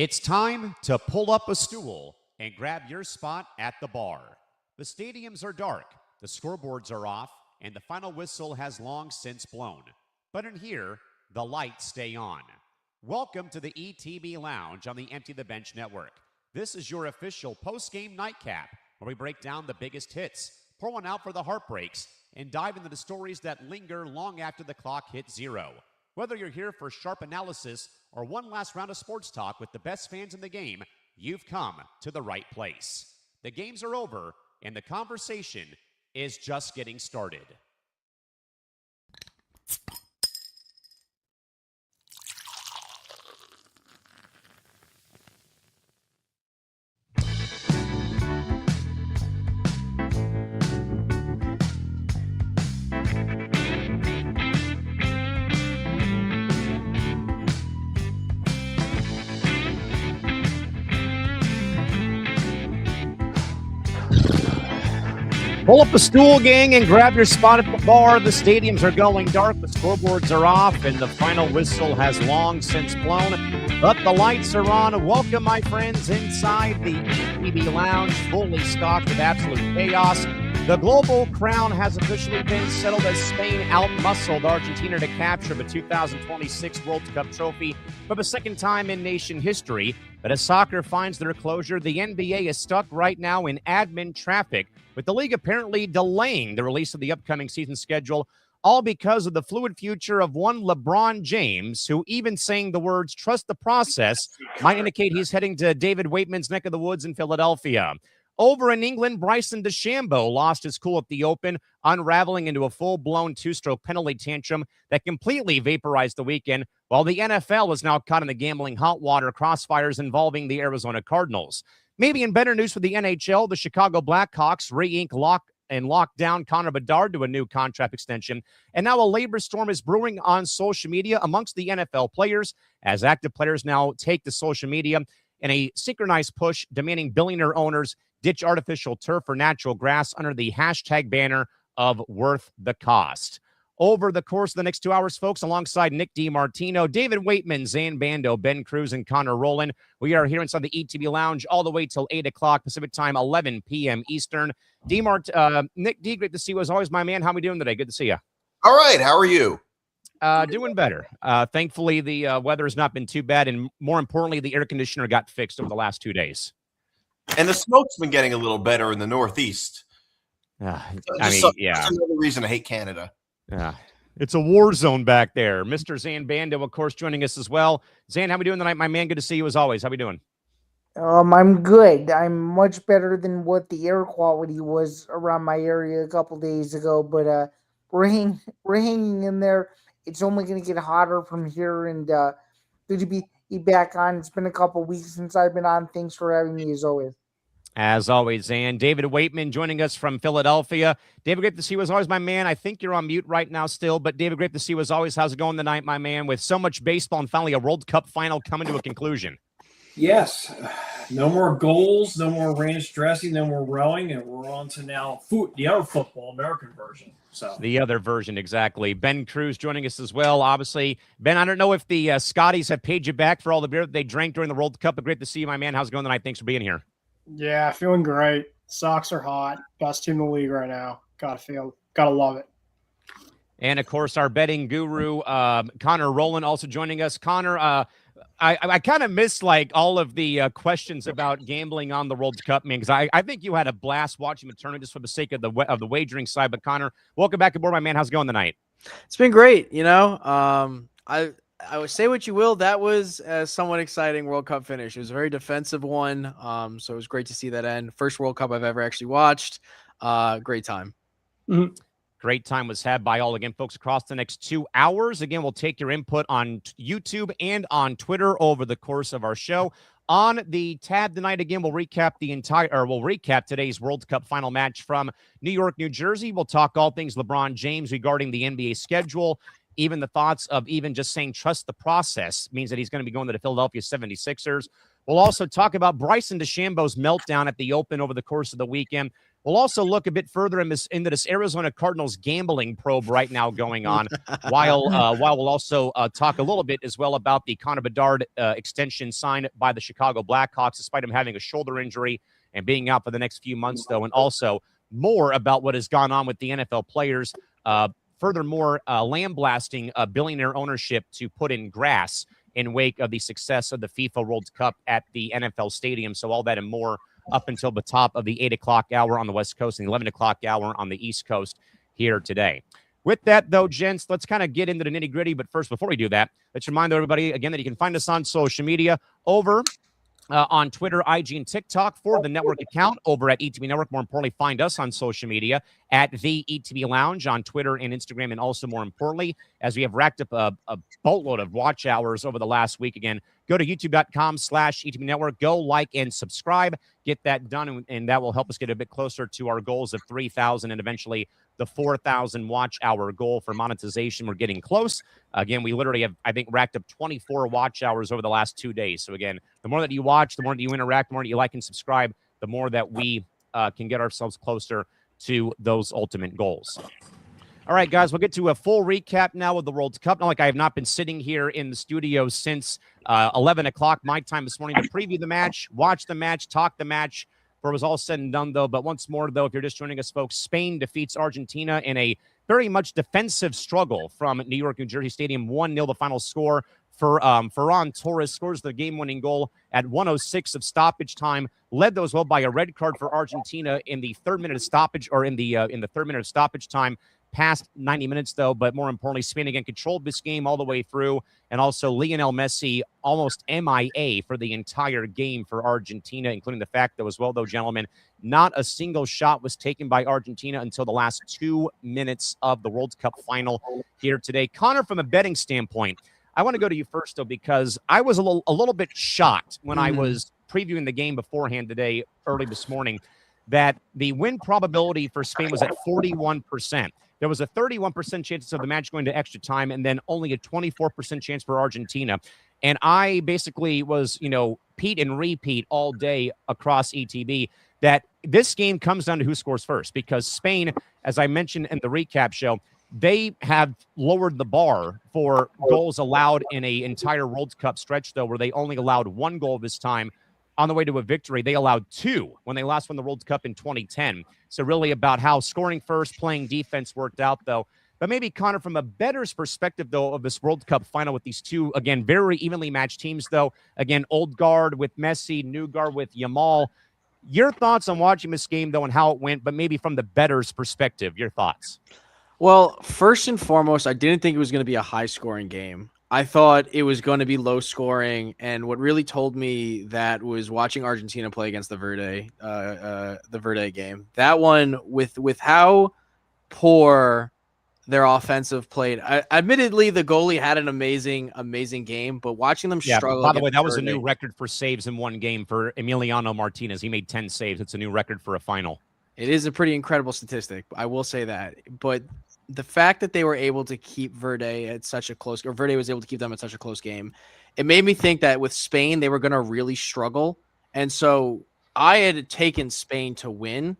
It's time to pull up a stool and grab your spot at the bar. The stadiums are dark, the scoreboards are off, and the final whistle has long since blown. But in here, the lights stay on. Welcome to the ETB Lounge on the Empty the Bench Network. This is your official post-game nightcap, where we break down the biggest hits, pour one out for the heartbreaks, and dive into the stories that linger long after the clock hits zero. Whether you're here for sharp analysis or one last round of sports talk with the best fans in the game, you've come to the right place. The games are over, and the conversation is just getting started. Pull up a stool, gang, and grab your spot at the bar. The stadiums are going dark, the scoreboards are off, and the final whistle has long since blown. But the lights are on. Welcome, my friends, inside the ETB Lounge, fully stocked with absolute chaos. The global crown has officially been settled as Spain outmuscled Argentina to capture the 2026 World Cup trophy for the second time in nation history. But as soccer finds their closure, the NBA is stuck right now in admin traffic, with the league apparently delaying the release of the upcoming season schedule, all because of the fluid future of one LeBron James, who even saying the words "trust the process" might indicate he's heading to David Waitman's neck of the woods in Philadelphia. Over in England, Bryson DeChambeau lost his cool at the Open, unraveling into a full-blown two-stroke penalty tantrum that completely vaporized the weekend, while the NFL is now caught in the gambling hot water crossfires involving the Arizona Cardinals. Maybe in better news for the NHL, the Chicago Blackhawks re-ink lock down Connor Bedard to a new contract extension, and now a labor storm is brewing on social media amongst the NFL players, as active players now take to social media in a synchronized push demanding billionaire owners ditch artificial turf for natural grass under the hashtag banner of worth the cost. Over the course of the next 2 hours, folks, alongside Nick DiMartino, David Waitman, Zan Bando, Ben Cruz, and Connor Rowland, we are here inside the ETB Lounge all the way till 8 o'clock Pacific time, 11 p.m. Eastern. Nick D, great to see you as always, my man. How are we doing today? Good to see you. All right. How are you? Doing better. Thankfully, the weather has not been too bad, and more importantly, the air conditioner got fixed over the last 2 days. And the smoke's been getting a little better in the Northeast. Yeah. That's another reason I hate Canada. Yeah, it's a war zone back there. Mr. Zan Bando, of course, joining us as well. Zan, how we doing tonight, my man? Good to see you as always. How we doing? I'm good. I'm much better than what the air quality was around my area a couple days ago, but we're hanging in there. It's only going to get hotter from here, and good to be back on. It's been a couple weeks since I've been on. Thanks for having me, as always. As always, Zan. David Waitman joining us from Philadelphia. David, great to see you as always, my man. I think you're on mute right now still, but David, great to see you as always. How's it going tonight, my man, with so much baseball and finally a World Cup final coming to a conclusion? Yes. No more goals, no more ranch dressing, no more rowing, and we're on to now the other football, American version. So the other version, exactly. Ben Cruz joining us as well. Obviously, Ben, I don't know if the Scotties have paid you back for all the beer that they drank during the World Cup, but great to see you, my man. How's it going tonight? Thanks for being here. Yeah, feeling great. Sox are hot. Best team in the league right now. Gotta love it. And of course, our betting guru, Connor Rowland, also joining us. Connor, I kind of missed like all of the questions about gambling on the World Cup, man, because I think you had a blast watching the tournament just for the sake of the wagering side. But Connor, welcome back aboard, my man. How's it going tonight? It's been great. I would say what you will. That was a somewhat exciting World Cup finish. It was a very defensive one. So it was great to see that end. First World Cup I've ever actually watched. Great time. Mm-hmm. Great time was had by all, again, folks, across the next 2 hours. Again, we'll take your input on YouTube and on Twitter over the course of our show. On the tab tonight, again, we'll recap today's World Cup final match from New York, New Jersey. We'll talk all things LeBron James regarding the NBA schedule. Even the thoughts of even just saying trust the process means that he's going to be going to the Philadelphia 76ers. We'll also talk about Bryson DeChambeau's meltdown at the Open over the course of the weekend. We'll also look a bit further into this Arizona Cardinals gambling probe right now going on, while we'll also talk a little bit as well about the Connor Bedard extension signed by the Chicago Blackhawks, despite him having a shoulder injury and being out for the next few months, though, and also more about what has gone on with the NFL players. Furthermore, lamb-blasting billionaire ownership to put in grass in wake of the success of the FIFA World Cup at the NFL Stadium. So all that and more up until the top of the 8 o'clock hour on the West Coast and the 11 o'clock hour on the East Coast here today. With that, though, gents, let's kind of get into the nitty-gritty. But first, before we do that, let's remind everybody, again, that you can find us on social media over on Twitter, IG, and TikTok for the network account over at ETB Network. More importantly, find us on social media at the ETB Lounge on Twitter and Instagram. And also, more importantly, as we have racked up a boatload of watch hours over the last week, again, go to youtube.com/ETB Network. Go like and subscribe. Get that done, and that will help us get a bit closer to our goals of 3,000 and eventually the 4,000 watch hour goal for monetization. We're getting close. Again, we literally have, I think, racked up 24 watch hours over the last 2 days. So again, the more that you watch, the more that you interact, the more that you like and subscribe, the more that we can get ourselves closer to those ultimate goals. All right, guys, we'll get to a full recap now of the World Cup. Not like I have not been sitting here in the studio since 11 o'clock my time this morning to preview the match, watch the match, talk the match, before it was all said and done, though. But once more, though, if you're just joining us, folks, Spain defeats Argentina in a very much defensive struggle from New York, New Jersey Stadium. 1-0 the final score. For Ferran Torres scores the game-winning goal at 1:06 of stoppage time. Led though as well by a red card for Argentina in the third minute of stoppage, or in the third minute of stoppage time. Past 90 minutes, though, but more importantly, Spain again controlled this game all the way through, and also Lionel Messi almost MIA for the entire game for Argentina, including the fact that as well, though, gentlemen, not a single shot was taken by Argentina until the last 2 minutes of the World Cup final here today. Connor, from a betting standpoint, I want to go to you first, though, because I was a little bit shocked when I was previewing the game beforehand today, early this morning, that the win probability for Spain was at 41%. There was a 31% chance of the match going to extra time, and then only a 24% chance for Argentina. And I basically was, Pete and repeat all day across ETB that this game comes down to who scores first, because Spain, as I mentioned in the recap show, they have lowered the bar for goals allowed in an entire World Cup stretch, though, where they only allowed 1 goal this time. On the way to a victory, they allowed 2 when they last won the World Cup in 2010. So really about how scoring first, playing defense worked out, though. But maybe, Connor, from a bettor's perspective, though, of this World Cup final with these two, again, very evenly matched teams, though. Again, old guard with Messi, new guard with Yamal. Your thoughts on watching this game, though, and how it went, but maybe from the bettor's perspective, your thoughts. Well, first and foremost, I didn't think it was going to be a high-scoring game. I thought it was going to be low scoring, and what really told me that was watching Argentina play against the Verde game. That one, with how poor their offensive played. Admittedly, the goalie had an amazing game, but watching them struggle. By the way, that was a new record for saves in one game for Emiliano Martinez. He made 10 saves. It's a new record for a final. It is a pretty incredible statistic. I will say that, but the fact that they were able to keep Verde was able to keep them at such a close game, it made me think that with Spain, they were going to really struggle. And so I had taken Spain to win,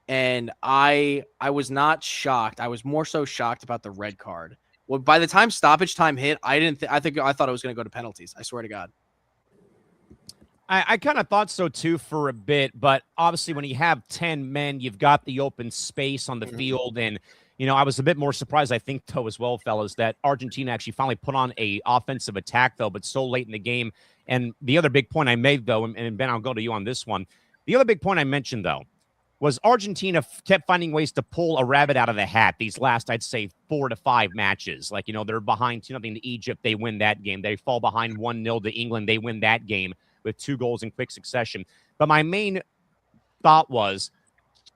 and I was not shocked. I was more so shocked about the red card. Well, by the time stoppage time hit, I thought it was going to go to penalties. I swear to God. I kind of thought so too for a bit, but obviously when you have 10 men, you've got the open space on the field, and I was a bit more surprised, I think, though, as well, fellas, that Argentina actually finally put on a offensive attack, though, but so late in the game. And the other big point I made, though, and Ben, I'll go to you on this one. The other big point I mentioned, though, was Argentina kept finding ways to pull a rabbit out of the hat these last, I'd say, 4 to 5 matches. Like, they're behind 2-0 to Egypt. They win that game. They fall behind 1-0 to England. They win that game with 2 goals in quick succession. But my main thought was,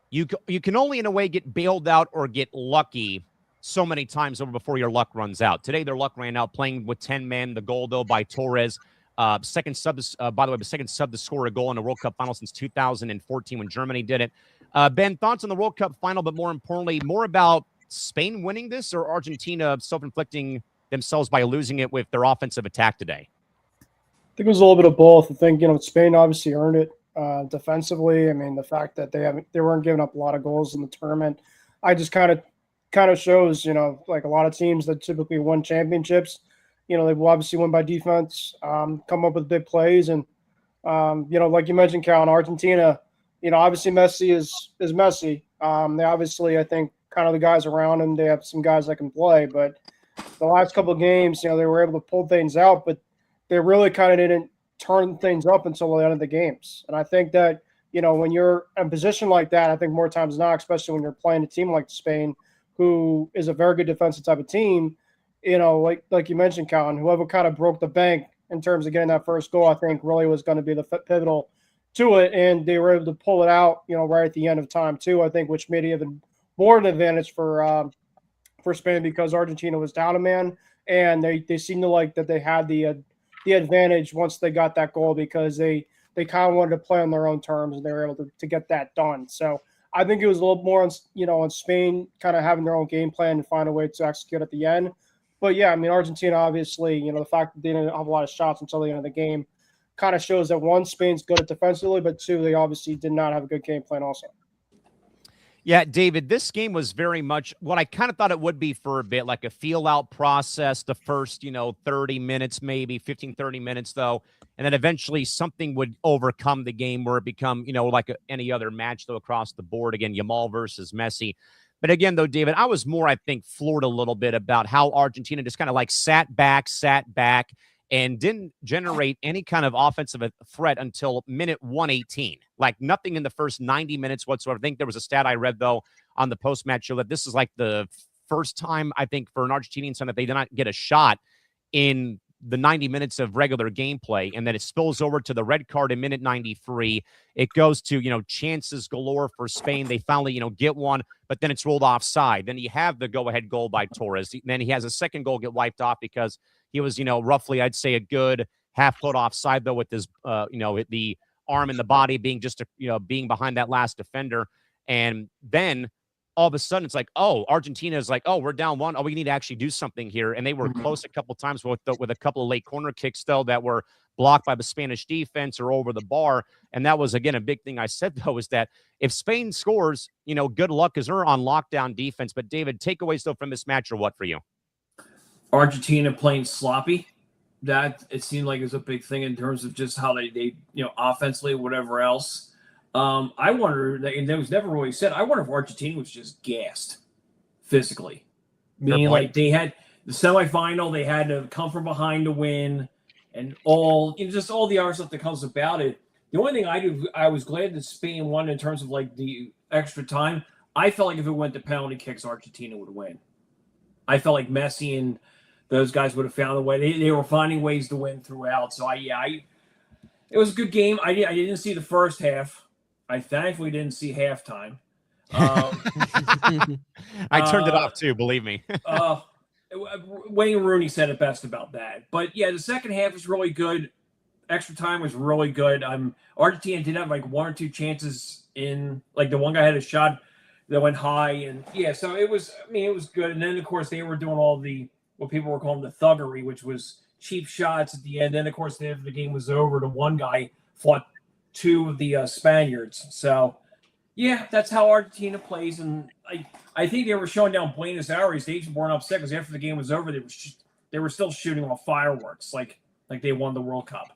you can only, in a way, get bailed out or get lucky so many times over before your luck runs out. Today, their luck ran out playing with 10 men. The goal, though, by Torres. Second sub to score a goal in a World Cup final since 2014 when Germany did it. Ben, thoughts on the World Cup final, but more importantly, more about Spain winning this or Argentina self-inflicting themselves by losing it with their offensive attack today? I think it was a little bit of both. I think, Spain obviously earned it. defensively. I mean, the fact that they weren't giving up a lot of goals in the tournament, I just kind of shows, like a lot of teams that typically win championships, they will obviously win by defense, come up with big plays, and like you mentioned, Callan, Argentina, obviously Messi is Messi. They obviously, I think, kind of the guys around him, they have some guys that can play, but the last couple of games, they were able to pull things out, but they really kind of didn't turn things up until the end of the games. And I think that, when you're in a position like that, I think more times than not, especially when you're playing a team like Spain, who is a very good defensive type of team, like you mentioned, Callan, whoever kind of broke the bank in terms of getting that first goal, I think really was going to be the pivotal to it. And they were able to pull it out, right at the end of time too, I think, which made it even more an advantage for Spain, because Argentina was down a man, and they seemed to like that they had the advantage once they got that goal, because they kind of wanted to play on their own terms, and they were able to get that done. So I think it was a little more on Spain kind of having their own game plan and find a way to execute at the end. But yeah, I mean, Argentina, obviously, the fact that they didn't have a lot of shots until the end of the game kind of shows that, one, Spain's good at defensively, but two, they obviously did not have a good game plan also. Yeah, David, this game was very much what I kind of thought it would be for a bit, like a feel-out process, the first, 30 minutes, maybe 15, 30 minutes, though. And then eventually something would overcome the game where it become, like any other match, though, across the board. Again, Yamal versus Messi. But again, though, David, I was more, I think, floored a little bit about how Argentina just kind of like sat back, and didn't generate any kind of offensive threat until minute 118. Like nothing in the first 90 minutes whatsoever. I think there was a stat I read, though, on the post-match show that this is like the first time, I think, for an Argentinian son that they did not get a shot in the 90 minutes of regular gameplay, and then it spills over to the red card in minute 93. It goes to, chances galore for Spain. They finally, get one, but then it's rolled offside. Then you have the go-ahead goal by Torres. Then he has a second goal get wiped off because he was, roughly, I'd say, a good half foot offside, though, with his, the arm and the body being just, being behind that last defender. And then all of a sudden it's like, oh, Argentina is like, oh, we're down one. Oh, we need to actually do something here. And they were close a couple of times with a couple of late corner kicks, though, that were blocked by the Spanish defense or over the bar. And that was, again, a big thing I said, though, is that if Spain scores, good luck, because they're on lockdown defense. But David, takeaways, though, from this match are what for you? Argentina playing sloppy. That it seemed like is a big thing in terms of just how they offensively, whatever else. I wonder, and that was never really said, I wonder if Argentina was just gassed physically. Meaning, like, they had the semifinal, they had to come from behind to win, and just all the other stuff that comes about it. The only thing I was glad that Spain won in terms of, like, the extra time. I felt like if it went to penalty kicks, Argentina would win. I felt like Messi and those guys would have found a way. They were finding ways to win throughout. So, it was a good game. I didn't see the first half. I thankfully didn't see halftime. I turned it off too, believe me. Wayne Rooney said it best about that. But yeah, the second half was really good. Extra time was really good. Argentina did have like one or two chances in, like the one guy had a shot that went high, and yeah, so it was good. And then of course they were doing all the what people were calling the thuggery, which was cheap shots at the end. Then of course after the game was over, the one guy fought two of the Spaniards. So, yeah, that's how Argentina plays. And I think they were showing down Buenos Aires. They weren't upset because after the game was over, they were still shooting off fireworks like they won the World Cup.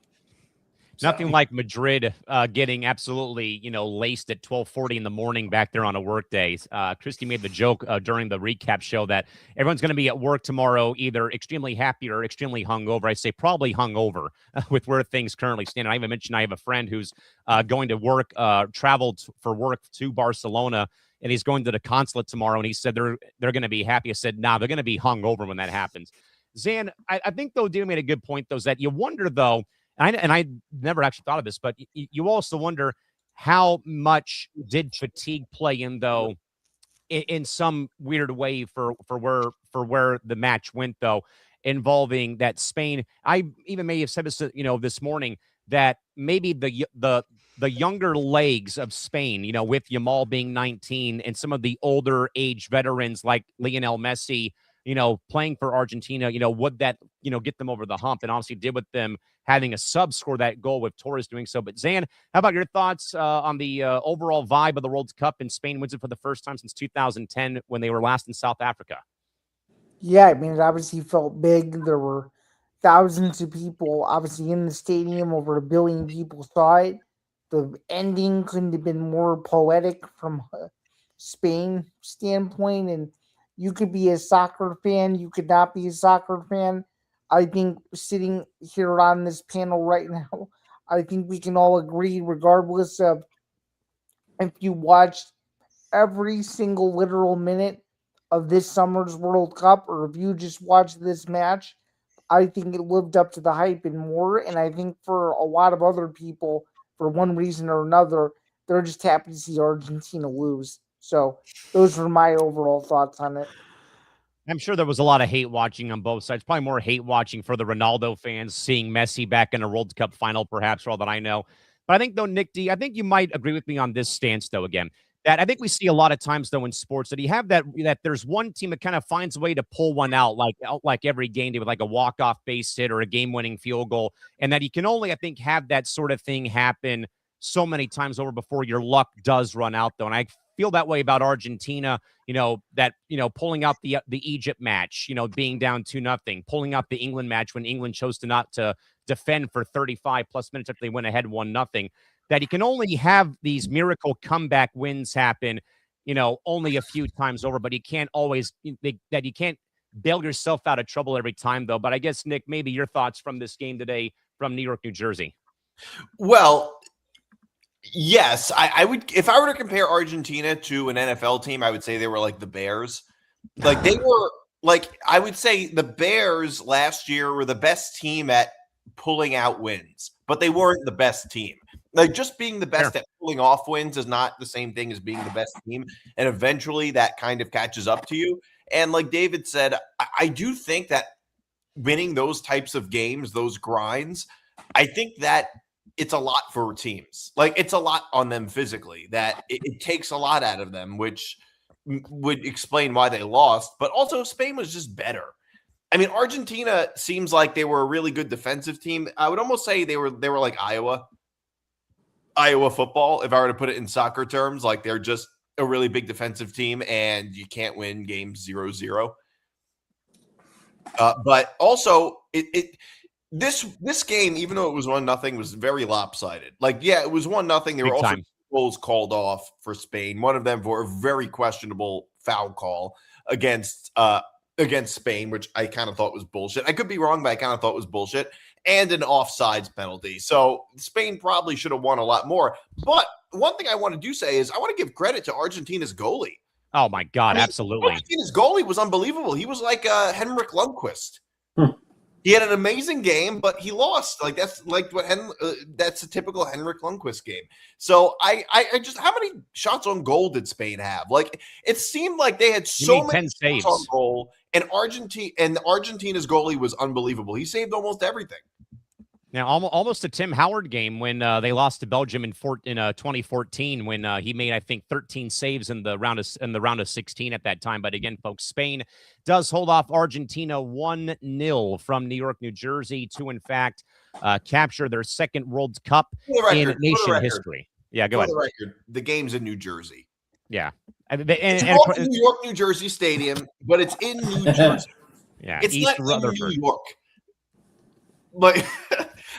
Nothing like Madrid getting absolutely, laced at 12:40 in the morning back there on a work day. Christy made the joke during the recap show that everyone's going to be at work tomorrow, either extremely happy or extremely hungover. I say probably hungover with where things currently stand. And I even mentioned I have a friend who's going to work, traveled for work to Barcelona, and he's going to the consulate tomorrow. And he said they're going to be happy. I said, nah, they're going to be hungover when that happens. Zan, I think, though, Dave made a good point, though, is that you wonder, though, and I never actually thought of this, but you also wonder how much did fatigue play in, though, in some weird way for where the match went, though, involving that Spain. I even may have said this, this morning, that maybe the younger legs of Spain, with Yamal being 19 and some of the older age veterans like Lionel Messi playing for Argentina, would that, get them over the hump, and obviously did with them having a sub score that goal with Torres doing so. But Zan, how about your thoughts on the overall vibe of the World Cup? And Spain wins it for the first time since 2010 when they were last in South Africa. Yeah, I mean, it obviously felt big. There were thousands of people, obviously, in the stadium. Over 1 billion people saw it. The ending couldn't have been more poetic from a Spain standpoint. And you could be a soccer fan, you could not be a soccer fan. I think sitting here on this panel right now, I think we can all agree, regardless of if you watched every single literal minute of this summer's World Cup, or if you just watched this match, I think it lived up to the hype and more. And I think for a lot of other people, for one reason or another, they're just happy to see Argentina lose. So those were my overall thoughts on it. I'm sure there was a lot of hate watching on both sides. Probably more hate watching for the Ronaldo fans, seeing Messi back in a World Cup final, perhaps, for all that I know. But I think, though, Nick D, I think you might agree with me on this stance, though, again. That I think we see a lot of times, though, in sports that you have that there's one team that kind of finds a way to pull one out, like every game day with like a walk-off base hit or a game-winning field goal, and that you can only, I think, have that sort of thing happen so many times over before your luck does run out, though. And I feel that way about Argentina, pulling out the Egypt match, being down 2-0, pulling out the England match when England chose to defend for 35 plus minutes after they went ahead 1-0. That you can only have these miracle comeback wins happen, only a few times over, but you can't always that you can't bail yourself out of trouble every time, though. But I guess, Nick, maybe your thoughts from this game today from New York, New Jersey. Well, yes, I would. If I were to compare Argentina to an NFL team, I would say they were like the Bears. Like they were I would say the Bears last year were the best team at pulling out wins, but they weren't the best team. Like just being the best at pulling off wins is not the same thing as being the best team. And eventually that kind of catches up to you. And like David said, I do think that winning those types of games, those grinds, I think that it's a lot for teams. Like it's a lot on them physically, that it takes a lot out of them, which would explain why they lost. But also Spain was just better. I mean, Argentina seems like they were a really good defensive team. I would almost say they were like Iowa football, if I were to put it in soccer terms. Like they're just a really big defensive team, and you can't win games 0-0. But also, this game, even though it was 1-0, was very lopsided. Like, yeah, it was 1-0. There were also goals called off for Spain. One of them for a very questionable foul call against Spain, which I kind of thought was bullshit. I could be wrong, but I kind of thought was bullshit. And an offsides penalty. So Spain probably should have won a lot more. But one thing I want to say is I want to give credit to Argentina's goalie. Oh, my God, absolutely. Argentina's goalie was unbelievable. He was like Henrik Lundqvist. He had an amazing game, but he lost. Like that's like what that's a typical Henrik Lundqvist game. So I just, how many shots on goal did Spain have? Like it seemed like they had so many shots on goal, and Argentina's goalie was unbelievable. He saved almost everything. Now, almost a Tim Howard game when they lost to Belgium in 2014, when he made, I think, 13 saves in the round of 16 at that time. But again, folks, Spain does hold off Argentina 1-0 from New York, New Jersey to, in fact, capture their second World Cup in nation history. Yeah, go ahead. The game's in New Jersey. Yeah, it's called the New York, New Jersey Stadium, but it's in New Jersey. Yeah, it's not in New York. But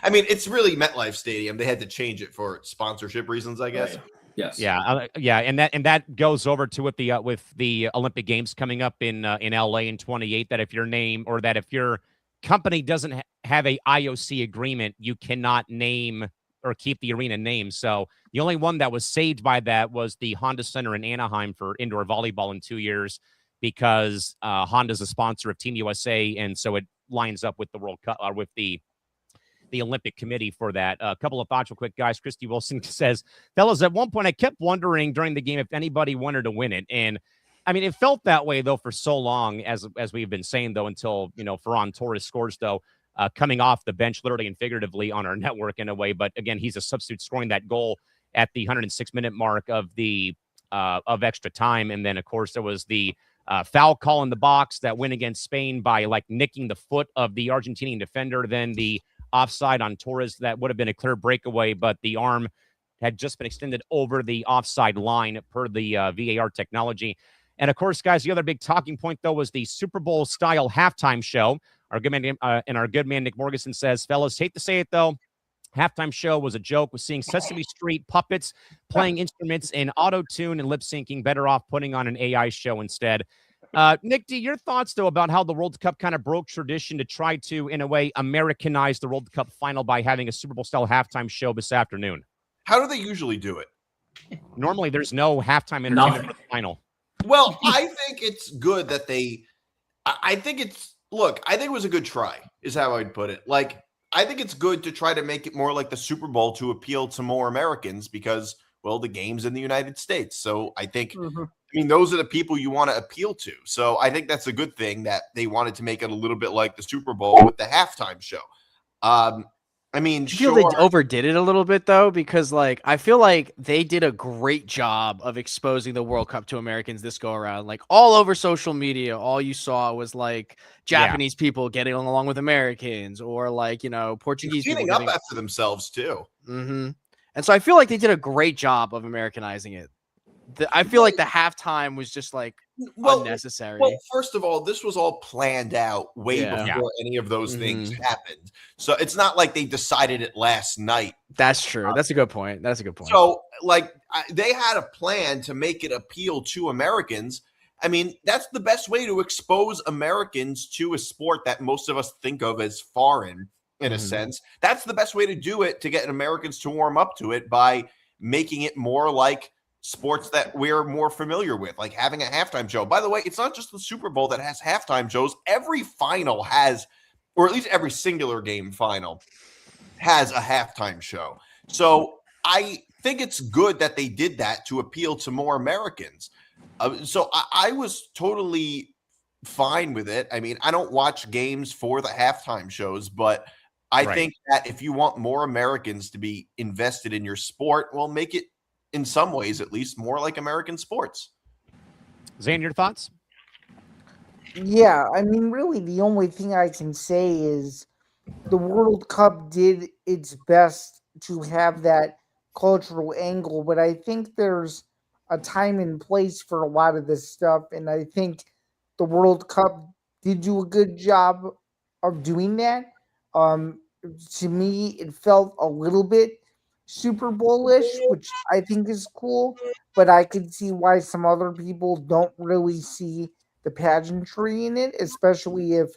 I mean, it's really MetLife Stadium. They had to change it for sponsorship reasons, I guess. Right. Yes. Yeah, and that goes over to with the Olympic Games coming up in LA in 2028. That if your name or that if your company doesn't have a IOC agreement, you cannot name or keep the arena name. So the only one that was saved by that was the Honda Center in Anaheim for indoor volleyball in 2 years, because Honda's a sponsor of Team USA, and so it lines up with the World Cup or with the Olympic Committee for that. A couple of thoughts real quick, guys. Christy Wilson says, fellas, at one point I kept wondering during the game if anybody wanted to win it. And I mean, it felt that way, though, for so long, as we've been saying, though, until, Ferran Torres scores, though, coming off the bench, literally and figuratively, on our network in a way. But again, he's a substitute scoring that goal at the 106-minute mark of the of extra time. And then, of course, there was the foul call in the box, that win against Spain by like nicking the foot of the Argentinian defender, then the offside on Torres that would have been a clear breakaway, but the arm had just been extended over the offside line per the VAR technology. And of course, guys, the other big talking point, though, was the Super Bowl style halftime show. Our good man, Nick Morganson says, fellas, hate to say it, though, halftime show was a joke. Was seeing Sesame Street puppets playing instruments in auto-tune and lip syncing. Better off putting on an AI show instead. Nick D, your thoughts, though, about how the World Cup kind of broke tradition to try to, in a way, Americanize the World Cup final by having a Super Bowl style halftime show this afternoon. How do they usually do it? Normally, there's no halftime entertainment for the final. Well, I think it's good that I think it was a good try, is how I'd put it. Like, I think it's good to try to make it more like the Super Bowl to appeal to more Americans because, well, the game's in the United States. So I think, those are the people you want to appeal to. So I think that's a good thing that they wanted to make it a little bit like the Super Bowl with the halftime show. I feel they overdid it a little bit, though, because I feel like they did a great job of exposing the World Cup to Americans this go around. Like all over social media, all you saw was Japanese people getting along with Americans, or Portuguese people cleaning up after themselves too. Mm-hmm. And so I feel like they did a great job of Americanizing it. I feel like the halftime was just unnecessary. Well, first of all, this was all planned out way before any of those things happened. So it's not like they decided it last night. That's true. That's a good point. So they had a plan to make it appeal to Americans. That's the best way to expose Americans to a sport that most of us think of as foreign in a sense. That's the best way to do it, to get Americans to warm up to it, by making it more like sports that we're more familiar with, like having a halftime show. By the way, it's not just the Super Bowl that has halftime shows. Every final has, or at least every singular game final has a halftime show. So I think it's good that they did that to appeal to more Americans. So I was totally fine with it. I don't watch games for the halftime shows, but I think that if you want more Americans to be invested in your sport, well, make it, in some ways, at least, more like American sports. Zane, your thoughts? Yeah, really, the only thing I can say is the World Cup did its best to have that cultural angle, but I think there's a time and place for a lot of this stuff, and I think the World Cup did do a good job of doing that. To me, it felt a little bit Super Bowl-ish, which I think is cool, but I could see why some other people don't really see the pageantry in it, especially if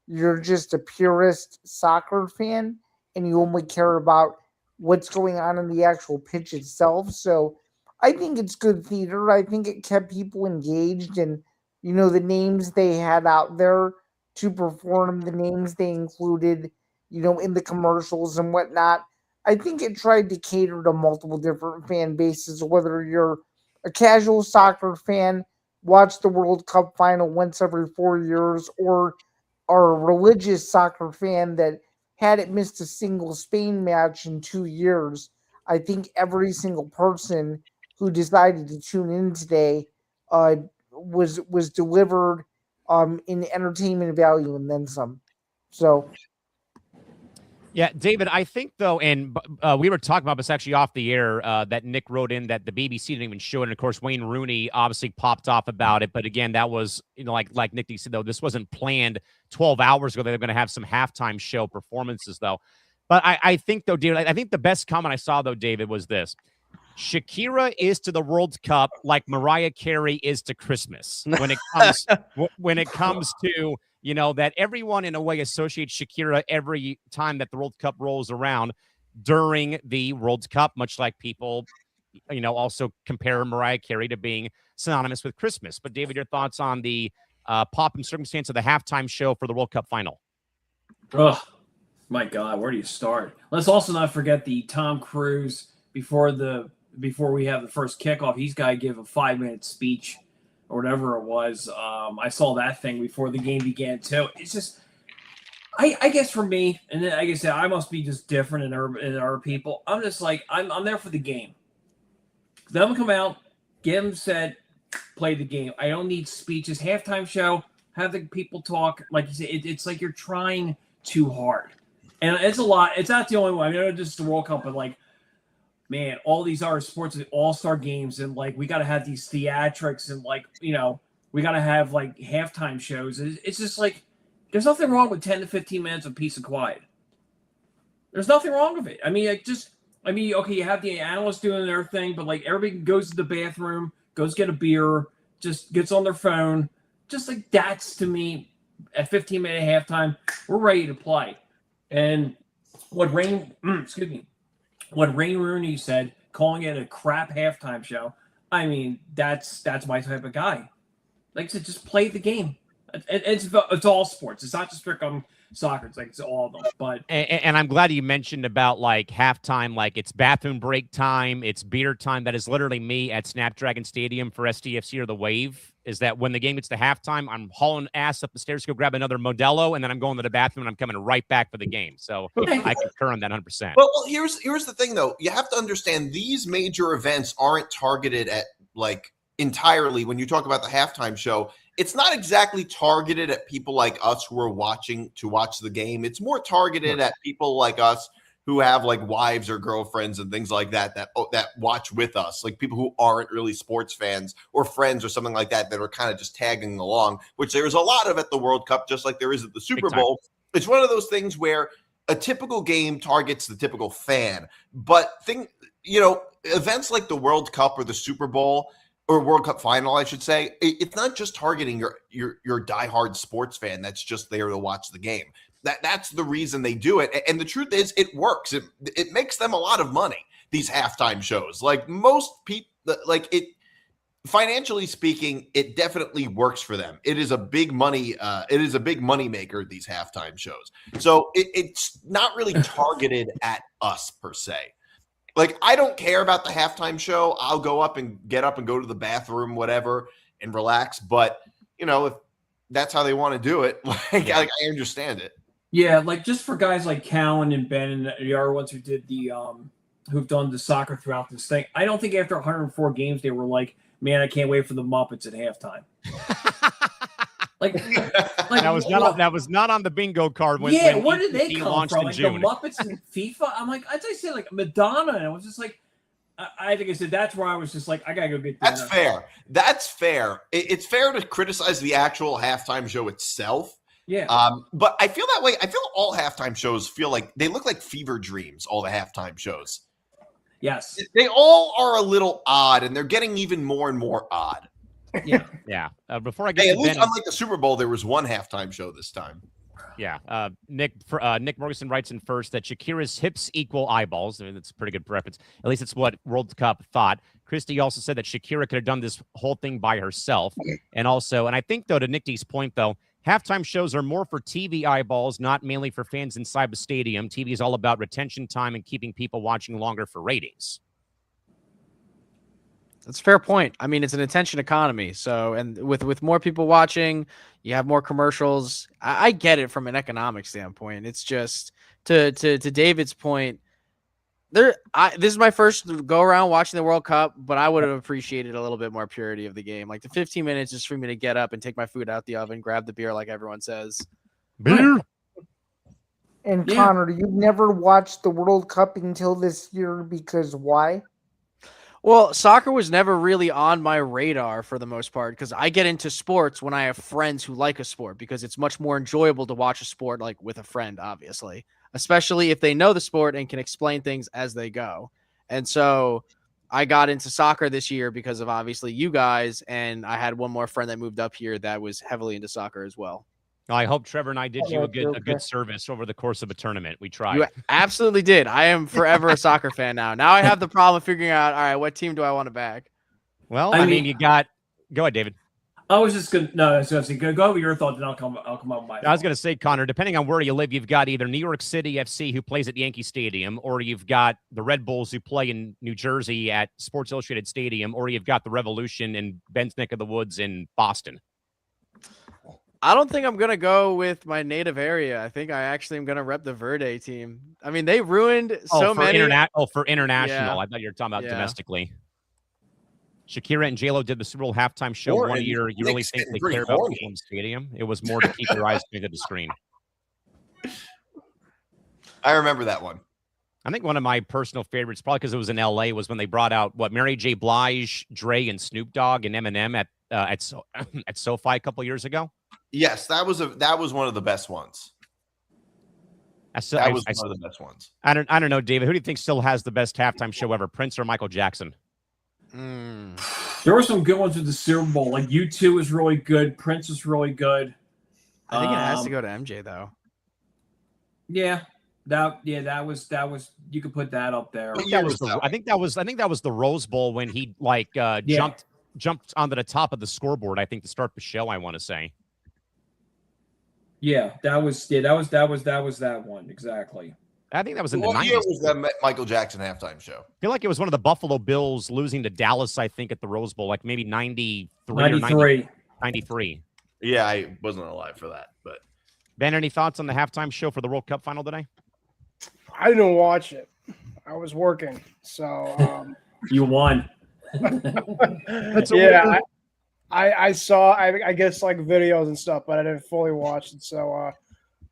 you're just a purist soccer fan and you only care about what's going on in the actual pitch itself. So I think it's good theater. I think it kept people engaged, and the names they had out there to perform, the names they included, in the commercials and whatnot. I think it tried to cater to multiple different fan bases, whether you're a casual soccer fan, watch the World Cup final once every 4 years, or are a religious soccer fan that hadn't missed a single Spain match in 2 years. I think every single person who decided to tune in today was delivered in entertainment value and then some. So. Yeah, David, I think, though, and we were talking about this actually off the air, that Nick wrote in that the BBC didn't even show it. And, of course, Wayne Rooney obviously popped off about it. But, again, that was, like Nick said, though, this wasn't planned 12 hours ago. They were going to have some halftime show performances, though. But I think, though, David, I think the best comment I saw, though, David, was this. Shakira is to the World Cup like Mariah Carey is to Christmas when it comes to that everyone in a way associates Shakira every time that the World Cup rolls around during the World Cup, much like people also compare Mariah Carey to being synonymous with Christmas. But David, your thoughts on the pop and circumstance of the halftime show for the World Cup final? Oh my God, where do you start? Let's also not forget the Tom Cruise before we have the first kickoff. He's got to give a 5-minute speech or whatever it was. I saw that thing before the game began too. It's just, I guess for me, and then like I said, I must be just different in our people. I'm just like, I'm there for the game. Let them come out, get them set, play the game. I don't need speeches. Halftime show, have the people talk. Like you said, it's like you're trying too hard. And it's a lot. It's not the only one. I mean, just the World Cup, but like, man, all these other sports, all-star games, and like we got to have these theatrics, and like, you know, we got to have like halftime shows. It's just like there's nothing wrong with 10 to 15 minutes of peace and quiet. There's nothing wrong with it. I mean, okay, you have the analysts doing their thing, but like everybody goes to the bathroom, goes get a beer, just gets on their phone. Just like that's, to me, at 15-minute halftime, we're ready to play. And what Wayne Rooney said, calling it a crap halftime show, I mean, that's my type of guy. Like I said, just play the game. It's all sports. It's not just strictly soccer. It's like it's all of them. But and I'm glad you mentioned about like halftime, like it's bathroom break time, it's beer time. That is literally me at Snapdragon Stadium for STFC or the Wave. Is that when the game gets to halftime, I'm hauling ass up the stairs to go grab another Modelo, and then I'm going to the bathroom and I'm coming right back for the game. So I concur on that 100%. Well, here's the thing though. You have to understand these major events aren't targeted at like entirely. When you talk about the halftime show, it's not exactly targeted at people like us who are watching to watch the game. It's more targeted at people like us who have like wives or girlfriends and things like that watch with us, like people who aren't really sports fans or friends or something like that are kind of just tagging along, which there's a lot of at the World Cup, just like there is at the Super Bowl. It's one of those things where a typical game targets the typical fan, but events like the World Cup or the Super Bowl or World Cup final, I should say, it's not just targeting your diehard sports fan that's just there to watch the game. That's the reason they do it. And the truth is, it works. It makes them a lot of money, these halftime shows. Like most people, like it, financially speaking, it definitely works for them. It is a big money. It is a big money maker, these halftime shows. So it's not really targeted at us per se. Like, I don't care about the halftime show. I'll go up and get up and go to the bathroom, whatever, and relax. But, if that's how they want to do it, I understand it. Yeah, like just for guys like Callan and Ben and the other ones who did who've done the soccer throughout this thing, I don't think after 104 games they were like, man, I can't wait for the Muppets at halftime. like that was not on the bingo card. When where did they come from? Like the Muppets and FIFA. I'm like, I'd say like Madonna, and I was just like, I think I said that's where I was just like, I gotta go get dinner. That's fair. It's fair to criticize the actual halftime show itself. Yeah. But I feel that way. I feel all halftime shows feel like they look like fever dreams, all the halftime shows. Yes. They all are a little odd, and they're getting even more and more odd. Yeah. Yeah. Before I get at least unlike the Super Bowl, there was one halftime show this time. Yeah. Nick Morrison writes in first that Shakira's hips equal eyeballs. I mean, that's a pretty good reference. At least it's what World Cup thought. Christy also said that Shakira could have done this whole thing by herself. And I think, though, to Nick D's point, though, halftime shows are more for TV eyeballs, not mainly for fans inside the stadium. TV is all about retention time and keeping people watching longer for ratings. That's a fair point. I mean, it's an attention economy. So, and with more people watching, you have more commercials. I get it from an economic standpoint. It's just to David's point. This is my first go around watching the World Cup, but I would have appreciated a little bit more purity of the game. Like the 15 minutes just for me to get up and take my food out the oven, grab the beer, like everyone says. Beer. And Connor, you never watched the World Cup until this year because why? Well, soccer was never really on my radar for the most part because I get into sports when I have friends who like a sport because it's much more enjoyable to watch a sport like with a friend, obviously, especially if they know the sport and can explain things as they go. And so I got into soccer this year because of obviously you guys, and I had one more friend that moved up here that was heavily into soccer as well. I hope Trevor and I did you a good service over the course of a tournament. We tried. You absolutely did. I am forever a soccer fan now. Now I have the problem of figuring out, all right, what team do I want to back? Well, I mean, you got – go ahead, David. I was just going to say, go over your thoughts, and I'll come up with mine. I was going to say, Connor, depending on where you live, you've got either New York City FC, who plays at Yankee Stadium, or you've got the Red Bulls, who play in New Jersey at Sports Illustrated Stadium, or you've got the Revolution in Ben's neck of the woods in Boston. I don't think I'm going to go with my native area. I think I actually am going to rep the Verde team. I mean, they ruined so many. For international. Yeah. I thought you were talking about domestically. Shakira and J-Lo did the Super Bowl halftime show Or one in year. You really Knicks think getting they pretty cared about horny. people in the stadium? It was more to keep your eyes to the screen. I remember that one. I think one of my personal favorites, probably because it was in L.A., was when they brought out Mary J. Blige, Dre, and Snoop Dogg and Eminem at SoFi a couple years ago. Yes, that was one of the best ones. That was one of the best ones. I don't know, David. Who do you think still has the best halftime show ever, Prince or Michael Jackson? There were some good ones with the Super Bowl. Like U2 was really good. Prince was really good. I think it has to go to MJ though. Yeah. That was you could put that up there. I think that was the Rose Bowl when he jumped onto the top of the scoreboard, I think, to start the show, I want to say. Yeah, that was that one. Exactly. I think that was in the 90s. What year was that Michael Jackson halftime show? I feel like it was one of the Buffalo Bills losing to Dallas, I think, at the Rose Bowl, like maybe 93 or 93. Yeah, I wasn't alive for that. But Ben, any thoughts on the halftime show for the World Cup final today? I didn't watch it. I was working, so you won. Yeah, I saw I guess like videos and stuff, but I didn't fully watch it. So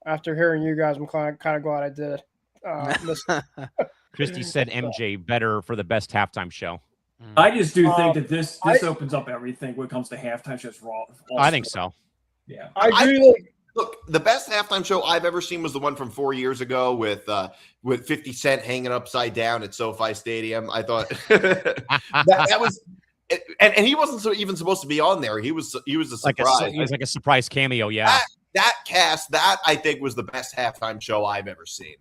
after hearing you guys, I'm kind of glad I did it. Christy said MJ better for the best halftime show. I just do think that this opens up everything when it comes to halftime shows. I think so. Yeah, I agree. Look, the best halftime show I've ever seen was the one from 4 years ago with 50 Cent hanging upside down at SoFi Stadium. I thought that was, and he wasn't even supposed to be on there. He was a surprise. He was like a surprise cameo. Yeah, that cast, that I think was the best halftime show I've ever seen.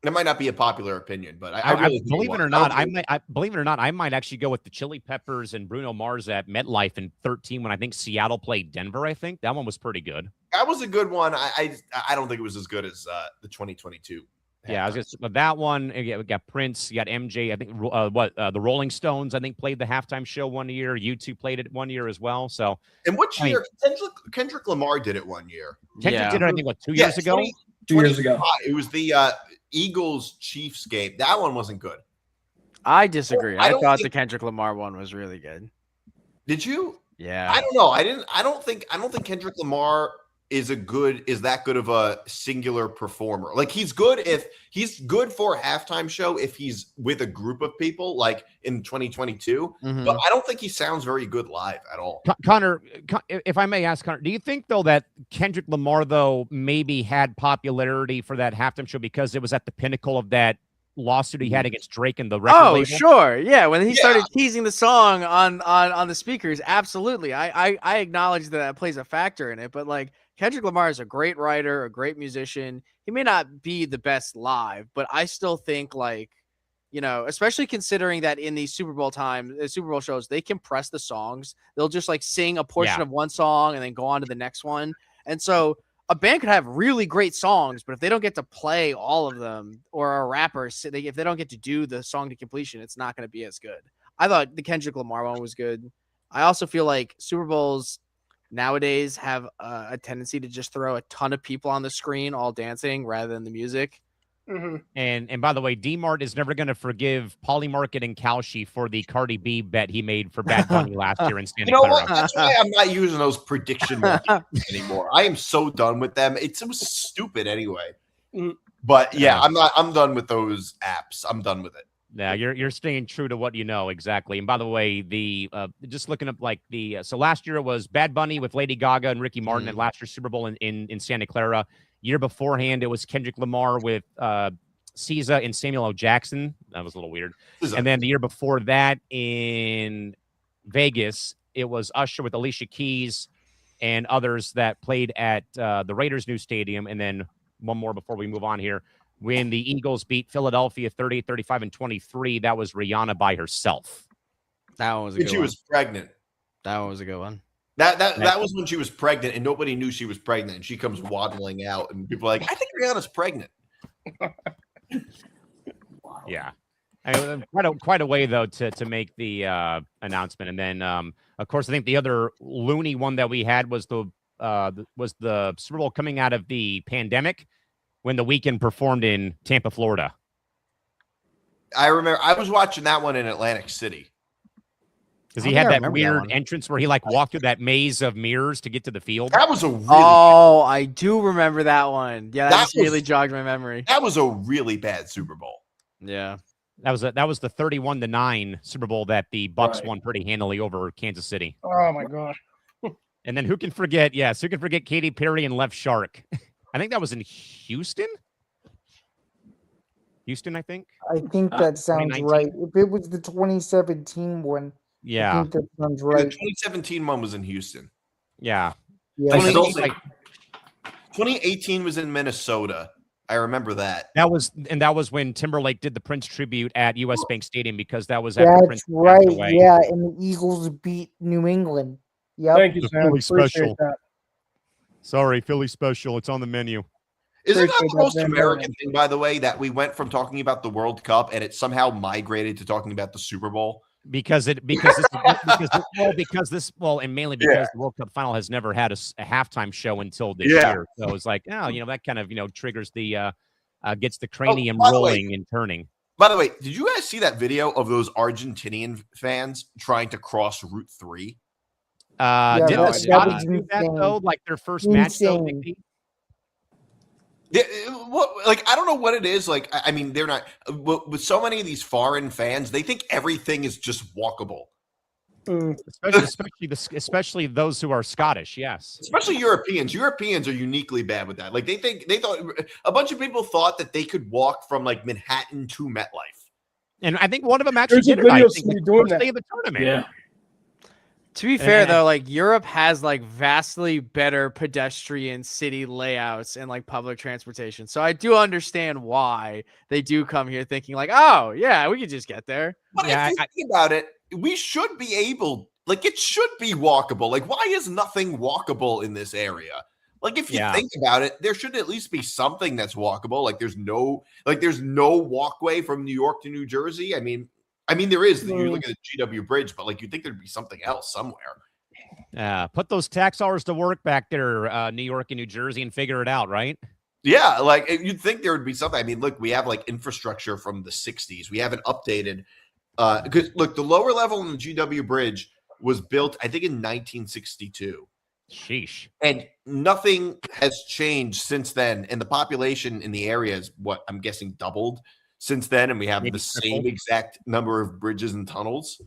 It might not be a popular opinion, but I really believe it or not, I might actually go with the Chili Peppers and Bruno Mars at MetLife in 2013 when I think Seattle played Denver. I think that one was pretty good. That was a good one. I don't think it was as good as the 2022. Yeah, I was just that one. We got Prince, you got MJ. I think the Rolling Stones, I think, played the halftime show one year. U2 played it one year as well. So, and which year? Kendrick Lamar did it one year. Kendrick did it, I think, 2 years ago. 2 years ago. It was the Eagles Chiefs game. That one wasn't good. I disagree. I thought the Kendrick Lamar one was really good. Did you? Yeah. I don't know. I don't think Kendrick Lamar is that good of a singular performer. Like he's good for a halftime show if he's with a group of people like in 2022, but I don't think he sounds very good live at all. Connor, if I may ask, Connor, do you think though that Kendrick Lamar though maybe had popularity for that halftime show because it was at the pinnacle of that lawsuit he had against Drake and the record label? Sure. Yeah, when he started teasing the song on the speakers, absolutely. I acknowledge that plays a factor in it, but like Kendrick Lamar is a great writer, a great musician. He may not be the best live, but I still think like, you know, especially considering that in these Super Bowl shows, they compress the songs. They'll just like sing a portion of one song and then go on to the next one. And so a band could have really great songs, but if they don't get to play all of them, or a rapper, if they don't get to do the song to completion, it's not going to be as good. I thought the Kendrick Lamar one was good. I also feel like Super Bowls nowadays have a tendency to just throw a ton of people on the screen all dancing rather than the music. Mm-hmm. And by the way, DMart is never going to forgive Polymarket and Kalshi for the Cardi B bet he made for Bad Bunny last year in Santa Clara. What? That's why I'm not using those prediction markets anymore. I am so done with them. It was stupid anyway. But yeah, I'm done with those apps. I'm done with it. Yeah, you're staying true to what you know exactly. And by the way, just looking up like so last year it was Bad Bunny with Lady Gaga and Ricky Martin at last year's Super Bowl in Santa Clara. Year beforehand, it was Kendrick Lamar with SZA and Samuel L. Jackson. That was a little weird. And then the year before that in Vegas, it was Usher with Alicia Keys and others that played at the Raiders' new stadium. And then one more before we move on here. When the Eagles beat Philadelphia 38, 35, and 23, that was Rihanna by herself. That one was a good one. She was pregnant. That one was a good one. That was when she was pregnant, and nobody knew she was pregnant. And she comes waddling out, and people are like, "I think Rihanna's pregnant." Yeah, I mean, quite a way though to make the announcement, and then of course I think the other loony one that we had was the Super Bowl coming out of the pandemic when The Weeknd performed in Tampa, Florida. I remember I was watching that one in Atlantic City. Because he had that weird entrance where he like walked through that maze of mirrors to get to the field. That was a really I do remember that one. Yeah, that really jogged my memory. That was a really bad Super Bowl. Yeah. That was the 31-9 Super Bowl that the Bucs won pretty handily over Kansas City. Oh my god. And then who can forget? Yes, who can forget Katy Perry and Left Shark? I think that was in Houston. Houston, I think. I think that sounds right. If it was the 2017 one, yeah, I think that sounds right. The 2017 one was in Houston. Yeah. 2018 was in Minnesota. I remember that. That was when Timberlake did the Prince tribute at US Bank Stadium because that was after That's Prince right. passed away. Yeah, and the Eagles beat New England. Yep. Thank you, Sam. Philly Appreciate special. that. Sorry, Philly special. It's on the menu. Isn't that Appreciate the most that, man. American thing, by the way, that we went from talking about the World Cup and it somehow migrated to talking about the Super Bowl? And mainly because the World Cup final has never had a halftime show until this year. So it's like, that kind of triggers the gets the cranium rolling and turning. By the way, did you guys see that video of those Argentinian fans trying to cross Route 3? Did the Scotties do that insane. though? Like their first match though, Nicky? Yeah, I don't know what it is. Like, I mean, they're not with so many of these foreign fans. They think everything is just walkable. Especially those who are Scottish. Yes, especially Europeans. Europeans are uniquely bad with that. Like they thought a bunch of people thought that they could walk from like Manhattan to MetLife. And I think one of them actually did it. I think the first day of the tournament. Yeah. To be fair, though, like Europe has like vastly better pedestrian city layouts and like public transportation. So I do understand why they do come here thinking like, oh yeah, we could just get there. But if you think about it, we should be able, like it should be walkable. Like why is nothing walkable in this area? Like if you think about it, there should at least be something that's walkable. Like there's no walkway from New York to New Jersey. I mean, there is. You look at the GW Bridge, but like you think there'd be something else somewhere. Put those tax hours to work back there, New York and New Jersey, and figure it out, right? Yeah, like you'd think there would be something. I mean, look, we have like infrastructure from the '60s. We haven't updated because look, the lower level in the GW Bridge was built, I think, in 1962. Sheesh. And nothing has changed since then. And the population in the area is what I'm guessing doubled since then, and we have the same exact number of bridges and tunnels.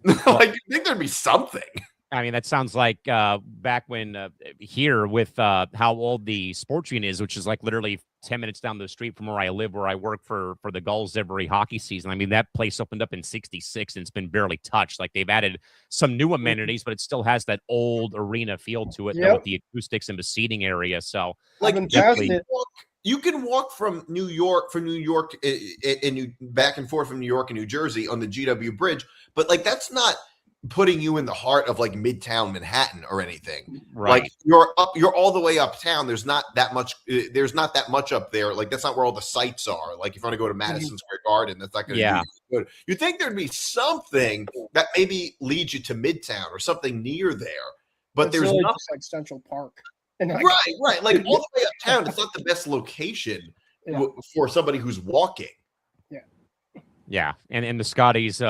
Like, you think there'd be something? I mean, that sounds like back when here with how old the sports arena is, which is like literally 10 minutes down the street from where I live, where I work for the Gulls every hockey season. I mean, that place opened up in '66 and it's been barely touched. Like they've added some new amenities, but it still has that old arena feel to it though, with the acoustics and the seating area. So like you can walk from New York and back and forth from New York and New Jersey on the GW Bridge, but like that's not putting you in the heart of like Midtown Manhattan or anything. Right. Like you're all the way uptown. There's not that much up there. Like that's not where all the sites are. Like if you want to go to Madison Square Garden, that's not going to be good. You think there'd be something that maybe leads you to Midtown or something near there, but there's really nothing. just like Central Park. And like, right. Like all the way uptown, it's not the best location for somebody who's walking. Yeah, and the Scotties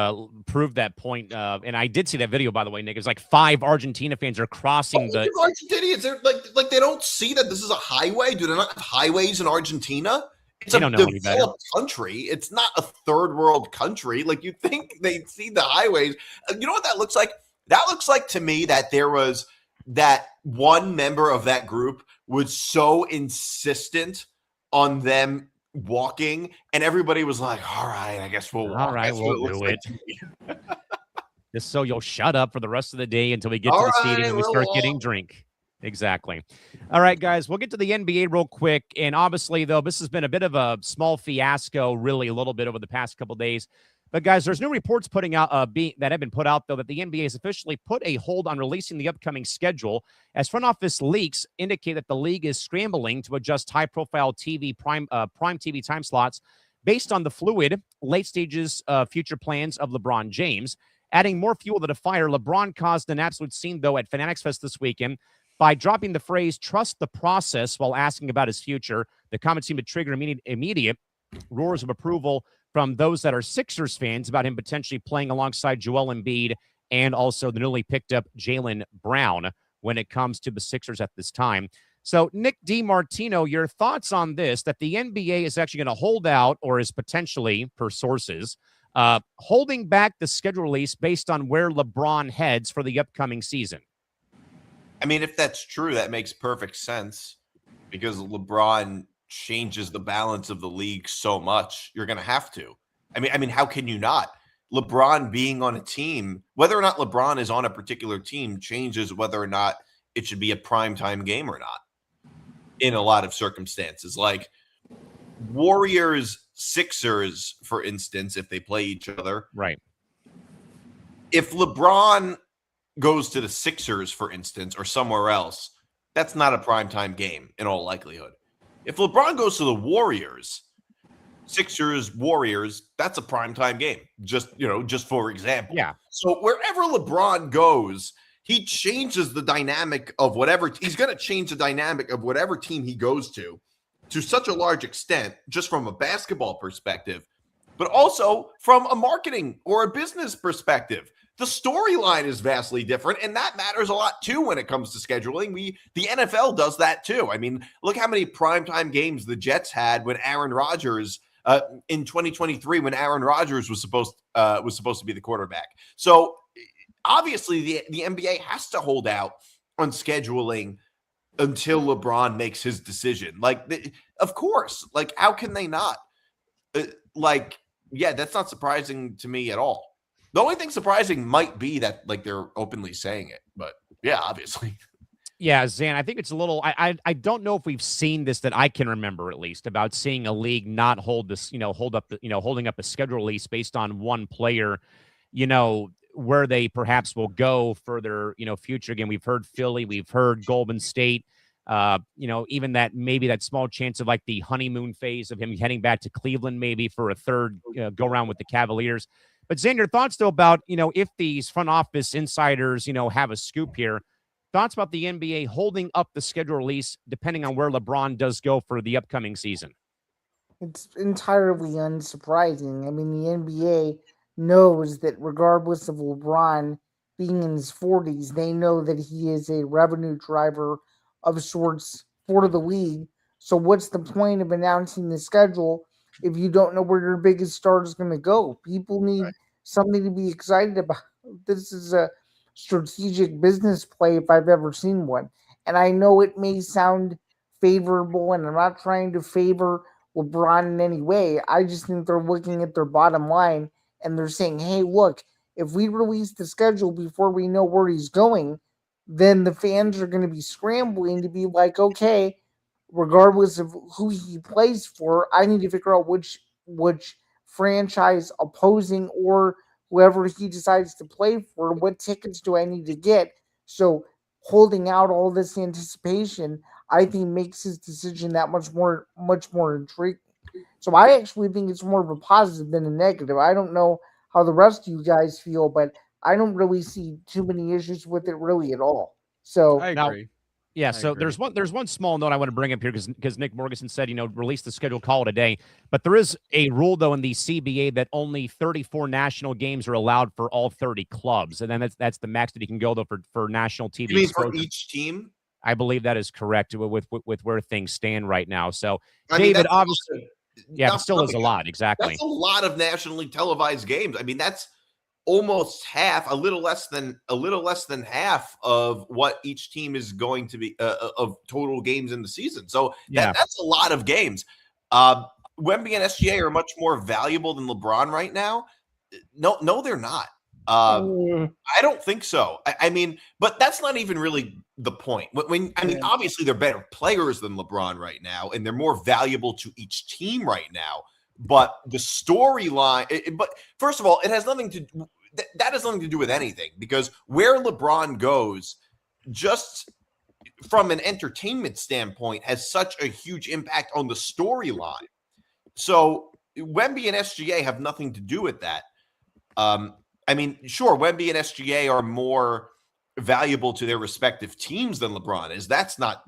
proved that point. And I did see that video, by the way, Nick. It was like 5 Argentina fans are crossing the Argentinians. They're like they don't see that this is a highway. Do they not have highways in Argentina? It's a developed country. It's not a third world country. Like you think they'd see the highways. You know what that looks like? That looks like to me that there was that one member of that group was so insistent on them walking, and everybody was like, all right, I guess we'll walk. All right, we'll do it. Just so you'll shut up for the rest of the day until we get to the stadium and we start getting drink. Exactly. All right, guys, we'll get to the NBA real quick. And obviously, though, this has been a bit of a small fiasco, really, a little bit over the past couple of days. But, guys, there's new reports putting out that have been put out, though, that the NBA has officially put a hold on releasing the upcoming schedule, as front office leaks indicate that the league is scrambling to adjust high-profile prime TV time slots based on the fluid late stages future plans of LeBron James. Adding more fuel to the fire, LeBron caused an absolute scene, though, at Fanatics Fest this weekend by dropping the phrase, trust the process, while asking about his future. The comment seemed to trigger immediate roars of approval from those that are Sixers fans about him potentially playing alongside Joel Embiid and also the newly picked up Jaylen Brown when it comes to the Sixers at this time. So, Nick DiMartino, your thoughts on this, that the NBA is actually going to hold out, or is potentially, per sources, holding back the schedule release based on where LeBron heads for the upcoming season? I mean, if that's true, that makes perfect sense because LeBron changes the balance of the league so much. You're going to have to. I mean, how can you not? LeBron being on a team, whether or not LeBron is on a particular team, changes whether or not it should be a primetime game or not in a lot of circumstances. Like Warriors, Sixers, for instance, if they play each other. Right. If LeBron goes to the Sixers, for instance, or somewhere else, that's not a primetime game in all likelihood. If LeBron goes to the Warriors, Sixers, Warriors, that's a primetime game. Just for example. Yeah. So wherever LeBron goes, he changes the dynamic of whatever. He's going to change the dynamic of whatever team he goes to such a large extent, just from a basketball perspective, but also from a marketing or a business perspective. The storyline is vastly different, and that matters a lot too when it comes to scheduling. The NFL does that too. I mean, look how many primetime games the Jets had when Aaron Rodgers in 2023 when Aaron Rodgers was supposed to be the quarterback. So obviously the NBA has to hold out on scheduling until LeBron makes his decision. Like, of course, like how can they not? That's not surprising to me at all. The only thing surprising might be that like they're openly saying it, but yeah, obviously. Yeah, Zan, I think it's a little. I don't know if we've seen this that I can remember at least about seeing a league not holding up a schedule release based on one player, where they perhaps will go for their future. Again, we've heard Philly, we've heard Golden State. Even that maybe that small chance of like the honeymoon phase of him heading back to Cleveland, maybe for a third go around with the Cavaliers. But Zan, your thoughts though about if these front office insiders have a scoop here. Thoughts about the NBA holding up the schedule release depending on where LeBron does go for the upcoming season? It's entirely unsurprising. I mean, the NBA knows that regardless of LeBron being in his 40s, they know that he is a revenue driver of sorts for the league. So what's the point of announcing the schedule if you don't know where your biggest star is going to go? People need something to be excited about. This is a strategic business play if I've ever seen one. And I know it may sound favorable, and I'm not trying to favor LeBron in any way. I just think they're looking at their bottom line and they're saying, hey, look, if we release the schedule before we know where he's going, then the fans are going to be scrambling to be like, okay, regardless of who he plays for, I need to figure out which franchise opposing or whoever he decides to play for, what tickets do I need to get? So holding out all this anticipation, I think makes his decision that much more intriguing. So I actually think it's more of a positive than a negative. I don't know how the rest of you guys feel, but I don't really see too many issues with it really at all. So I agree. Yeah, so there's one small note I want to bring up here because Nick Morganson said, release the schedule, call it a day. But there is a rule, though, in the CBA that only 34 national games are allowed for all 30 clubs. And then that's the max that you can go, though, for national TV. You mean for each team? I believe that is correct with where things stand right now. So, David, obviously, it still is a lot. Exactly. That's a lot of nationally televised games. I mean, that's almost half, a little less than half of what each team is going to be of total games in the season. So that's a lot of games. Wemby and SGA are much more valuable than LeBron right now. No, they're not. I don't think so. I mean, but that's not even really the point. Obviously they're better players than LeBron right now, and they're more valuable to each team right now. But the storyline, but first of all, it has nothing to that has nothing to do with anything, because where LeBron goes, just from an entertainment standpoint, has such a huge impact on the storyline. So Wemby and SGA have nothing to do with that. Sure, Wemby and SGA are more valuable to their respective teams than LeBron is. That's not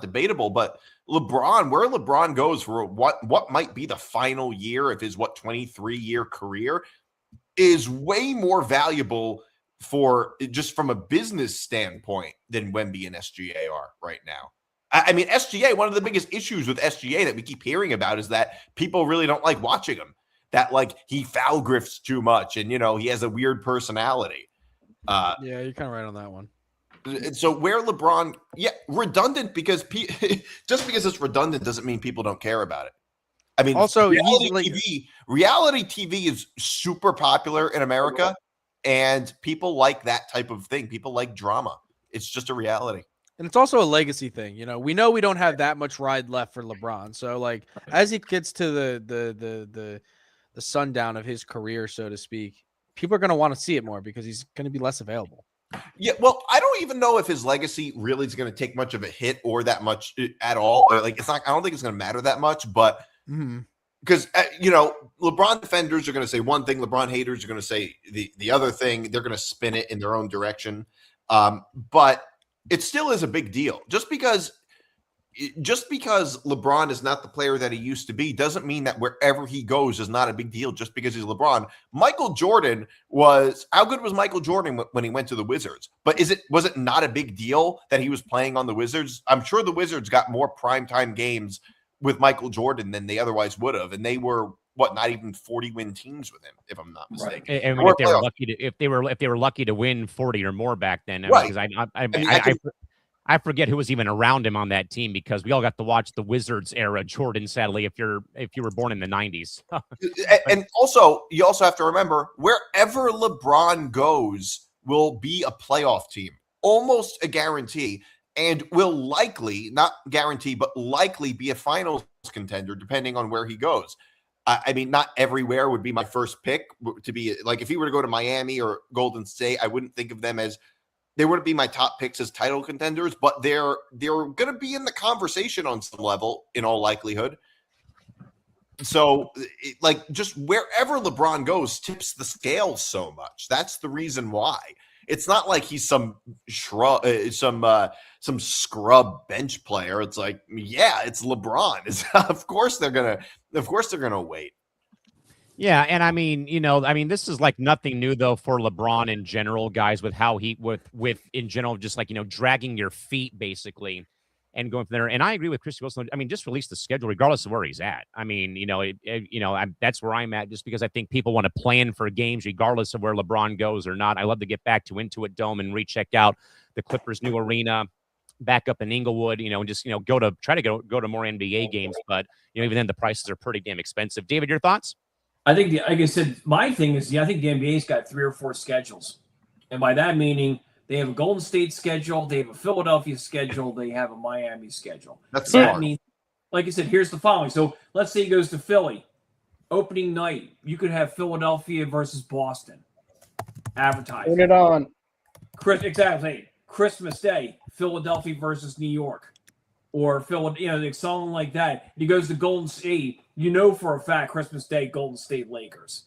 debatable. But LeBron, where LeBron goes for what might be the final year of his 23-year career is way more valuable for just from a business standpoint than Wemby and SGA are right now. I mean, SGA, one of the biggest issues with SGA that we keep hearing about is that people really don't like watching him, that like he foul grifts too much and, he has a weird personality. Yeah, you're kind of right on that one. So where LeBron, redundant because just because it's redundant doesn't mean people don't care about it. I mean, also reality TV is super popular in America, and people like that type of thing. People like drama. It's just a reality. And it's also a legacy thing. We know we don't have that much ride left for LeBron. So like as he gets to the sundown of his career, so to speak, people are going to want to see it more because he's going to be less available. Yeah, well, I don't even know if his legacy really is going to take much of a hit or that much at all. Or like, it's not. I don't think it's going to matter that much. But because LeBron defenders are going to say one thing, LeBron haters are going to say the other thing. They're going to spin it in their own direction. But it still is a big deal. Just because LeBron is not the player that he used to be doesn't mean that wherever he goes is not a big deal just because he's LeBron. How good was Michael Jordan when he went to the Wizards? But was it not a big deal that he was playing on the Wizards? I'm sure the Wizards got more primetime games with Michael Jordan than they otherwise would have. And they were not even 40-win teams with him, if I'm not mistaken. Right. I mean, if they were lucky to win 40 or more back then, right? Because I forget who was even around him on that team because we all got to watch the Wizards era Jordan. Sadly, if you were born in the 90s, and also you also have to remember wherever LeBron goes will be a playoff team, almost a guarantee, and will likely not guarantee but likely be a finals contender depending on where he goes. I mean, not everywhere would be my first pick to be like if he were to go to Miami or Golden State, I wouldn't think of them as they wouldn't be my top picks as title contenders, but they're going to be in the conversation on some level in all likelihood. So just wherever LeBron goes tips the scale so much. That's the reason why. It's not like he's some scrub bench player. It's like, yeah, it's LeBron. Of course they're gonna wait. Yeah, and I mean, this is like nothing new though for LeBron in general, guys, with how he with in general, just like dragging your feet basically and going from there. And I agree with Christy Wilson. I mean, just release the schedule regardless of where he's at. I mean, that's where I'm at, just because I think people want to plan for games regardless of where LeBron goes or not. I love to get back to Intuit Dome and recheck out the Clippers' new arena back up in Inglewood, and just try to go to more NBA games. But even then, the prices are pretty damn expensive. David, your thoughts? I think, like I said, my thing is, I think the NBA's got 3 or 4 schedules. And by that meaning, they have a Golden State schedule, they have a Philadelphia schedule, they have a Miami schedule. That means, like I said, here's the following. So let's say he goes to Philly. Opening night, you could have Philadelphia versus Boston. Advertising. Turn it on. Exactly. Christmas Day, Philadelphia versus New York. Or Philadelphia, something like that. He goes to Golden State. For a fact, Christmas Day, Golden State Lakers.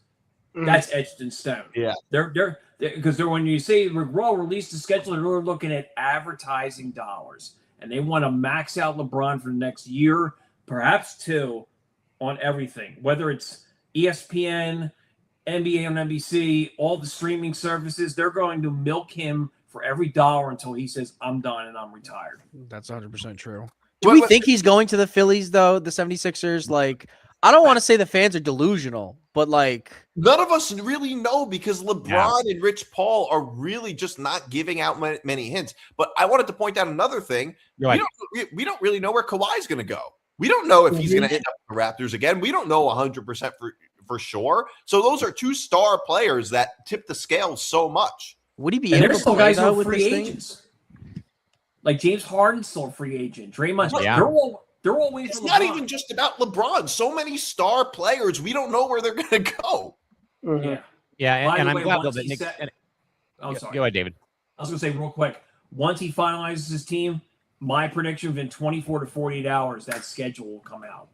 That's etched in stone. Yeah, they're because when you say Raw released the schedule, they're looking at advertising dollars, and they want to max out LeBron for the next year, perhaps 2, on everything. Whether it's ESPN, NBA on NBC, all the streaming services, they're going to milk him for every dollar until he says, "I'm done and I'm retired." That's 100% true. Do we think he's going to the Phillies, though, the 76ers? Like, I don't want to say the fans are delusional, but like... None of us really know because LeBron and Rich Paul are really just not giving out many hints. But I wanted to point out another thing. We don't really know where Kawhi's going to go. We don't know if he's going to end up with the Raptors again. We don't know 100% for sure. So those are 2 star players that tip the scale so much. Would he be able to play, though, with free agents? Like James Harden's still a free agent. Draymond, they're all waiting for LeBron. It's not even just about LeBron. So many star players, we don't know where they're going to go. Mm-hmm. Yeah, and I'm glad that Nick. Sorry. Go ahead, David. I was going to say real quick. Once he finalizes his team, my prediction within 24 to 48 hours, that schedule will come out.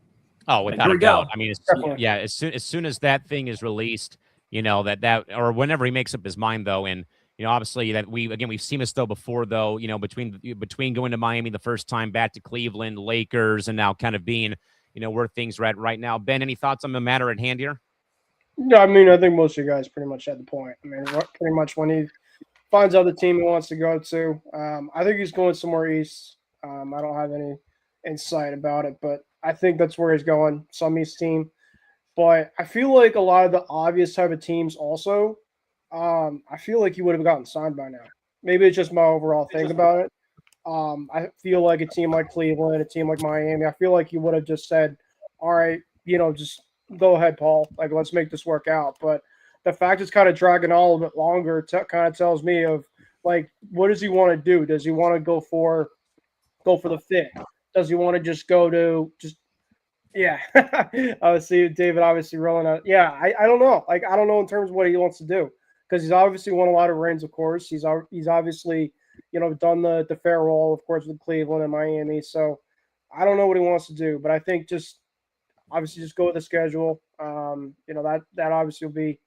Oh, without a doubt. I mean, as soon as that thing is released, that or whenever he makes up his mind, though, and obviously that we've seen this though before though, between going to Miami the first time, back to Cleveland, Lakers, and now kind of being, where things are at right now. Ben, any thoughts on the matter at hand here? No, I mean, I think most of you guys pretty much had the point. I mean, pretty much when he finds out the team he wants to go to, I think he's going somewhere east. I don't have any insight about it, but I think that's where he's going, some east team. But I feel like a lot of the obvious type of teams also, I feel like he would have gotten signed by now. Maybe it's just my overall thing about it. I feel like a team like Cleveland, a team like Miami, I feel like he would have just said, all right, just go ahead, Paul. Like, let's make this work out. But the fact it's kind of dragging on a little bit longer kind of tells me of, like, what does he want to do? Does he want to go for the fit? Does he want to just go to yeah. I see David obviously rolling out. Yeah, I don't know. Like, I don't know in terms of what he wants to do, because he's obviously won a lot of rings, of course. He's obviously, done the fair roll, of course, with Cleveland and Miami. So I don't know what he wants to do, but I think just obviously just go with the schedule. That obviously will be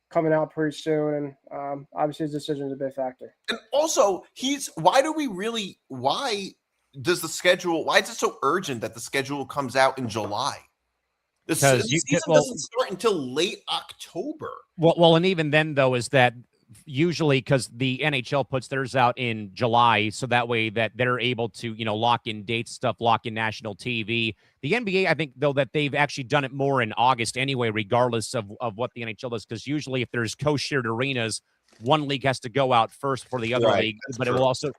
coming out pretty soon, and obviously his decision is a big factor. And also, why is it so urgent that the schedule comes out in July? The season doesn't start until late October. Well, and even then, though, is that usually because the NHL puts theirs out in July, so that way that they're able to, lock in dates, lock in national TV. The NBA, I think, though, that they've actually done it more in August anyway, regardless of what the NHL does, because usually if there's co-shared arenas, one league has to go out first for the other league, but it also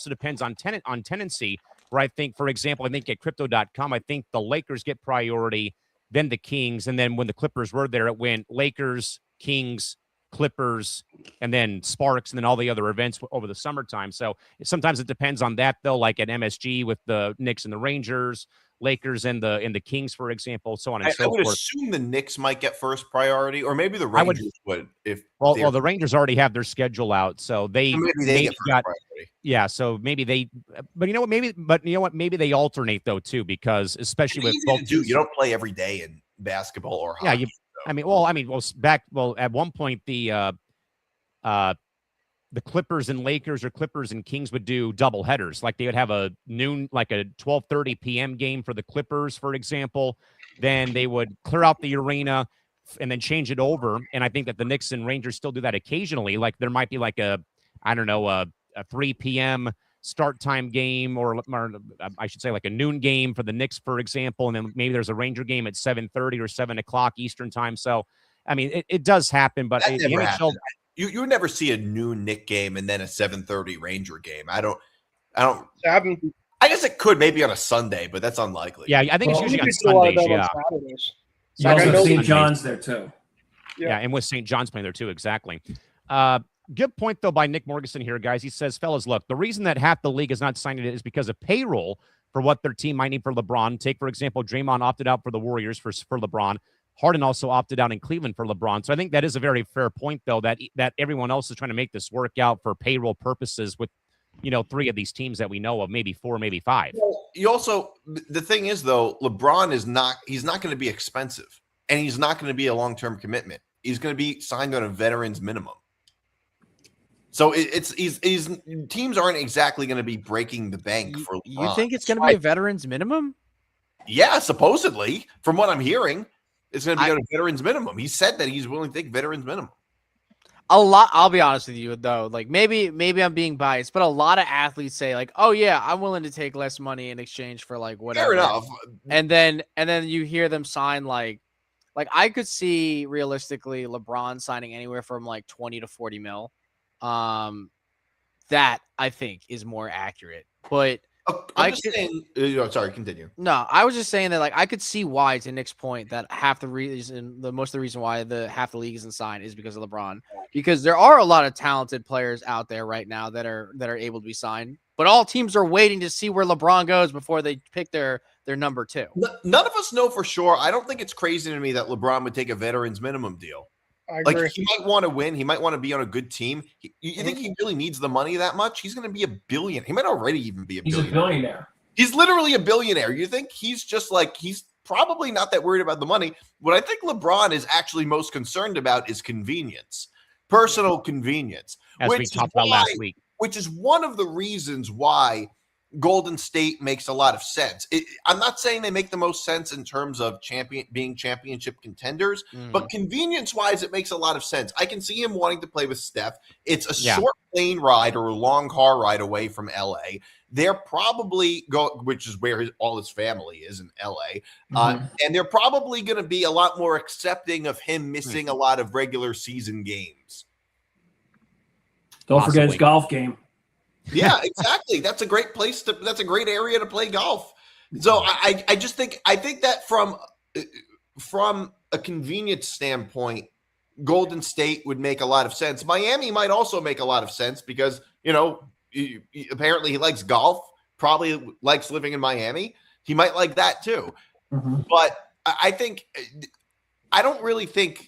depends on tenancy. Where I think, for example, at Crypto.com, I think the Lakers get priority, then the Kings, and then when the Clippers were there, it went Lakers, Kings, Clippers, and then Sparks, and then all the other events over the summertime. So sometimes it depends on that, though, like at MSG with the Knicks and the Rangers, Lakers and the Kings, for example, so on and so forth. I would assume the Knicks might get first priority, or maybe the Rangers would. Well, the Rangers already have their schedule out, so maybe they get first priority. Yeah, so maybe they, but you know what, maybe they alternate though too, because especially with both, you don't play every day in basketball or hockey. Yeah, at one point the Clippers and Lakers or Clippers and Kings would do double headers. Like they would have a noon, like a 12:30 p.m. game for the Clippers, for example. Then they would clear out the arena and then change it over. And I think that the Knicks and Rangers still do that occasionally. Like there might be like a 3 p.m. start time game, or I should say like a noon game for the Knicks, for example. And then maybe there's a Ranger game at 7:30 or 7 o'clock Eastern time. So, I mean, it does happen, but the NHL, you would never see a noon Knick game and then a 7:30 Ranger game. I don't. I guess it could maybe on a Sunday, but that's unlikely. Yeah, I think it's usually on Sundays. Yeah. You also have St. John's there too. Yeah, and with St. John's playing there too, exactly. Good point, though, by Nick Morganson here, guys. He says, fellas, look, the reason that half the league is not signing it is because of payroll for what their team might need for LeBron. Take, for example, Draymond opted out for the Warriors for LeBron. Harden also opted out in Cleveland for LeBron. So I think that is a very fair point, though, that everyone else is trying to make this work out for payroll purposes with, 3 of these teams that we know of, maybe 4, maybe 5. You also, the thing is, though, LeBron he's not going to be expensive, and he's not going to be a long-term commitment. He's going to be signed on a veteran's minimum. So teams aren't exactly going to be breaking the bank for LeBron. You think it's going to be a veteran's minimum? Yeah, supposedly, from what I'm hearing, it's going to be on a veteran's minimum. He said that he's willing to take veteran's minimum. I'll be honest with you, though. Like maybe I'm being biased, but a lot of athletes say like, "Oh yeah, I'm willing to take less money in exchange for like whatever." Fair enough. And then you hear them sign like I could see realistically LeBron signing anywhere from like 20 to 40 mil. That I think is more accurate, but sorry, continue. No, I was just saying that like I could see why, to Nick's point, that most of the reason why half the league isn't signed is because of LeBron, because there are a lot of talented players out there right now that are able to be signed, but all teams are waiting to see where LeBron goes before they pick their number 2. None of us know for sure. I don't think it's crazy to me that LeBron would take a veteran's minimum deal. Like he might want to win. He might want to be on a good team. You think he really needs the money that much? He's going to be a billion. He might already even be a billionaire. He's a billionaire. He's literally a billionaire. You think he's just like, he's probably not that worried about the money. What I think LeBron is actually most concerned about is convenience. personal convenience, As we talked about last week. Which is one of the reasons why Golden State makes a lot of sense. I'm not saying they make the most sense in terms of being championship contenders, but convenience-wise, it makes a lot of sense. I can see him wanting to play with Steph. It's a short plane ride or a long car ride away from LA. They're probably which is where all his family is in LA. And they're probably going to be a lot more accepting of him missing a lot of regular season games. Don't forget his golf game. Yeah, exactly. That's a great that's a great area to play golf. So I think that from a convenience standpoint, Golden State would make a lot of sense. Miami might also make a lot of sense because, apparently he likes golf, probably likes living in Miami. He might like that too. But I don't really think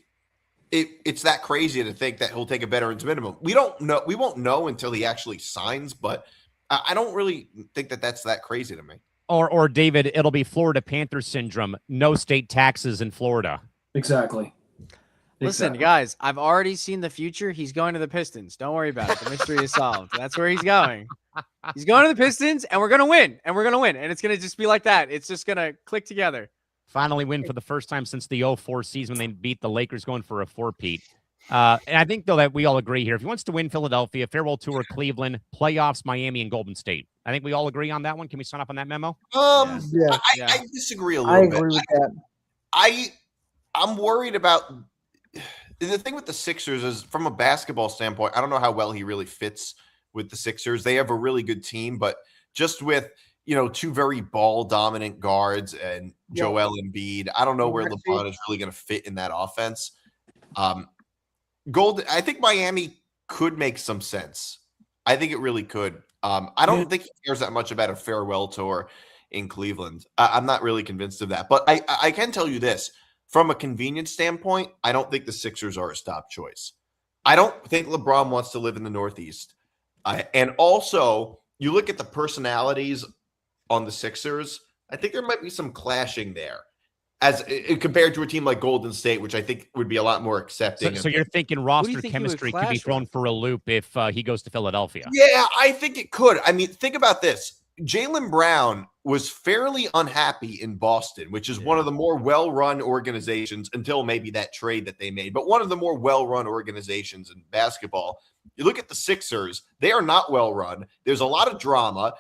it's that crazy to think that he'll take a veterans minimum. We don't know. We won't know until he actually signs, but I don't really think that that's that crazy to me. Or David, it'll be Florida Panthers syndrome. No state taxes in Florida. Exactly. Listen, guys, I've already seen the future. He's going to the Pistons. Don't worry about it. The mystery is solved. That's where he's going. He's going to the Pistons, and we're going to win. And we're going to win. And it's going to just be like that. It's just going to click together. Finally win for the first time since the 04 season when they beat the Lakers going for a 4-peat. And I think, though, that we all agree here. If he wants to win Philadelphia, farewell tour, Cleveland, playoffs, Miami, and Golden State. I think we all agree on that one. Can we sign up on that memo? I disagree a little bit. I agree with that. I'm worried about the thing with the Sixers is from a basketball standpoint, I don't know how well he really fits with the Sixers. They have a really good team, but just with two very ball dominant guards and Joel Embiid, I don't know where LeBron is really going to fit in that offense. I think Miami could make some sense. I think it really could. I don't think he cares that much about a farewell tour in Cleveland. I'm not really convinced of that, but I can tell you this. From a convenience standpoint, I don't think the Sixers are a stop choice. I don't think LeBron wants to live in the Northeast. And also, you look at the personalities on the Sixers, I think there might be some clashing there as compared to a team like Golden State, which I think would be a lot more accepting. So you're thinking roster chemistry could be thrown for a loop if he goes to Philadelphia? Yeah, I think it could. I mean, think about this. Jaylen Brown was fairly unhappy in Boston, which is one of the more well-run organizations until maybe that trade that they made, but one of the more well-run organizations in basketball. You look at the Sixers, they are not well-run. There's a lot of drama.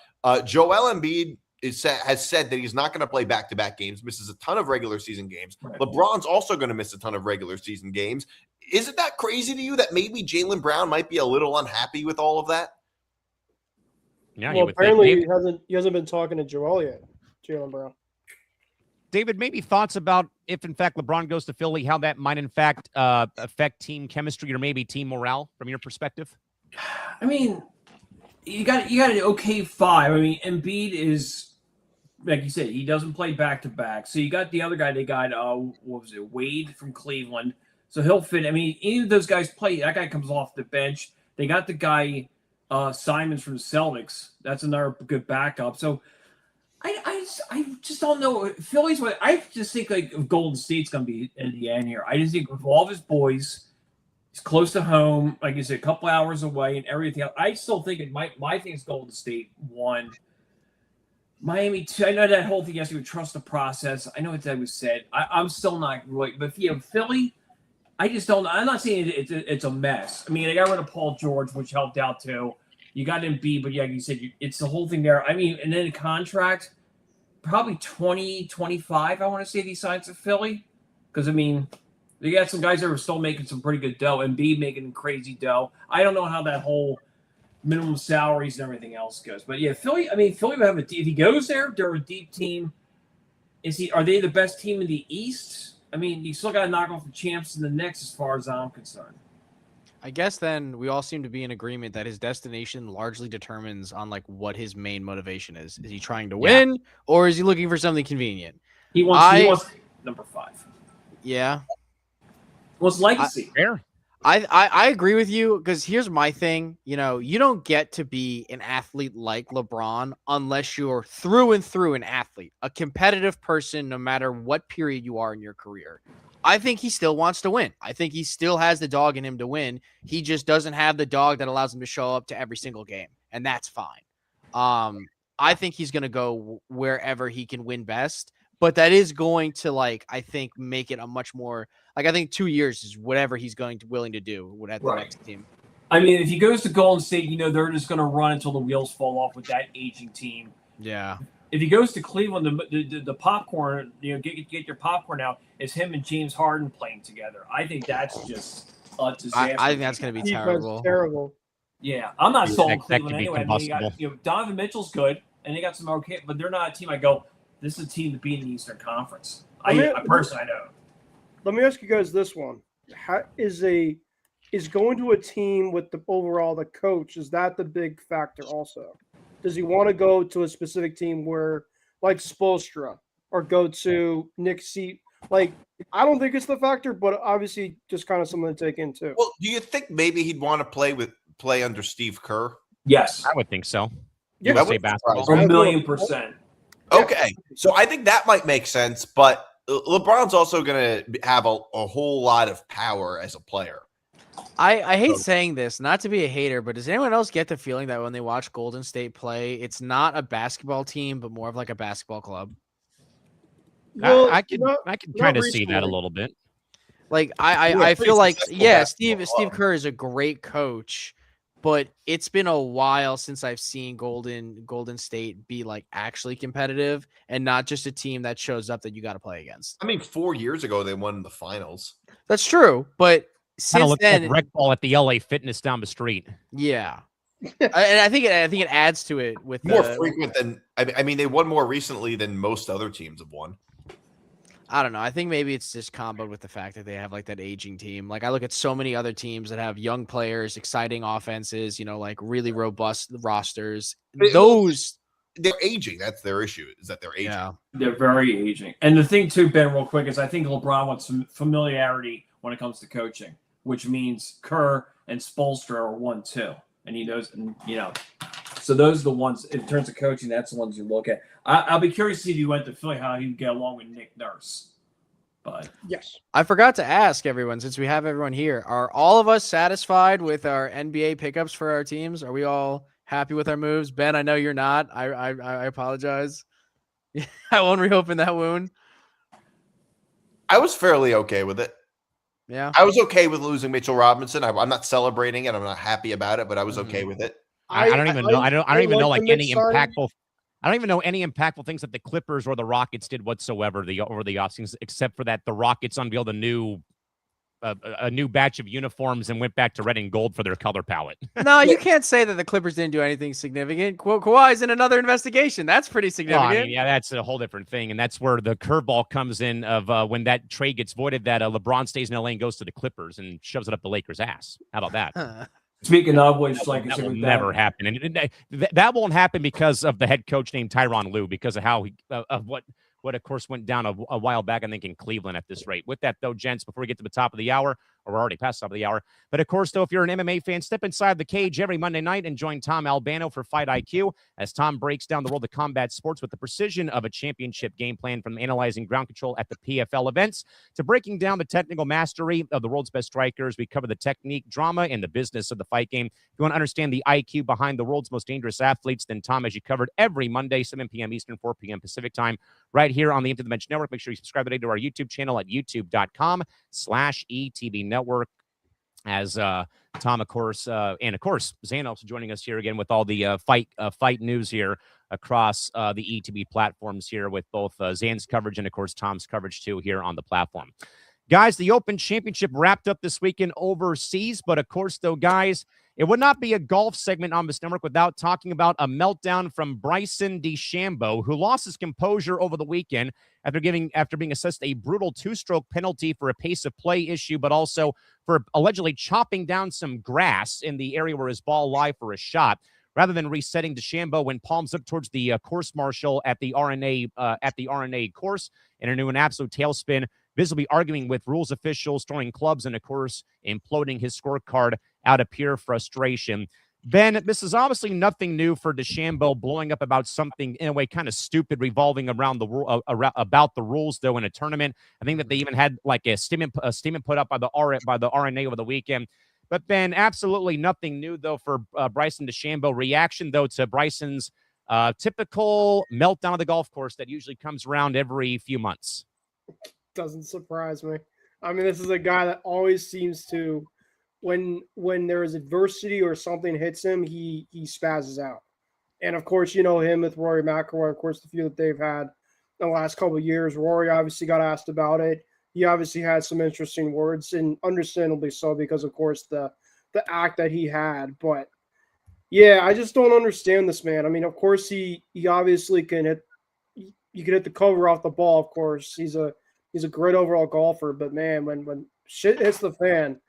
Joel Embiid has said that he's not going to play back-to-back games, misses a ton of regular season games. Right. LeBron's also going to miss a ton of regular season games. Isn't that crazy to you that maybe Jaylen Brown might be a little unhappy with all of that? Yeah, well, apparently he hasn't been talking to Joel yet, Jaylen Brown. David, maybe thoughts about if, in fact, LeBron goes to Philly, how that might, in fact, affect team chemistry or maybe team morale from your perspective? I mean, you got an okay five. I mean, Embiid is, like you said, he doesn't play back-to-back. So you got the other guy they got, Wade from Cleveland. So he'll fit. I mean, any of those guys play. That guy comes off the bench. They got the guy Simons from the Celtics. That's another good backup. So I just don't know. Philly's what I just think like Golden State's going to be in the end here. I just think with all of his boys, he's close to home. Like you said, a couple hours away and everything else. I still think my thing is Golden State 1. Miami 2. I know that whole thing. Yes, you would trust the process. I know what that was said. I'm still not really. But Philly, I just don't. I'm not saying it's a mess. I mean, they got rid of Paul George, which helped out too. You got Embiid, but yeah, you said it's the whole thing there. I mean, and then the contract, probably 20, 25, I want to say these signs of Philly. Because, I mean, they got some guys that are still making some pretty good dough. Embiid making crazy dough. I don't know how that whole minimum salaries and everything else goes. But, yeah, Philly would have if he goes there, they're a deep team. Are they the best team in the East? I mean, you still got to knock off the champs in the next as far as I'm concerned. I guess then we all seem to be in agreement that his destination largely determines on like what his main motivation is. Is he trying to win or is he looking for something convenient? He wants number 5. Yeah. What's legacy? Fair. I agree with you because here's my thing. You know, you don't get to be an athlete like LeBron unless you're through and through an athlete, a competitive person, no matter what period you are in your career. I think he still wants to win. I think he still has the dog in him to win. He just doesn't have the dog that allows him to show up to every single game, and that's fine. I think he's going to go wherever he can win best, but that is going to, like, I think make it a much more, like, I think 2 years is whatever he's willing to do at the next team. I mean, if he goes to Golden State, you know, they're just going to run until the wheels fall off with that aging team. Yeah. If he goes to Cleveland, the popcorn, you know, get your popcorn out. It's him and James Harden playing together. I think that's just a disaster. I think that's going to be terrible. Terrible. Yeah, I'm not sold on Cleveland be anyway. I mean, you got, Donovan Mitchell's good, and they got some okay, but they're not a team I go, this is a team to beat in the Eastern Conference. I personally know. Let me ask you guys this one: How is going to a team with the coach? Is that the big factor? Also, does he want to go to a specific team where, like Spoelstra, or go to Nick Seat? Like, I don't think it's the factor, but obviously, just kind of something to take in too. Well, do you think maybe he'd want to play under Steve Kerr? Yes, I would think so. Yeah, USA basketball. 1,000,000%. Okay, so I think that might make sense, but LeBron's also going to have a whole lot of power as a player. I hate saying this, not to be a hater, but does anyone else get the feeling that when they watch Golden State play, it's not a basketball team, but more of like a basketball club? Well, I can kind of see that a little bit. Like I feel like, yeah, Steve club. Kerr is a great coach, but it's been a while since I've seen Golden State be like actually competitive and not just a team that shows up that you got to play against. I mean, 4 years ago they won the finals. That's true, but since then, like rec ball at the LA Fitness down the street. Yeah, and I think it adds to it with More frequent than I mean, they won more recently than most other teams have won. I don't know. I think maybe it's just comboed with the fact that they have like that aging team. Like I look at so many other teams that have young players, exciting offenses, you know, like really robust rosters. They're aging. That's their issue, is that they're aging. Yeah. They're very aging. And the thing too, Ben, real quick, is I think LeBron wants some familiarity when it comes to coaching, which means Kerr and Spoelstra are 1-2. And he knows, and, you know, so those are the ones, in terms of coaching, that's the ones you look at. I'll be curious to see if you went to Philly, how he'd get along with Nick Nurse. But yes. I forgot to ask everyone, since we have everyone here, are all of us satisfied with our NBA pickups for our teams? Are we all happy with our moves? Ben, I know you're not. I apologize. I won't reopen that wound. I was fairly okay with it. Yeah. I was okay with losing Mitchell Robinson. I'm not celebrating it. I'm not happy about it, but I was okay with it. I don't even know. I don't even know like any starting. impactful. I don't even know any impactful things that the Clippers or the Rockets did whatsoever over the offseason, except for that the Rockets unveiled a new batch of uniforms and went back to red and gold for their color palette. No, you can't say that the Clippers didn't do anything significant. Kawhi's in another investigation. That's pretty significant. Well, I mean, yeah, that's a whole different thing, and that's where the curveball comes in of when that trade gets voided, that LeBron stays in LA and goes to the Clippers and shoves it up the Lakers' ass. How about that? speaking of which, like that will never happen, and that won't happen because of the head coach named Tyronn Lue, because of how what of course went down a while back, I think, in Cleveland at this rate. With that, though, gents, before we get to the top of the hour, or we're already past the top of the hour, but of course, though, if you're an MMA fan, step inside the cage every Monday night and join Tom Albano for Fight IQ as Tom breaks down the world of combat sports with the precision of a championship game plan, from analyzing ground control at the PFL events to breaking down the technical mastery of the world's best strikers. We cover the technique, drama, and the business of the fight game. If you want to understand the IQ behind the world's most dangerous athletes, then Tom has you covered every Monday, 7 p.m. Eastern, 4 p.m. Pacific time, right here on the Into the Bench Network. Make sure you subscribe today to our YouTube channel at youtube.com/ETB Network. As Tom, of course, and of course, Zan also joining us here again with all the fight news here across the ETB platforms here, with both Zan's coverage and, of course, Tom's coverage too here on the platform. Guys, the Open Championship wrapped up this weekend overseas, but of course, though, guys, it would not be a golf segment on this network without talking about a meltdown from Bryson DeChambeau, who lost his composure over the weekend after being assessed a brutal two-stroke penalty for a pace of play issue, but also for allegedly chopping down some grass in the area where his ball lie for a shot. Rather than resetting, DeChambeau went palms up towards the course marshal at the RNA course and into an absolute tailspin, visibly arguing with rules officials, throwing clubs, and of course, imploding his scorecard out of pure frustration. Ben, this is obviously nothing new for DeChambeau blowing up about something in a way kind of stupid revolving around the about the rules, though, in a tournament. I think that they even had like a statement put up by the RNA over the weekend. But Ben, absolutely nothing new though for Bryson DeChambeau. Reaction though to Bryson's typical meltdown of the golf course that usually comes around every few months. Doesn't surprise me. I mean, this is a guy that always seems to, when there is adversity or something hits him, he spazzes out. And of course, you know him with Rory McIlroy, of course, the few that they've had in the last couple of years. Rory obviously got asked about it. He obviously had some interesting words, and understandably so, because of course the act that he had. But yeah, I just don't understand this man. I mean, of course he obviously can hit. You can hit the cover off the ball. Of course, he's a great overall golfer. But man, when shit hits the fan,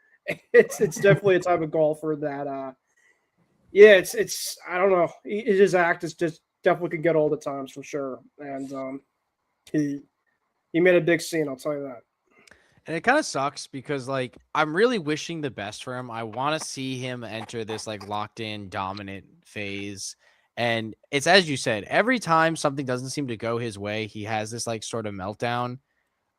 it's definitely a type of golfer that it's I don't know. His act is just definitely can get old at times for sure. And he made a big scene. I'll tell you that. And it kind of sucks because, like, I'm really wishing the best for him. I want to see him enter this, like, locked-in, dominant phase. And it's, as you said, every time something doesn't seem to go his way, he has this, like, sort of meltdown.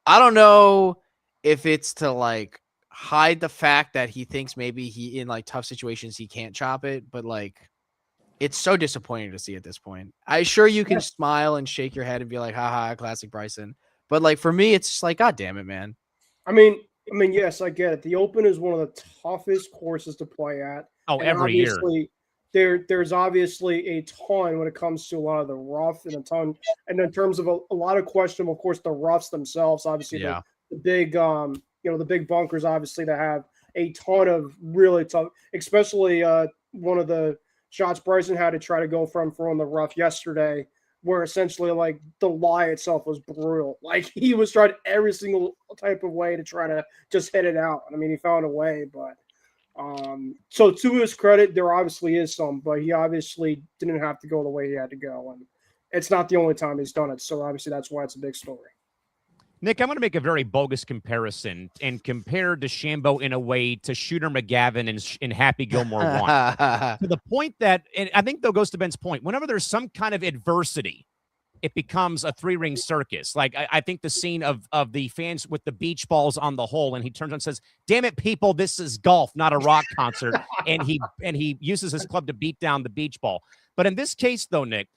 I don't know if it's to, like, hide the fact that he thinks maybe in, like, tough situations he can't chop it. But, like, it's so disappointing to see at this point. I'm sure you can smile and shake your head and be like, haha, classic Bryson. But, like, for me, it's just like, God damn it, man. I mean, yes, I get it. The Open is one of the toughest courses to play at. Oh, and every year. There's obviously a ton when it comes to a lot of the rough and a ton, and in terms of a lot of questionable, of course, the roughs themselves, obviously the big, the big bunkers, obviously, that have a ton of really tough, especially one of the shots Bryson had to try to go from the rough yesterday, where essentially like the lie itself was brutal. Like he was trying every single type of way to try to just hit it out. I mean, he found a way, but so to his credit, there obviously is some, but he obviously didn't have to go the way he had to go. And it's not the only time he's done it. So obviously that's why it's a big story. Nick, I'm going to make a very bogus comparison and compare DeChambeau in a way to Shooter McGavin in Happy Gilmore 1. To the point that, and I think, though, goes to Ben's point, whenever there's some kind of adversity, it becomes a three-ring circus. Like, I think the scene of the fans with the beach balls on the hole, and he turns on and says, damn it, people, this is golf, not a rock concert. and he uses his club to beat down the beach ball. But in this case, though, Nick,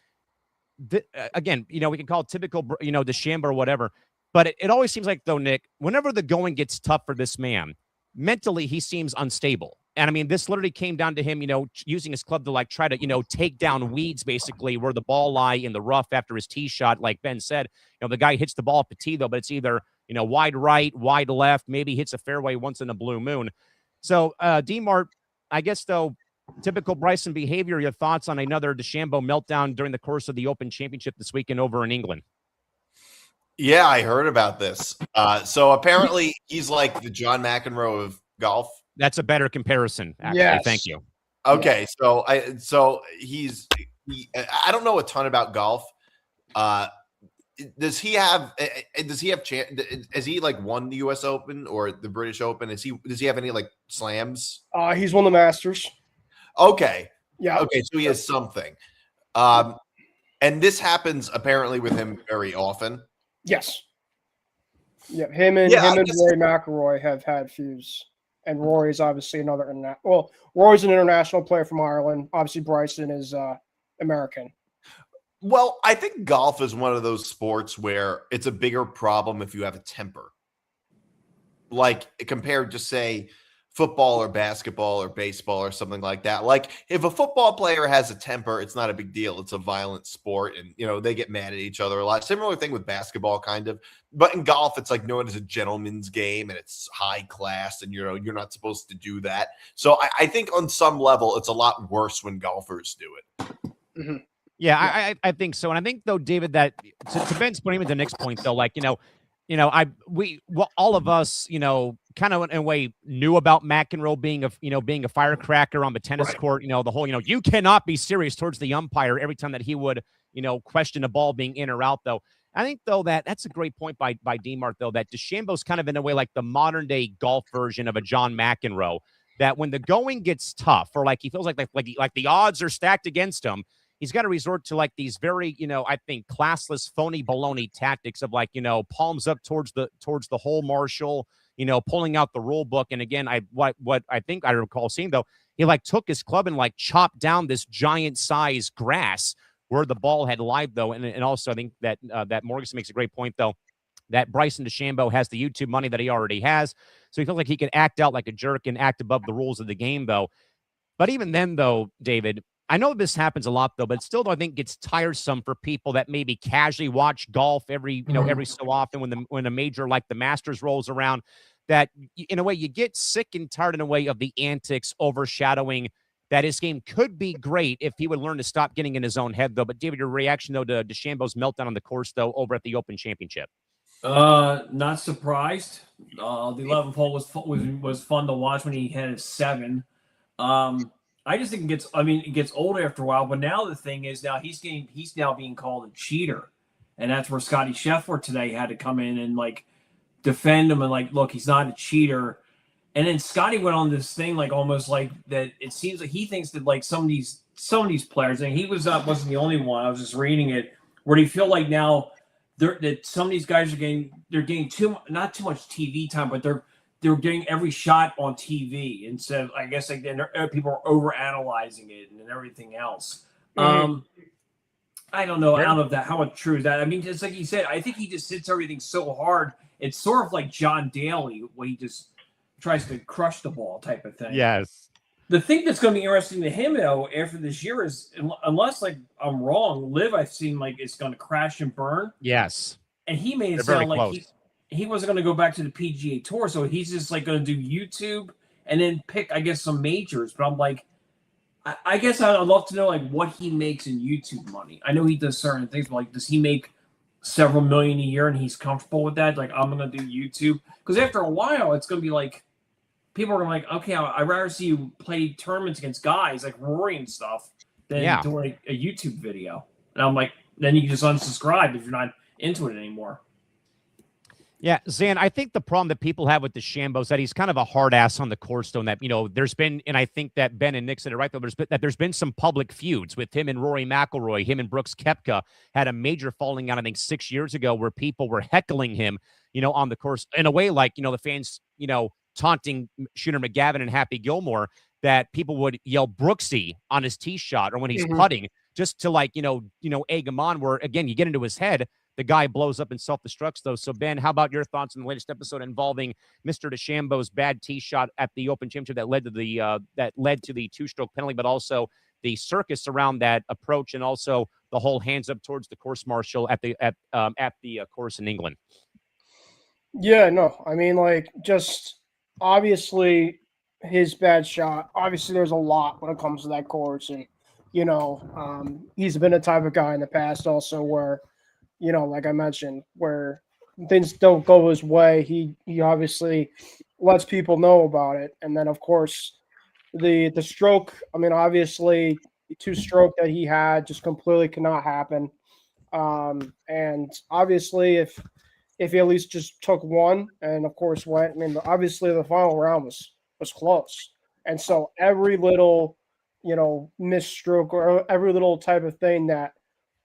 again, we can call it typical, DeChambeau or whatever. But it always seems like, though, Nick, whenever the going gets tough for this man, mentally he seems unstable. And I mean, this literally came down to him, using his club to like try to, take down weeds, basically, where the ball lie in the rough after his tee shot. Like Ben said, the guy hits the ball at the tee, though, but it's either, wide right, wide left, maybe hits a fairway once in a blue moon. So, D-Mart, I guess, though, typical Bryson behavior, your thoughts on another DeChambeau meltdown during the course of the Open Championship this weekend over in England? Yeah, I heard about this. So apparently he's like the John McEnroe of golf. That's a better comparison, actually. Yes. Thank you. Okay, so I don't know a ton about golf. Does he have has he like won the US Open or the British Open? Does he have any like slams? He's won the Masters. Okay. Yeah. Okay, so he has something. And this happens apparently with him very often. Yes. Yeah, him and Rory McIlroy have had feuds, and Rory's obviously another. Rory's an international player from Ireland. Obviously, Bryson is American. Well, I think golf is one of those sports where it's a bigger problem if you have a temper, like compared to say football or basketball or baseball or something like that. Like if a football player has a temper, it's not a big deal. It's a violent sport and, they get mad at each other a lot. Similar thing with basketball kind of, but in golf, it's like known as a gentleman's game and it's high class and, you're not supposed to do that. So I think on some level, it's a lot worse when golfers do it. Mm-hmm. Yeah, I think so. And I think, though, David, that to Ben's point, even the next point, though, like, all of us, kind of in a way knew about McEnroe being a firecracker on the tennis court, the whole, you cannot be serious towards the umpire every time that he would, question a ball being in or out, though. I think, though, that's a great point by DeMart, though, that DeChambeau's kind of in a way like the modern-day golf version of a John McEnroe, that when the going gets tough or like he feels like the odds are stacked against him, he's got to resort to like these very, I think classless, phony baloney tactics of like, palms up towards the hole marshal, pulling out the rule book. And again, what I think I recall seeing, though, he like took his club and like chopped down this giant size grass where the ball had lied, though. And also I think that Morgan makes a great point, though, that Bryson DeChambeau has the YouTube money that he already has. So he feels like he can act out like a jerk and act above the rules of the game, though. But even then, though, David, I know this happens a lot, though, but still, I think gets tiresome for people that maybe casually watch golf every so often when a major like the Masters rolls around, that in a way you get sick and tired in a way of the antics overshadowing that his game could be great if he would learn to stop getting in his own head, though. But David, your reaction, though, to DeChambeau's meltdown on the course, though, over at the Open Championship? Not surprised. The 11th hole was fun to watch when he had his 7. I just think it gets old after a while. But now the thing is, he's now being called a cheater, and that's where Scotty Scheffler today had to come in and like defend him and like, look, he's not a cheater. And then Scotty went on this thing like almost like that. It seems like he thinks that like some of these players, and he wasn't the only one. I was just reading it where they feel like now that some of these guys are getting not too much TV time, but they're getting every shot on TV instead of, I guess, like people are over analyzing it and everything else. I don't know. I don't know if how much true is that. I mean, just like you said, I think he just hits everything so hard. It's sort of like John Daly, where he just tries to crush the ball type of thing. Yes. The thing that's going to be interesting to him, though, after this year is, unless like I'm wrong, Liv I've seen like it's going to crash and burn. Yes. And he made it They're sound like close. he wasn't going to go back to the PGA Tour, so he's just like going to do YouTube and then pick, I guess, some majors. But I'm like, I guess I'd love to know like what he makes in YouTube money. I know he does certain things, but like, does he make several million a year and he's comfortable with that? Like, I'm going to do YouTube, because after a while, it's going to be like people are going to like, okay, I'd rather see you play tournaments against guys like Rory and stuff than do like a YouTube video. And I'm like, then you can just unsubscribe if you're not into it anymore. Yeah, Zan, I think the problem that people have with DeChambeau is that he's kind of a hard ass on the course, though, and that, there's been, and I think that Ben and Nick said it right, though, there's been some public feuds with him and Rory McIlroy. Him and Brooks Koepka had a major falling out, I think, 6 years ago, where people were heckling him, on the course in a way like, the fans, taunting Shooter McGavin and Happy Gilmore, that people would yell Brooksy on his tee shot or when he's putting, just to like, egg him on, where, again, you get into his head, the guy blows up and self-destructs, though. So, Ben, how about your thoughts on the latest episode involving Mr. DeChambeau's bad tee shot at the Open Championship that led to the two-stroke penalty, but also the circus around that approach, and also the whole hands up towards the course marshal at the course in England? Yeah, no, I mean, like, just obviously his bad shot. Obviously, there's a lot when it comes to that course, and he's been a type of guy in the past also where, like I mentioned, where things don't go his way, he obviously lets people know about it. And then, of course, the stroke, I mean, obviously, the 2-stroke that he had just completely cannot happen. And obviously, if he at least just took one and, of course, went, I mean, obviously, the final round was close. And so every little, missed stroke or every little type of thing that,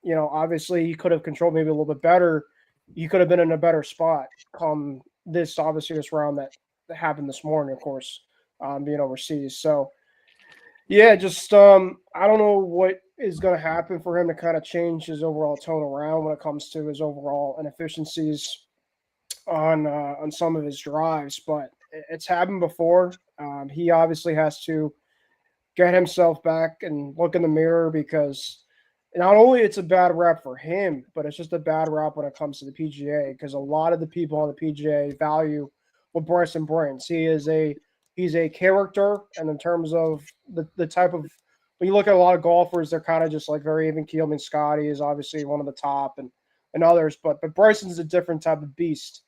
obviously he could have controlled maybe a little bit better. He could have been in a better spot come this round that happened this morning, of course, being overseas. So, yeah, just I don't know what is going to happen for him to kind of change his overall tone around when it comes to his overall inefficiencies on some of his drives. But it's happened before. He obviously has to get himself back and look in the mirror, because not only it's a bad rap for him, but it's just a bad rap when it comes to the PGA, because a lot of the people on the PGA value what Bryson brings. He's a character, and in terms of the type of, when you look at a lot of golfers, they're kind of just like very even keeled. I mean, Scotty is obviously one of the top, and others, but Bryson's a different type of beast,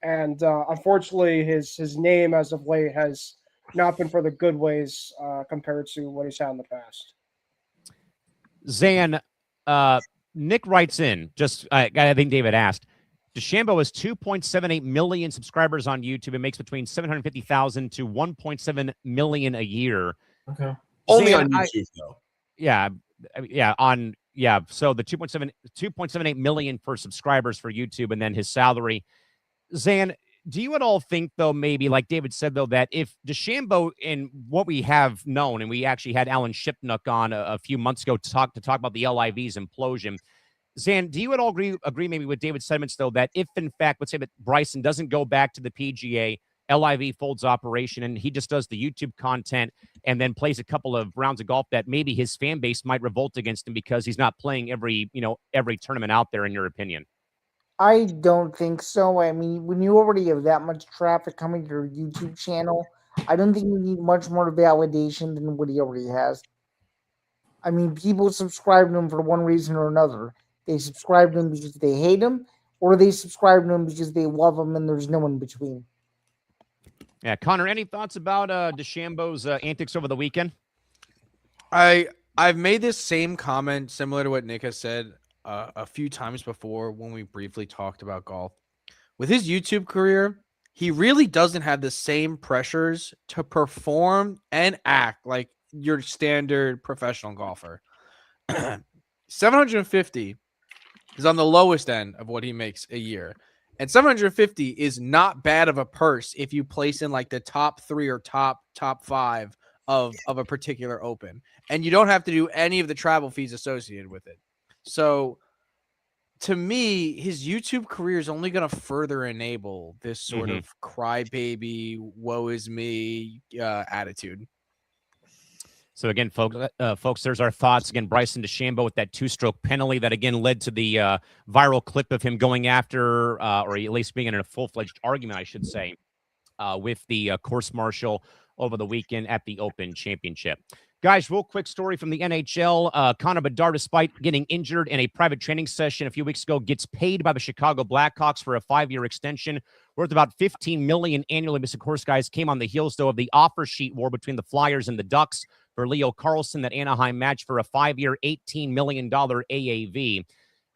and unfortunately, his name as of late has not been for the good ways compared to what he's had in the past. Zan, Nick writes in, I think David asked, DeChambeau has 2.78 million subscribers on YouTube and makes between 750,000 to 1.7 million a year. Okay. Only Zan, on YouTube, though. Yeah. So the 2.78 million for subscribers for YouTube and then his salary. Zan, do you at all think, though, maybe like David said, though, that if DeChambeau, in what we have known, and we actually had Alan Shipnuck on a few months ago to talk about the LIV's implosion, Zan, do you at all agree maybe with David's sentiments, though, that if in fact, let's say that Bryson doesn't go back to the PGA, LIV folds operation, and he just does the YouTube content and then plays a couple of rounds of golf, that maybe his fan base might revolt against him because he's not playing every tournament out there, in your opinion? I don't think so. I mean, when you already have that much traffic coming to your YouTube channel, I don't think you need much more validation than what he already has. I mean, people subscribe to him for one reason or another. They subscribe to him because they hate him, or they subscribe to him because they love him and there's no in between. Yeah, Connor, any thoughts about DeChambeau's antics over the weekend? I've made this same comment, similar to what Nick has said a few times before when we briefly talked about golf. With his YouTube career, he really doesn't have the same pressures to perform and act like your standard professional golfer. 750 is on the lowest end of what he makes a year. And 750 is not bad of a purse if you place in like the top 3 or top 5 of a particular open. And you don't have to do any of the travel fees associated with it. So to me, his YouTube career is only going to further enable this sort of crybaby, woe is me attitude. So again, folks, there's our thoughts. Again, Bryson DeChambeau with that 2-stroke penalty that again led to the viral clip of him going after, or at least being in a full-fledged argument, I should say, with the course marshal over the weekend at the Open Championship. Guys, real quick story from the NHL. Connor Bedard, despite getting injured in a private training session a few weeks ago, gets paid by the Chicago Blackhawks for a 5-year extension worth about $15 million annually. Mr. Course, guys, came on the heels, though, of the offer sheet war between the Flyers and the Ducks for Leo Carlsson, that Anaheim match for a 5-year, $18 million AAV.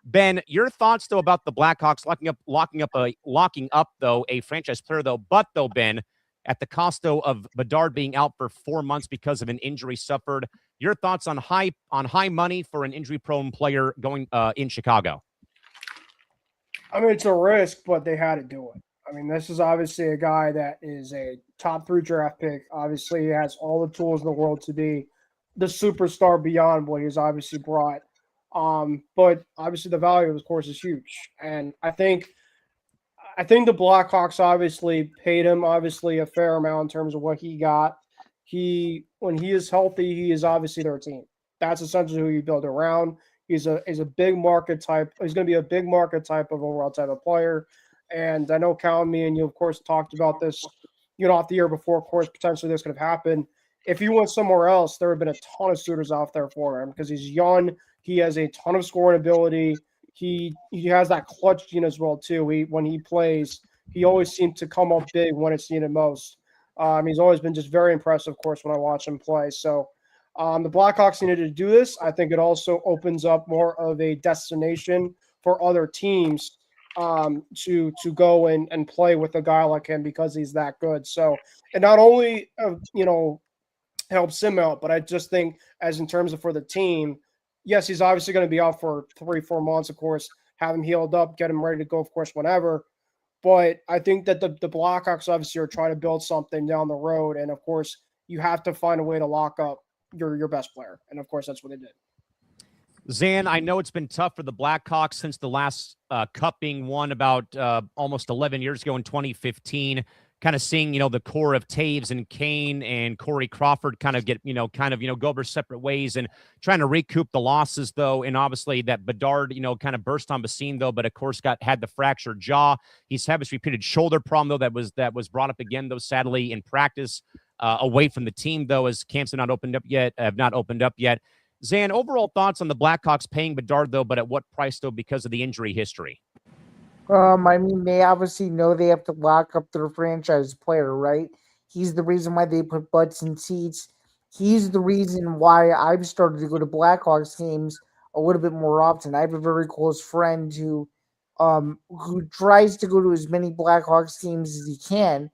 Ben, your thoughts, though, about the Blackhawks locking up a franchise player, though, Ben, at the cost, though, of Bedard being out for 4 months because of an injury suffered. Your thoughts on high money for an injury-prone player going in Chicago? I mean, it's a risk, but they had to do it. I mean, this is obviously a guy that is a top 3 draft pick. Obviously, he has all the tools in the world to be the superstar beyond what he's obviously brought. But obviously, the value of his course is huge, and I think the Blackhawks obviously paid him obviously a fair amount in terms of what he got. When he is healthy, he is obviously their team. That's essentially who you build around. He's a big market type. He's going to be a big market type of overall type of player. And I know Callan, me and you, of course, talked about this, off the year before. Of course, potentially this could have happened. If he went somewhere else, there would have been a ton of suitors out there for him because he's young. He has a ton of scoring ability. He has that clutch gene as well, too. When he plays, he always seems to come up big when it's needed most. He's always been just very impressive, of course, when I watch him play. So the Blackhawks needed to do this. I think it also opens up more of a destination for other teams to go and play with a guy like him because he's that good. So it not only, helps him out, but I just think as in terms of for the team, yes, he's obviously going to be out for 3-4 months, of course, have him healed up, get him ready to go, of course, whenever. But I think that the Blackhawks obviously are trying to build something down the road. And, of course, you have to find a way to lock up your best player. And, of course, that's what they did. Zan, I know it's been tough for the Blackhawks since the last cup being won about almost 11 years ago in 2015. Kind of seeing, the core of Taves and Kane and Corey Crawford kind of go their separate ways and trying to recoup the losses, though. And obviously that Bedard, kind of burst on the scene, though, but of course had the fractured jaw. He's had this repeated shoulder problem, though, that was brought up again, though, sadly, in practice away from the team, though, as camps have not opened up yet. Zan, overall thoughts on the Blackhawks paying Bedard, though, but at what price, though, because of the injury history? I mean, they obviously know they have to lock up their franchise player, right? He's the reason why they put butts in seats. He's the reason why I've started to go to Blackhawks games a little bit more often. I have a very close friend who tries to go to as many Blackhawks games as he can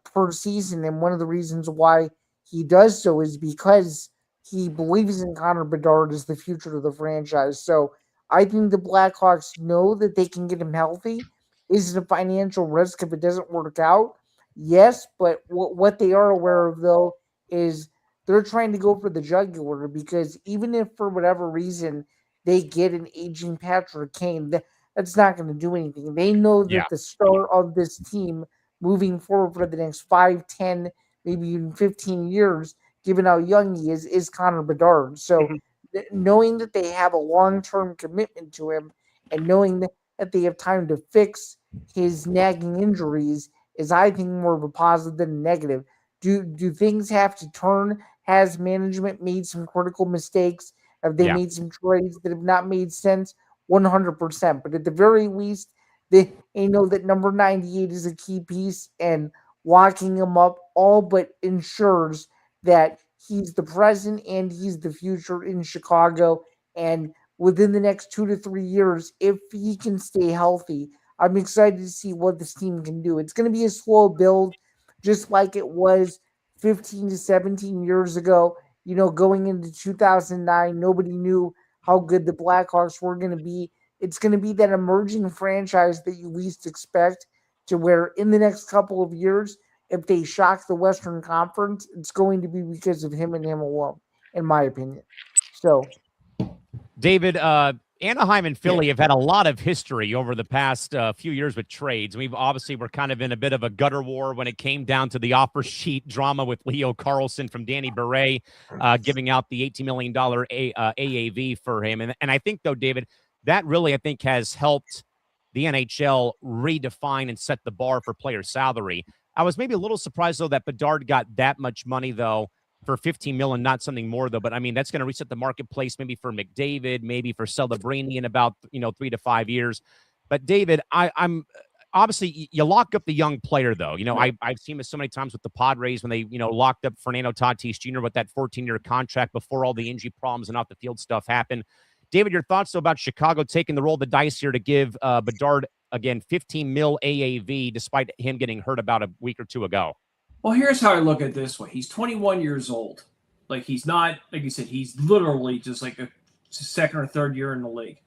per season, and one of the reasons why he does so is because he believes in Connor Bedard as the future of the franchise. So I think the Blackhawks know that they can get him healthy. Is it a financial risk if it doesn't work out? Yes, but what they are aware of, though, is they're trying to go for the jugular, because even if for whatever reason they get an aging Patrick Kane, that's not going to do anything. They know Yeah. that the star of this team moving forward for the next 5, 10, maybe even 15 years, given how young he is Connor Bedard. So knowing that they have a long-term commitment to him and knowing that they have time to fix his nagging injuries is, I think, more of a positive than a negative. Do things have to turn? Has management made some critical mistakes? Have they made some trades that have not made sense? 100%. But at the very least, they know that number 98 is a key piece, and locking him up all but ensures that he's the present and he's the future in Chicago. And within the next 2 to 3 years, if he can stay healthy, I'm excited to see what this team can do. It's going to be a slow build, just like it was 15 to 17 years ago. You know, going into 2009, nobody knew how good the Blackhawks were going to be. It's going to be that emerging franchise that you least expect, to where in the next couple of years, if they shock the Western Conference, it's going to be because of him and him alone, in my opinion. So, David, Anaheim and Philly have had a lot of history over the past few years with trades. We're kind of in a bit of a gutter war when it came down to the offer sheet drama with Leo Carlsson from Danny Beret giving out the $18 million AAV for him. And I think, though, David, that really, I think, has helped the NHL redefine and set the bar for player salary. I was maybe a little surprised, though, that Bedard got that much money, though, for $15 million, not something more, though. But I mean, that's going to reset the marketplace, maybe for McDavid, maybe for Celebrini in about 3 to 5 years. But David, I'm obviously you lock up the young player, though. I've seen this so many times with the Padres when they locked up Fernando Tatis Jr. with that 14-year contract before all the injury problems and off the field stuff happened. David, your thoughts, though, about Chicago taking the roll of the dice here to give Bedard again $15 million AAV, despite him getting hurt about a week or two ago? Well, here's how I look at it this way. He's 21 years old. Like, he's not, like you said, he's literally just like a second or third year in the league.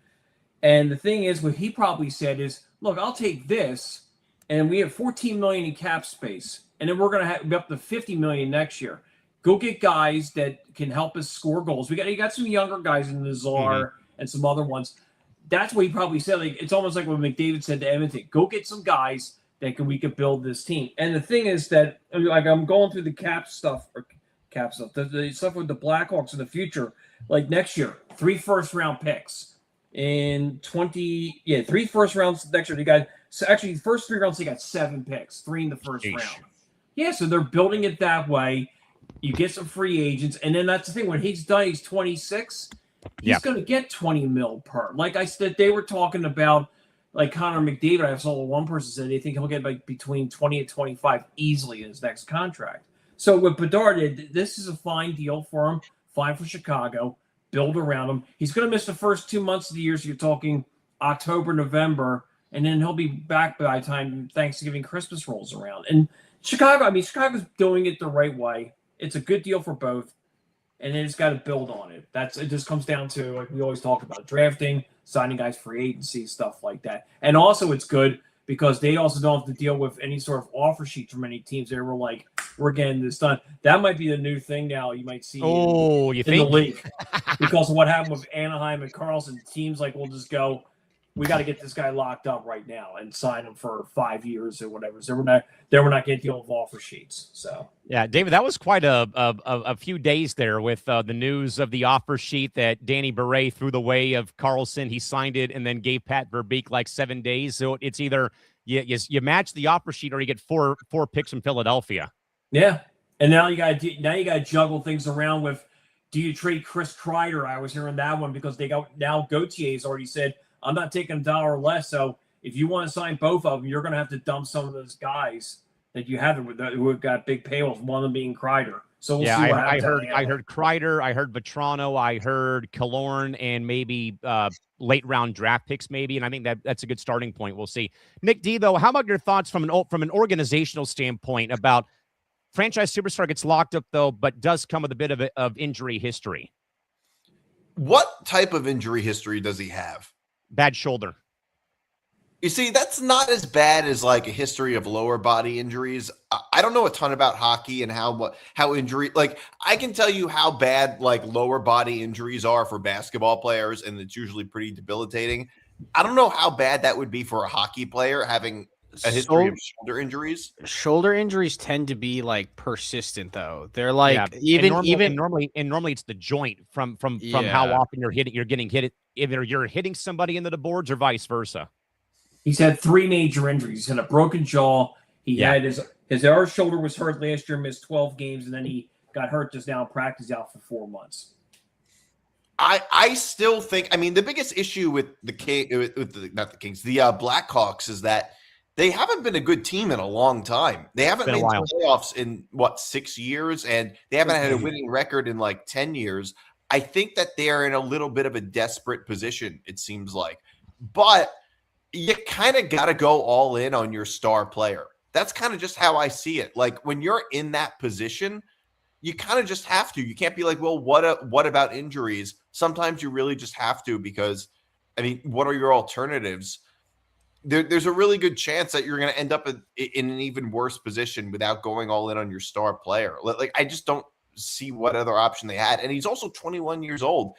And the thing is, what he probably said is, look, I'll take this, and we have $14 million in cap space, and then we're going to be up to $50 million next year. Go get guys that can help us score goals. You got some younger guys in Nazar and some other ones. That's what he probably said. Like, it's almost like what McDavid said to Edmonton. Go get some guys that we could build this team. And the thing is that, like, I'm going through the the stuff with the Blackhawks in the future. Like, next year, 3 first-round picks. In 3 first rounds next year. The first 3 rounds, they got 7 picks, 3 in the first round. Yeah, so they're building it that way. You get some free agents, and then that's the thing. When he's done, he's 26. He's going to get $20 million per. Like I said, they were talking about, like, Connor McDavid. I saw one person said they think he'll get like between 20 and 25 easily in his next contract. So with Bedard, this is a fine deal for him. Fine for Chicago. Build around him. He's going to miss the first 2 months of the year. So you're talking October, November, and then he'll be back by the time Thanksgiving, Christmas rolls around. And Chicago's doing it the right way. It's a good deal for both, and then it's got to build on it. It just comes down to, like we always talk about, drafting, signing guys, free agency, stuff like that. And also it's good because they also don't have to deal with any sort of offer sheet from any teams. They were like, we're getting this done. That might be the new thing now you might see in the league because of what happened with Anaheim and Carlson. Teams like, we'll just go, we got to get this guy locked up right now and sign him for 5 years or whatever. So we're not going to deal with offer sheets. So yeah, David, that was quite a few days there with the news of the offer sheet that Danny Beret threw the way of Carlson. He signed it and then gave Pat Verbeek like 7 days. So it's either you match the offer sheet or you get four picks from Philadelphia. Yeah, and now you got to juggle things around with. Do you trade Chris Kreider? I was hearing that one because now Gautier's already said, I'm not taking $1 less. So if you want to sign both of them, you're going to have to dump some of those guys that you have who have got big payrolls, one of them being Kreider. So we'll Yeah, see what I happens. I heard Kreider, I heard Vetrano, I heard Killorn, and maybe late round draft picks, maybe. And I think that's a good starting point. We'll see. Nick D, though, how about your thoughts from an organizational standpoint about franchise superstar gets locked up though, but does come with a bit of injury history? What type of injury history does he have? Bad shoulder. You see, that's not as bad as like a history of lower body injuries. I don't know a ton about hockey and how injury, like I can tell you how bad like lower body injuries are for basketball players, and it's usually pretty debilitating. I don't know how bad that would be for a hockey player having a history of shoulder injuries. Shoulder injuries tend to be like persistent, though. They're like normally it's the joint from how often you're getting hit. Either you're hitting somebody into the boards or vice versa. He's had 3 major injuries. He's had a broken jaw. He had his other shoulder was hurt last year, missed 12 games, and then he got hurt just now, practice out for 4 months. I still think, I mean, the biggest issue with the Blackhawks is that they haven't been a good team in a long time. They haven't made the playoffs in 6 years, and they haven't had a winning record in like 10 years. I think that they're in a little bit of a desperate position, it seems like. But you kind of got to go all in on your star player. That's kind of just how I see it. Like when you're in that position, you kind of just have to. You can't be like, well, what about injuries? Sometimes you really just have to, because, I mean, what are your alternatives? There's a really good chance that you're going to end up in an even worse position without going all in on your star player. Like, I just don't see what other option they had. And he's also 21 years old.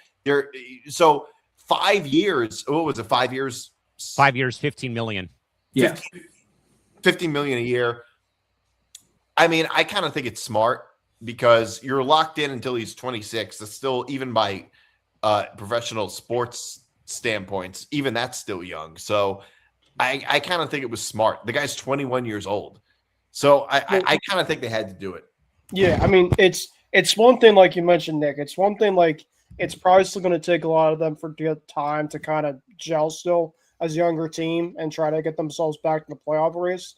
So 5 years. What was it? 5 years? 5 years, 15 million. Yeah. 50 million a year. I mean, I kind of think it's smart because you're locked in until he's 26. That's still, even by professional sports standpoints, even that's still young. So I kind of think it was smart. The guy's 21 years old. So I kind of think they had to do it. Yeah, I mean, it's one thing, like you mentioned, Nick. It's one thing, like, it's probably still going to take a lot of them for time to kind of gel still as a younger team and try to get themselves back to the playoff race.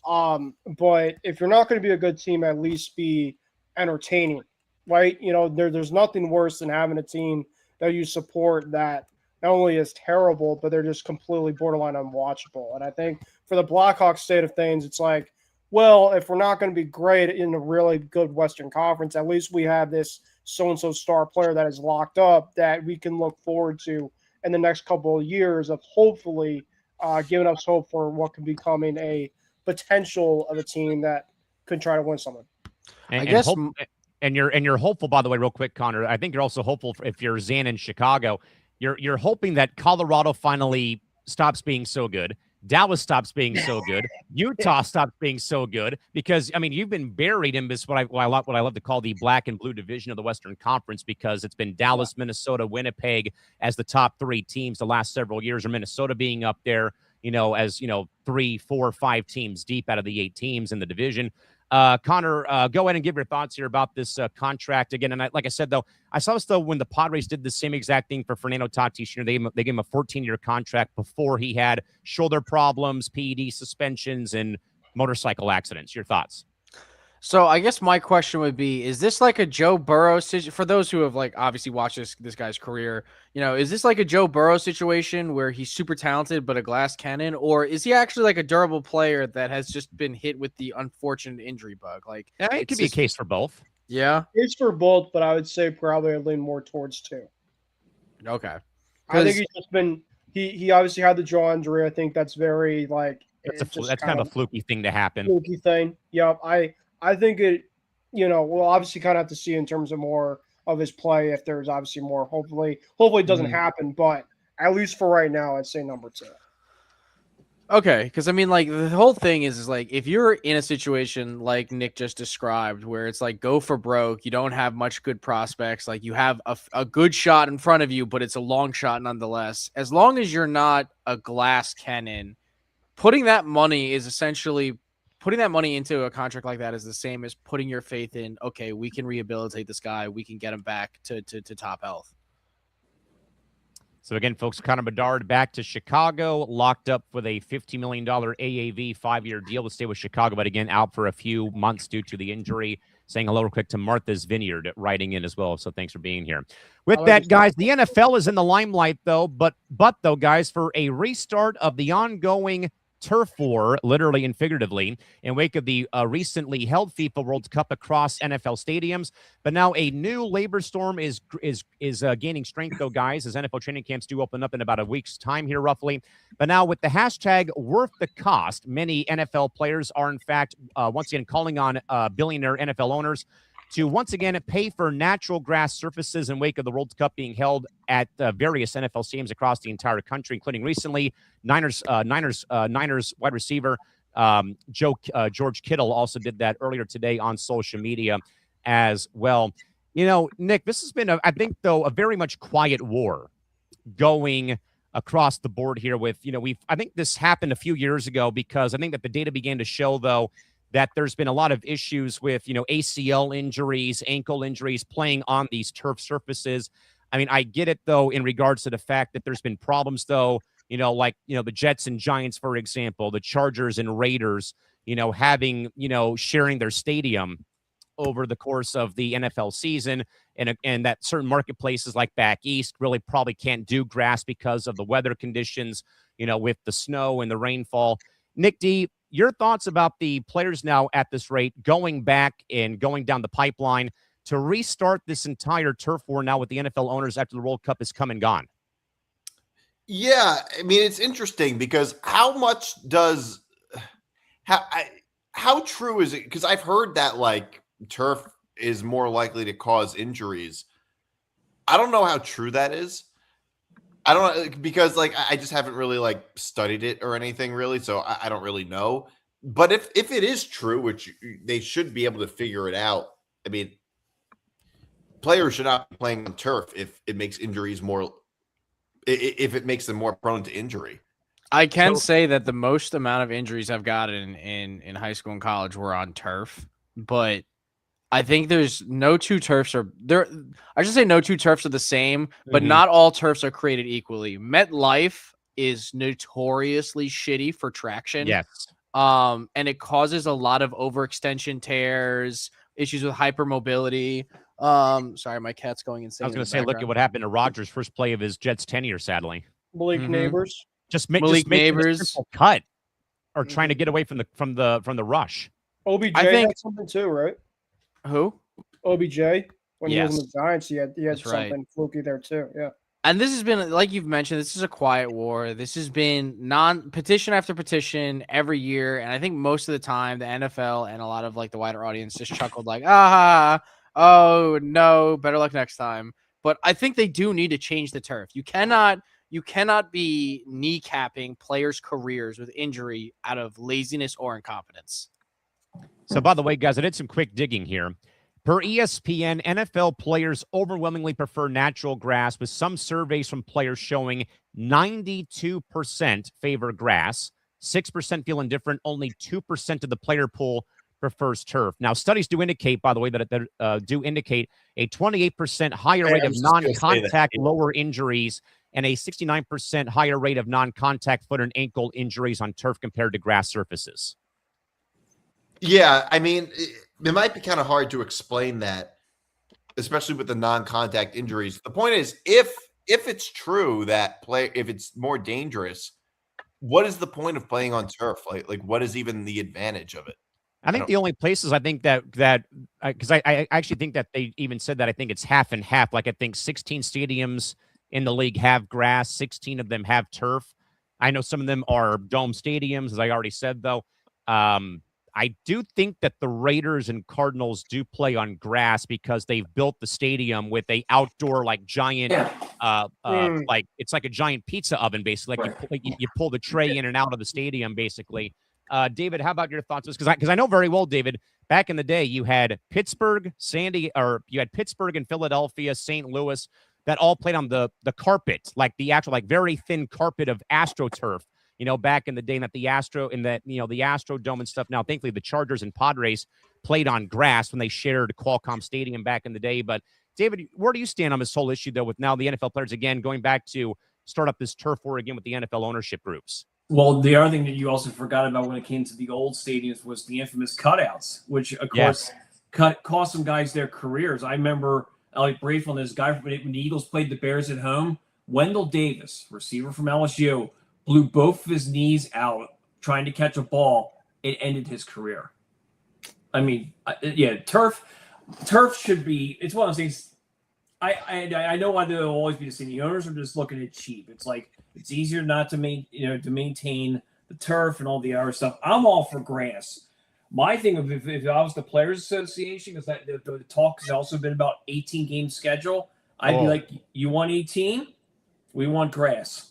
But if you're not going to be a good team, at least be entertaining, right? You know, there's nothing worse than having a team that you support that not only is terrible, but they're just completely borderline unwatchable. And I think for the Blackhawks state of things, it's like, well, if we're not going to be great in a really good Western Conference, at least we have this so-and-so star player that is locked up that we can look forward to in the next couple of years of hopefully giving us hope for what could be becoming a potential of a team that could try to win something. And you're hopeful, by the way, real quick, Connor. I think you're also hopeful if you're Zan in Chicago. You're hoping that Colorado finally stops being so good. Dallas stops being so good. Utah stops being so good, because, I mean, you've been buried in this, what I love to call the black and blue division of the Western Conference, because it's been Dallas, Minnesota, Winnipeg as the top 3 teams the last several years, or Minnesota being up there, as 3, 4, 5 teams deep out of the 8 teams in the division. Connor, go ahead and give your thoughts here about this contract again. And like I said, though, I saw this, though, when the Padres did the same exact thing for Fernando Tatis. They gave him a 14-year contract before he had shoulder problems, PED suspensions, and motorcycle accidents. Your thoughts? So I guess my question would be, is this like a Joe Burrow situation? For those who have like obviously watched this guy's career, is this like a Joe Burrow situation where he's super talented but a glass cannon, or is he actually like a durable player that has just been hit with the unfortunate injury bug? Like, it could be a case for both. Yeah, it's for both, but I would say probably I'd lean more towards 2. Okay, I think he's just been he obviously had the jaw injury. I think that's very like that's kind of a fluky thing to happen. Fluky thing. Yep. I think it, we'll obviously kind of have to see in terms of more of his play if there's obviously more. Hopefully it doesn't happen, but at least for right now, I'd say number 2. Okay, because I mean, like, the whole thing is like, if you're in a situation like Nick just described, where it's like go for broke, you don't have much good prospects, like you have a good shot in front of you, but it's a long shot nonetheless. As long as you're not a glass cannon, putting that money into a contract like that is the same as putting your faith in, okay, we can rehabilitate this guy, we can get him back to top health. So again, folks, Connor Bedard back to Chicago, locked up with a $50 million AAV 5-year deal to stay with Chicago, but again, out for a few months due to the injury. saying hello real quick to Martha's Vineyard writing in as well. So thanks for being here. With that, guys, the NFL is in the limelight, though. But though, guys, for a restart of the ongoing turf war, literally and figuratively, in wake of the recently held FIFA World Cup across NFL stadiums. But now a new labor storm is gaining strength, though, guys, as NFL training camps do open up in about a week's time here, roughly. But now with the hashtag worth the cost, many NFL players are, in fact, once again calling on billionaire NFL owners to once again pay for natural grass surfaces in wake of the World Cup being held at various NFL stadiums across the entire country, including recently Niners wide receiver George Kittle also did that earlier today on social media as well. You know, Nick, this has been, I think, though, a very much quiet war going across the board here with, I think this happened a few years ago because I think that the data began to show, though, that there's been a lot of issues with, ACL injuries, ankle injuries playing on these turf surfaces. I mean, I get it, though, in regards to the fact that there's been problems, though, like, the Jets and Giants, for example, the Chargers and Raiders, having, sharing their stadium over the course of the NFL season, and that certain marketplaces like back east really probably can't do grass because of the weather conditions, with the snow and the rainfall. Nick D, your thoughts about the players now at this rate going back and going down the pipeline to restart this entire turf war now with the NFL owners after the World Cup has come and gone? Yeah, I mean, it's interesting because how true is it? Because I've heard that like turf is more likely to cause injuries. I don't know how true that is. I don't know, because like I just haven't really like studied it or anything really, so I don't really know. But if it is true, which they should be able to figure it out, I mean, players should not be playing on turf if it makes injuries more, if it makes them more prone to injury. I can say that the most amount of injuries I've gotten in high school and college were on turf, but I think there's no two turfs are there. I should say no two turfs are the same, but not all turfs are created equally. MetLife is notoriously shitty for traction. Yes. And it causes a lot of overextension tears, issues with hypermobility. Sorry, my cat's going insane. I was going to say, look at what happened to Rodgers' first play of his Jets tenure, sadly. Malik Neighbors. Malik Neighbors cut or trying to get away from the rush. OBJ I think had something too, right? Who? OBJ. When he was in the Giants, he had That's something right. fluky there too. Yeah. And this has been, like you've mentioned, this is a quiet war. This has been petition after petition every year. And I think most of the time the NFL and a lot of like the wider audience just chuckled like, oh no, better luck next time. But I think they do need to change the turf. You cannot be kneecapping players' careers with injury out of laziness or incompetence. So, by the way, guys, I did some quick digging here. Per ESPN, NFL players overwhelmingly prefer natural grass, with some surveys from players showing 92% favor grass, 6% feel indifferent, only 2% of the player pool prefers turf. Now, studies do indicate, by the way, that do indicate a 28% higher rate of non-contact lower injuries and a 69% higher rate of non-contact foot and ankle injuries on turf compared to grass surfaces. Yeah, I mean, it might be kind of hard to explain that, especially with the non-contact injuries. The point is, if it's true that if it's more dangerous, what is the point of playing on turf? Like what is even the advantage of it? I think the only places I think that because I actually think that they even said that I think it's half and half. Like I think 16 stadiums in the league have grass, 16 of them have turf. I know some of them are dome stadiums, as I already said, though. I do think that the Raiders and Cardinals do play on grass because they've built the stadium with a outdoor like giant, like it's like a giant pizza oven, basically. Like you pull the tray in and out of the stadium, basically. David, how about your thoughts? Because I know very well, David. Back in the day, you had Pittsburgh, you had Pittsburgh and Philadelphia, St. Louis, that all played on the carpet, like the actual like very thin carpet of AstroTurf. Back in the day, that the Astrodome and stuff. Now, thankfully, the Chargers and Padres played on grass when they shared Qualcomm Stadium back in the day. But, David, where do you stand on this whole issue, though, with now the NFL players, again, going back to start up this turf war again with the NFL ownership groups? Well, the other thing that you also forgot about when it came to the old stadiums was the infamous cutouts, which, of course, cost some guys their careers. I remember Elliot Brafel and this guy when the Eagles played the Bears at home. Wendell Davis, receiver from LSU, blew both of his knees out trying to catch a ball. It ended his career. I mean, turf should be. It's one of those things. I know why there'll always be the same. The owners are just looking at cheap. It's like it's easier not to maintain the turf and all the other stuff. I'm all for grass. My thing of if I was the Players Association, because the talk has also been about 18-game schedule, I'd be like, you want 18? We want grass.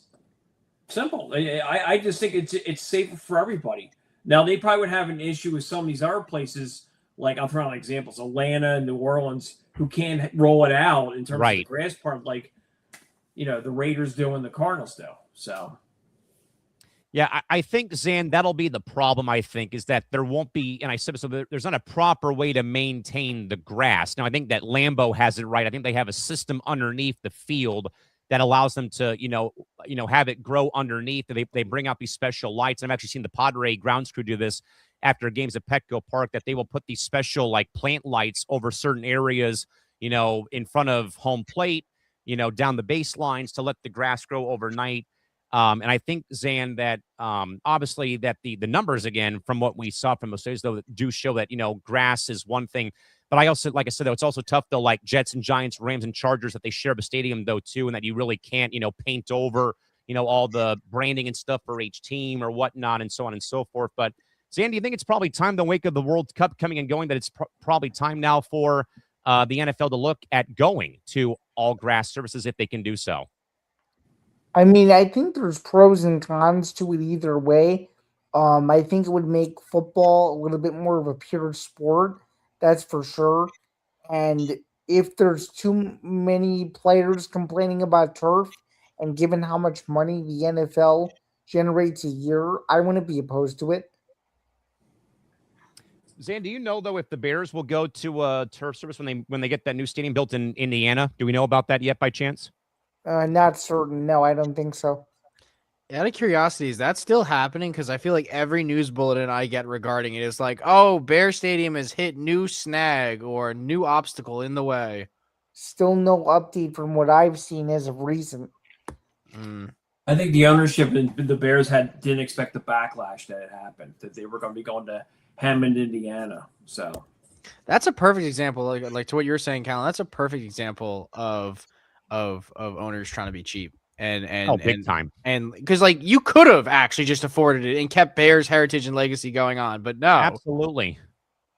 Simple. I just think it's safer for everybody. Now, they probably would have an issue with some of these other places, like I'm throwing out examples, Atlanta and New Orleans, who can roll it out in terms of the grass part, like, the Raiders do and the Cardinals do. So. Yeah, I think, Zan, that'll be the problem, I think, is that there won't be, and I said so, there's not a proper way to maintain the grass. Now, I think that Lambeau has it right. I think they have a system underneath the field that allows them to, have it grow underneath. They bring out these special lights. I've actually seen the Padre grounds crew do this after games at Petco Park, that they will put these special, like, plant lights over certain areas, in front of home plate, down the baselines to let the grass grow overnight. And I think, Zan, that obviously that the numbers, again, from what we saw from those days, though, do show that, grass is one thing. But I also, like I said, though, it's also tough, though, like Jets and Giants, Rams and Chargers, that they share the stadium, though, too, and that you really can't, paint over, all the branding and stuff for each team or whatnot and so on and so forth. But, Zan, do you think it's probably time, the wake of the World Cup coming and going, that it's probably time now for the NFL to look at going to all grass surfaces if they can do so? I mean, I think there's pros and cons to it either way. I think it would make football a little bit more of a pure sport. That's for sure. And if there's too many players complaining about turf, and given how much money the NFL generates a year, I wouldn't be opposed to it. Zan, do you know, though, if the Bears will go to a turf service when they get that new stadium built in Indiana? Do we know about that yet by chance? Not certain. No, I don't think so. Out of curiosity, is that still happening? Because I feel like every news bulletin I get regarding it is like, oh, Bear Stadium has hit new snag or new obstacle in the way. Still no update from what I've seen as of recent. I think the ownership and the Bears didn't expect the backlash that had happened, that they were going to be going to Hammond, Indiana. So that's a perfect example, like to what you're saying, Callan. That's a perfect example of owners trying to be cheap. And big time. And because, like, you could have actually just afforded it and kept Bears heritage and legacy going on, but no, absolutely,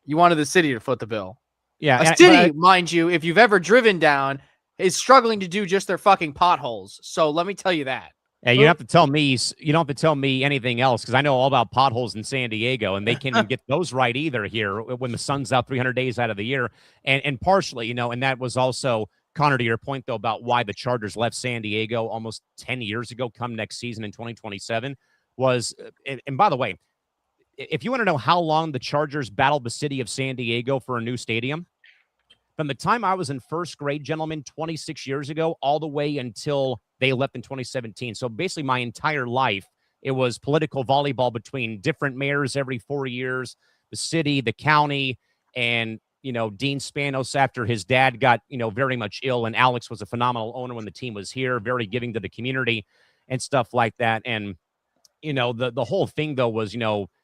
you wanted the city to foot the bill. Yeah, a city, mind you, if you've ever driven down, is struggling to do just their fucking potholes. So let me tell you that. Hey, you don't have to tell me. You don't have to tell me anything else, because I know all about potholes in San Diego, and they can't even get those right either here when the sun's out 300 days out of the year, and partially, and that was also. Connor, to your point, though, about why the Chargers left San Diego almost 10 years ago, come next season in 2027, was, and by the way, if you want to know how long the Chargers battled the city of San Diego for a new stadium, from the time I was in first grade, gentlemen, 26 years ago, all the way until they left in 2017. So basically my entire life, it was political volleyball between different mayors every 4 years, the city, the county, and Dean Spanos, after his dad got, very much ill, and Alex was a phenomenal owner when the team was here, very giving to the community and stuff like that. And, the whole thing, though, was,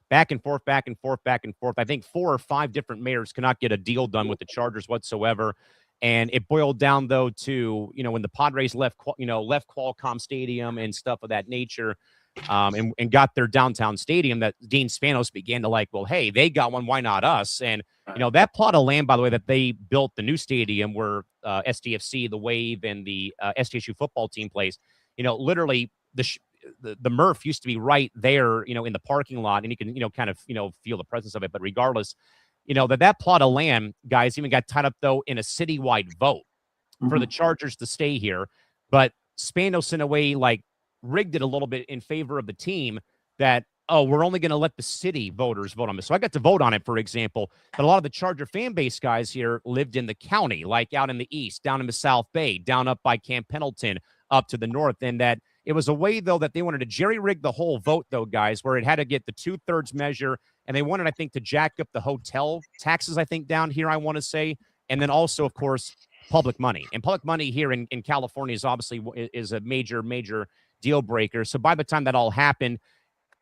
back and forth, back and forth, back and forth. I think 4 or 5 different mayors could not get a deal done with the Chargers whatsoever. And it boiled down, though, to, when the Padres left Qualcomm Stadium and stuff of that nature, and got their downtown stadium, that Dean Spanos began to like, well, hey, they got one, why not us? And, that plot of land, by the way, that they built the new stadium where SDFC, the Wave, and the SDSU football team plays, literally the Murph used to be right there, in the parking lot, and you can, kind of, feel the presence of it. But regardless, that plot of land, guys, even got tied up, though, in a citywide vote for the Chargers to stay here. But Spanos, in a way, like, rigged it a little bit in favor of the team, that, we're only going to let the city voters vote on this. So I got to vote on it, for example. But a lot of the Charger fan base guys here lived in the county, like out in the east, down in the South Bay, down up by Camp Pendleton, up to the north. And that it was a way, though, that they wanted to jerry-rig the whole vote, though, guys, where it had to get the 2/3 measure And they wanted, I think, to jack up the hotel taxes, I think, down here, I want to say. And then also, of course, public money. And public money here in California is obviously is a major, major deal breaker. So by the time that all happened,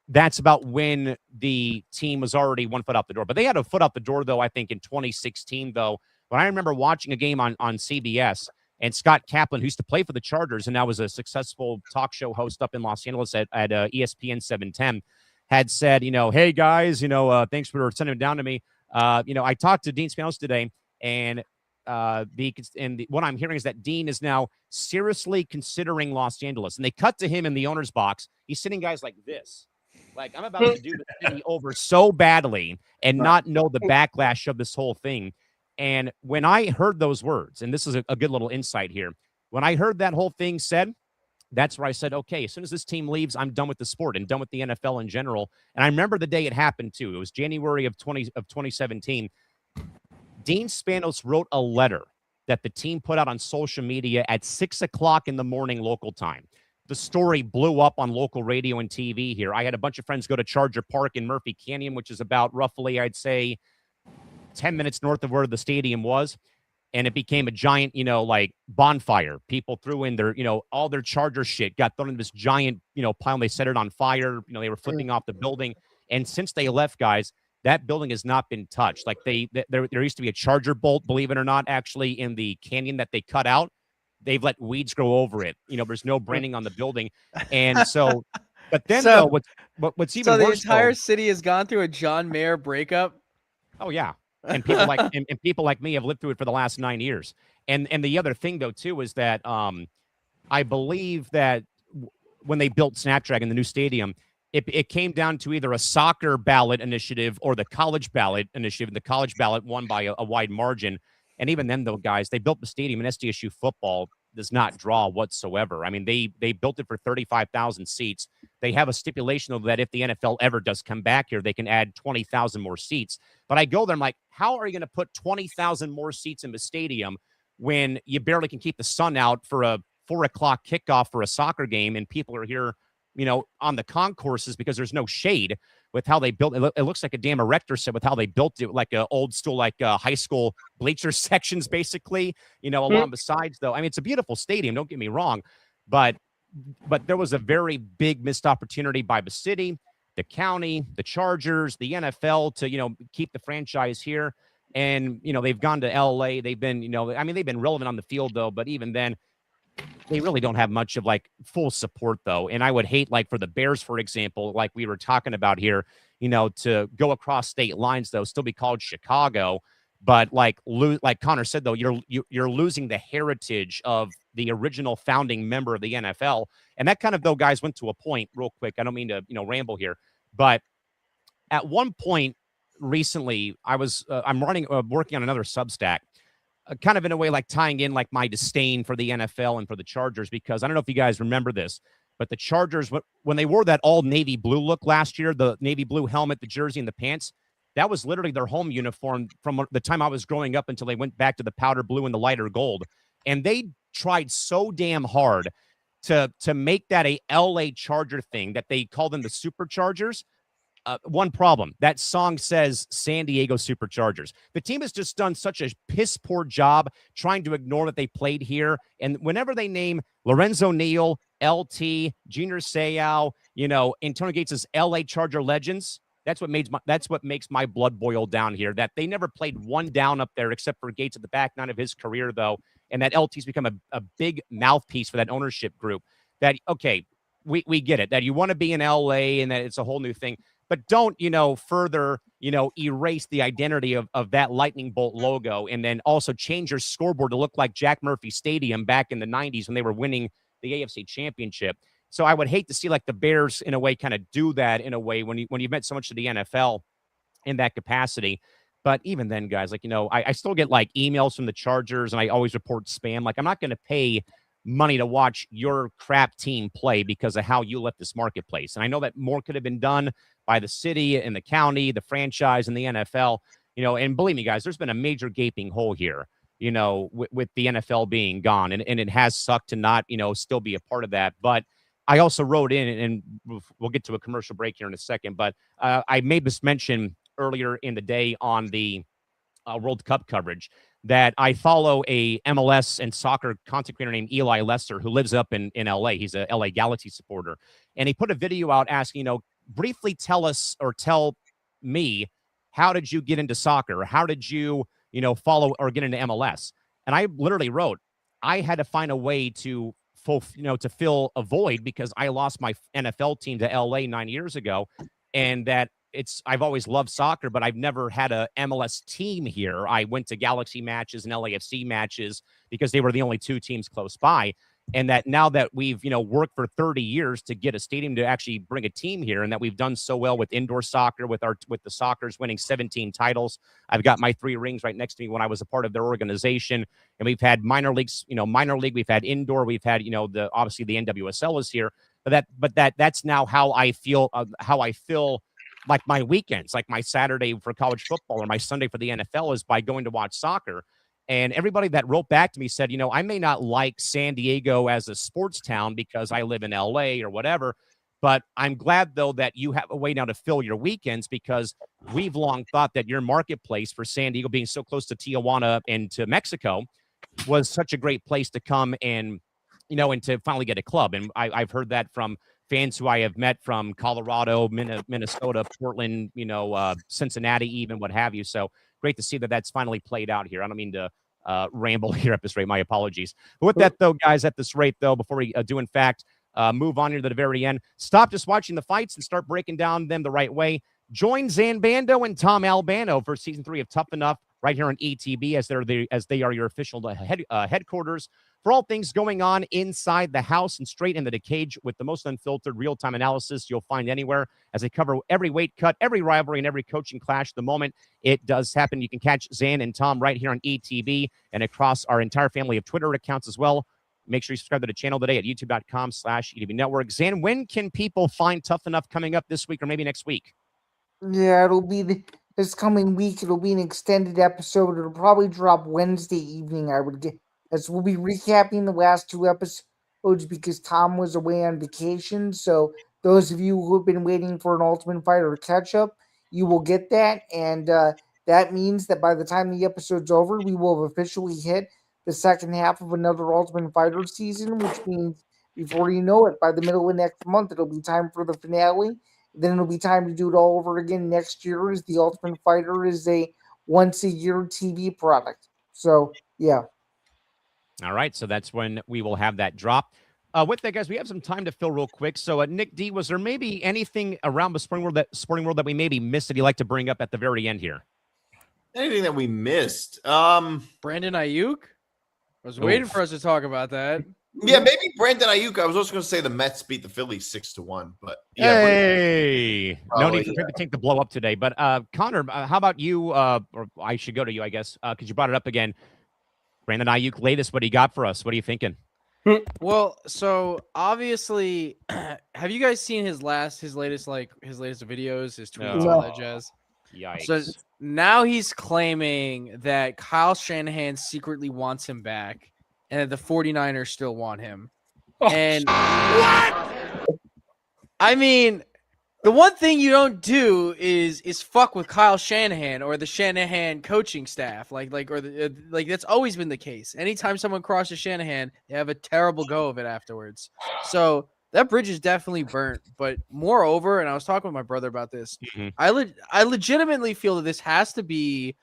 that's about when the team was already 1 foot out the door. But they had a foot out the door, though, I think, in 2016, though. When I remember watching a game on CBS, and Scott Kaplan, who used to play for the Chargers and now was a successful talk show host up in Los Angeles at ESPN 710, had said, hey, guys, thanks for sending it down to me. I talked to Dean Spanos today, and what I'm hearing is that Dean is now seriously considering Los Angeles. And they cut to him in the owner's box. He's sitting guys like this. Like, I'm about to do the city over so badly and not know the backlash of this whole thing. And when I heard those words, and this is a good little insight here, when I heard that whole thing said, that's where I said, okay, as soon as this team leaves, I'm done with the sport and done with the NFL in general. And I remember the day it happened, too. It was January of 2017. Dean Spanos wrote a letter that the team put out on social media at 6 o'clock in the morning local time. The story blew up on local radio and TV here. I had a bunch of friends go to Charger Park in Murphy Canyon, which is about roughly, I'd say, 10 minutes north of where the stadium was. And it became a giant, bonfire. People threw in their, all their Charger shit, got thrown in this giant, pile. And they set it on fire. They were flipping off the building. And since they left, guys, that building has not been touched. Like there used to be a Charger bolt, believe it or not, actually in the canyon that they cut out. They've let weeds grow over it. There's no branding on the building. And so, but then what's even worse, the entire city has gone through a John Mayer breakup. Oh yeah. And people like and people like me have lived through it for the last 9 years. And the other thing, though, too, is that I believe that when they built Snapdragon, the new stadium, it came down to either a soccer ballot initiative or the college ballot initiative. And the college ballot won by a wide margin. And even then, though, guys, they built the stadium, and SDSU football does not draw whatsoever. I mean, they built it for 35,000 seats. They have a stipulation, though, that if the NFL ever does come back here, they can add 20,000 more seats. But I go there, I'm like, how are you going to put 20,000 more seats in the stadium when you barely can keep the sun out for a 4 o'clock kickoff for a soccer game, and people are here, on the concourses because there's no shade with how they built it. It looks like a damn erector set with how they built it, like a old school, like high school bleacher sections, basically, along the sides, though. I mean, it's a beautiful stadium, don't get me wrong, but there was a very big missed opportunity by the city, the county, the Chargers, the NFL to, keep the franchise here. And, they've gone to LA. They've been, they've been relevant on the field, though, but even then, they really don't have much of like full support, though. And I would hate, like, for the Bears, for example, like we were talking about here, to go across state lines, though, still be called Chicago. But like Connor said, though, you're losing the heritage of the original founding member of the NFL. And that kind of, though, guys, went to a point real quick. I don't mean to, ramble here, but at one point recently, I'm working on another Substack, kind of in a way like tying in like my disdain for the NFL and for the Chargers, because I don't know if you guys remember this, but the Chargers, when they wore that all navy blue look last year, the navy blue helmet, the jersey, and the pants, that was literally their home uniform from the time I was growing up until they went back to the powder blue and the lighter gold. And they tried so damn hard to make that a LA Charger thing that they called them the Superchargers. One problem, that song says San Diego Superchargers. The team has just done such a piss poor job trying to ignore that they played here. And whenever they name Lorenzo Neal, LT, Junior Seau, Antonio Gates' LA Charger legends, that's what makes my blood boil down here, that they never played one down up there except for Gates at the back nine of his career, though. And that LT's become a big mouthpiece for that ownership group. That, okay, we get it, that you want to be in LA and that it's a whole new thing. But don't, further, erase the identity of that lightning bolt logo, and then also change your scoreboard to look like Jack Murphy Stadium back in the 90s when they were winning the AFC Championship. So I would hate to see like the Bears in a way kind of do that in a way when you've meant so much to the NFL in that capacity. But even then, guys, like, I still get like emails from the Chargers, and I always report spam. Like, I'm not going to pay money to watch your crap team play because of how you left this marketplace. And I know that more could have been done by the city and the county, the franchise, and the NFL, and believe me, guys, there's been a major gaping hole here, with the NFL being gone. And it has sucked to not, still be a part of that. But I also wrote in, and we'll get to a commercial break here in a second, but I made this mention earlier in the day on the World Cup coverage that I follow a MLS and soccer content creator named Eli Lesser who lives up in LA. He's a LA Galaxy supporter. And he put a video out asking, briefly tell us or tell me, how did you get into soccer? How did you, follow or get into MLS? And I literally wrote, I had to find a way to fill a void because I lost my NFL team to LA 9 years ago. And that I've always loved soccer, but I've never had a MLS team here. I went to Galaxy matches and LAFC matches because they were the only two teams close by. And that now that we've, worked for 30 years to get a stadium to actually bring a team here, and that we've done so well with indoor soccer, with the Soccers winning 17 titles. I've got my 3 rings right next to me when I was a part of their organization. And we've had minor leagues, minor league, we've had indoor, we've had, obviously the NWSL is here, but that's now how I feel, like my weekends, like my Saturday for college football or my Sunday for the NFL is by going to watch soccer. And everybody that wrote back to me said, I may not like San Diego as a sports town because I live in LA or whatever, but I'm glad, though, that you have a way now to fill your weekends, because we've long thought that your marketplace for San Diego, being so close to Tijuana and to Mexico, was such a great place to come and, and to finally get a club. And I've heard that from fans who I have met from Colorado, Minnesota, Portland, Cincinnati, even what have you. So great to see that that's finally played out here. I don't mean to ramble here at this rate. My apologies. But with that, though, guys, at this rate, though, before we do, in fact, move on here to the very end, stop just watching the fights and start breaking down them the right way. Join Zan Bando and Tom Albano for season 3 of Tough Enough right here on ETB, as they are your official headquarters for all things going on inside the house and straight into the cage, with the most unfiltered real-time analysis you'll find anywhere, as they cover every weight cut, every rivalry, and every coaching clash the moment it does happen. You can catch Zan and Tom right here on ETB and across our entire family of Twitter accounts as well. Make sure you subscribe to the channel today at youtube.com/ETB Network. Zan, when can people find Tough Enough coming up this week or maybe next week? Yeah, it'll be this coming week. It'll be an extended episode. It'll probably drop Wednesday evening, I would get, as we'll be recapping the last 2 episodes because Tom was away on vacation. So those of you who have been waiting for an Ultimate Fighter catch-up, you will get that. And that means that by the time the episode's over, we will have officially hit the second half of another Ultimate Fighter season, which means before you know it, by the middle of next month, it'll be time for the finale. Then it'll be time to do it all over again next year, as the Ultimate Fighter is a once-a-year TV product. So, yeah. All right, so that's when we will have that drop. With that, guys, we have some time to fill real quick. So, Nick D, was there maybe anything around the sporting world that we maybe missed that you'd like to bring up at the very end here? Anything that we missed? Brandon Ayuk? I was waiting for us to talk about that. Yeah, maybe Brandon Ayuk. I was also going to say the Mets beat the Phillies 6-1, but yeah. Hey, no need for him to take the blow up today. But Connor, how about you? Or I should go to you, I guess, because you brought it up again. Brandon Ayuk, latest, what do you got for us? What are you thinking? Well, so obviously, have you guys seen his latest videos, his tweets, all that jazz? Yikes. So now he's claiming that Kyle Shanahan secretly wants him back, and that the 49ers still want him. And what? I mean, the one thing you don't do is fuck with Kyle Shanahan or the Shanahan coaching staff. Like that's always been the case. Anytime someone crosses Shanahan, they have a terrible go of it afterwards. So that bridge is definitely burnt. But moreover, and I was talking with my brother about this, I legitimately feel that this has to be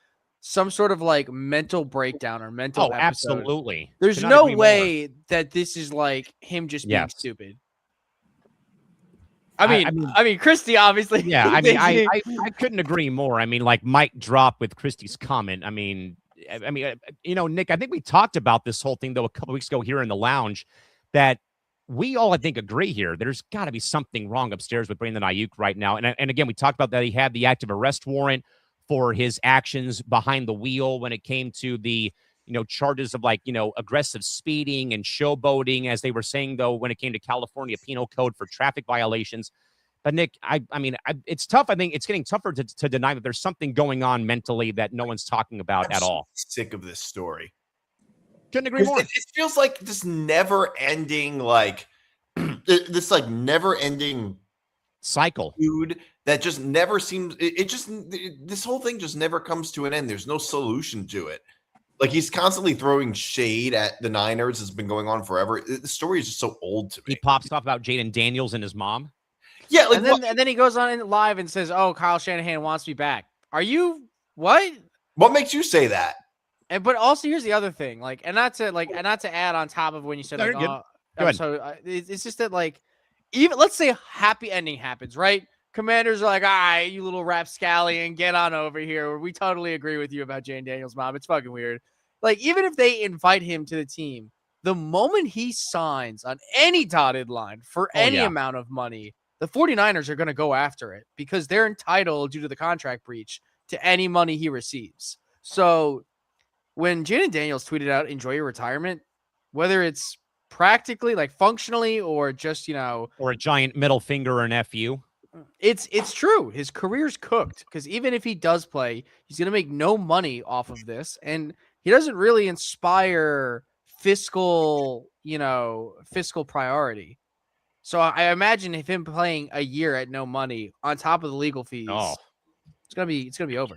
some sort of like mental breakdown or mental episode. Absolutely. There's no way that this is like him just being stupid. I mean, Christy obviously. Yeah, I mean, I couldn't agree more. I mean, like mic drop with Christy's comment. I mean, Nick, I think we talked about this whole thing though a couple weeks ago here in the lounge, that we all, I think, agree here. There's got to be something wrong upstairs with Brandon Ayuk right now. And again, we talked about that he had the active arrest warrant for his actions behind the wheel when it came to the, charges of aggressive speeding and showboating, as they were saying, though, when it came to California Penal Code for traffic violations. But Nick, I mean, it's tough. I think it's getting tougher to deny that there's something going on mentally that no one's talking about at all. Sick of this story. Couldn't agree more. It feels like this never ending, this like never ending cycle feud that just never seems. This whole thing just never comes to an end. There's no solution to it. Like he's constantly throwing shade at the Niners. It's been going on forever. The story is just so old to me. He pops off about Jaden Daniels and his mom. Yeah, like and then he goes on live and says, "Oh, Kyle Shanahan wants me back." Are you what? What makes you say that? And but also here's the other thing, like, and not to add on top of when you said, No, like, you're good. oh, Go ahead. so it's just that, like, even let's say a happy ending happens, right? Commanders are like, all right, you little rapscallion, get on over here. We totally agree with you about Jane Daniels' mom. It's fucking weird. Like, even if they invite him to the team, the moment he signs on any dotted line for any amount of money, the 49ers are going to go after it because they're entitled, due to the contract breach, to any money he receives. So when Jaden Daniels tweeted out, enjoy your retirement, whether it's practically, like functionally, or just, or a giant middle finger or an FU. It's true. His career's cooked because even if he does play, he's going to make no money off of this. And he doesn't really inspire fiscal priority. So I imagine if him playing a year at no money on top of the legal fees, it's gonna be over.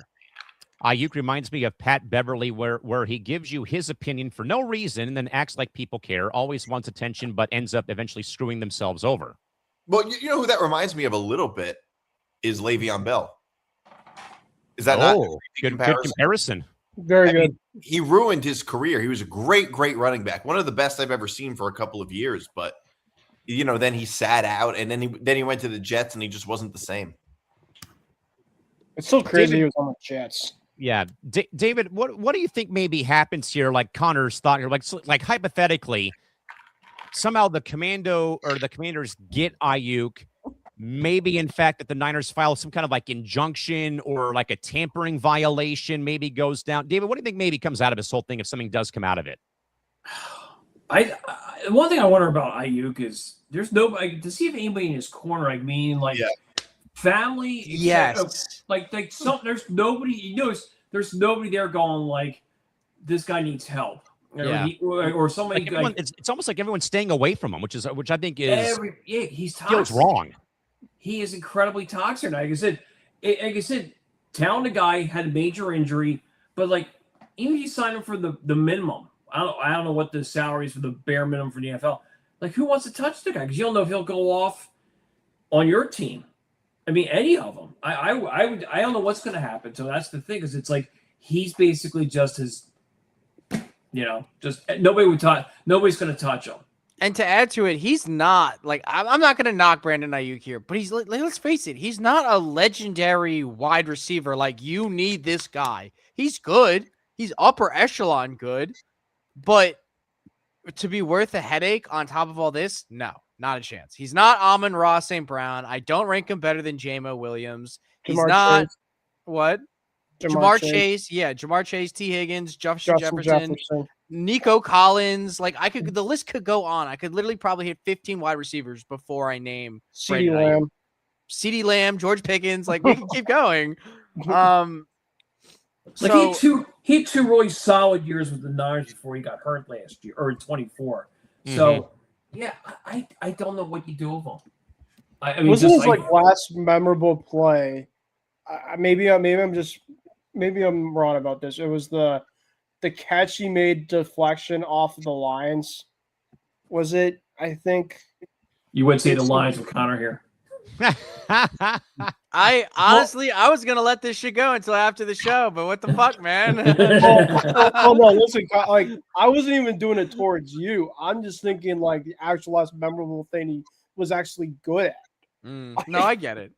Ayuk reminds me of Pat Beverly, where he gives you his opinion for no reason and then acts like people care, always wants attention, but ends up eventually screwing themselves over. Well, you know who that reminds me of a little bit is Le'Veon Bell. Is that not a good comparison? Very good. mean, he ruined his career. He was a great running back, one of the best I've ever seen for a couple of years. But then he sat out, and then he went to the Jets, and he just wasn't the same. It's so crazy he was on the Jets. Yeah, David, what do you think maybe happens here? Like Connor's thought here, like hypothetically, somehow the Commanders get Ayuk. Maybe, in fact, that the Niners file some kind of like injunction or like a tampering violation maybe goes down. David, what do you think maybe comes out of this whole thing if something does come out of it? One thing I wonder about Ayuk is there's nobody. Does he have anybody in his corner? I mean, like family. Yes. There's nobody. There's nobody there going like, this guy needs help. Or somebody. Like it's almost like everyone's staying away from him, which I think is he's toxic. feels wrong. He is incredibly toxic. Like I said, talented guy, had a major injury, but like even if you sign him for the minimum, I don't know what the salary is for the bare minimum for the NFL. Like, who wants to touch the guy? Because you don't know if he'll go off on your team. I mean, any of them. I don't know what's going to happen. So that's the thing, because it's like he's basically just his, just nobody's going to touch him. And to add to it, he's not like, I'm not going to knock Brandon Ayuk here, but he's, let's face it, he's not a legendary wide receiver. Like, you need this guy. He's good. He's upper echelon good, but to be worth a headache on top of all this, no, not a chance. He's not Amon-Ra St. Brown. I don't rank him better than J-Mo Williams. He's not Chase. What? Jamar Chase. Yeah, Jamar Chase, T. Higgins, Justin Jefferson. Nico Collins, like the list could go on. I could literally probably hit 15 wide receivers before I name CeeDee Lamb, George Pickens. Like, we can keep going. He had two really solid years with the Niners before he got hurt last year, or in 24. So I don't know what you do with him. I mean, wasn't his last memorable play? Maybe I'm wrong about this. It was the catch he made deflection off of the Lions. Was it? I think you would say the Lions with Connor here. I honestly, I was gonna let this shit go until after the show, but what the fuck, man? No, listen, like I wasn't even doing it towards you. I'm just thinking like the actual last memorable thing he was actually good at. No, I get it.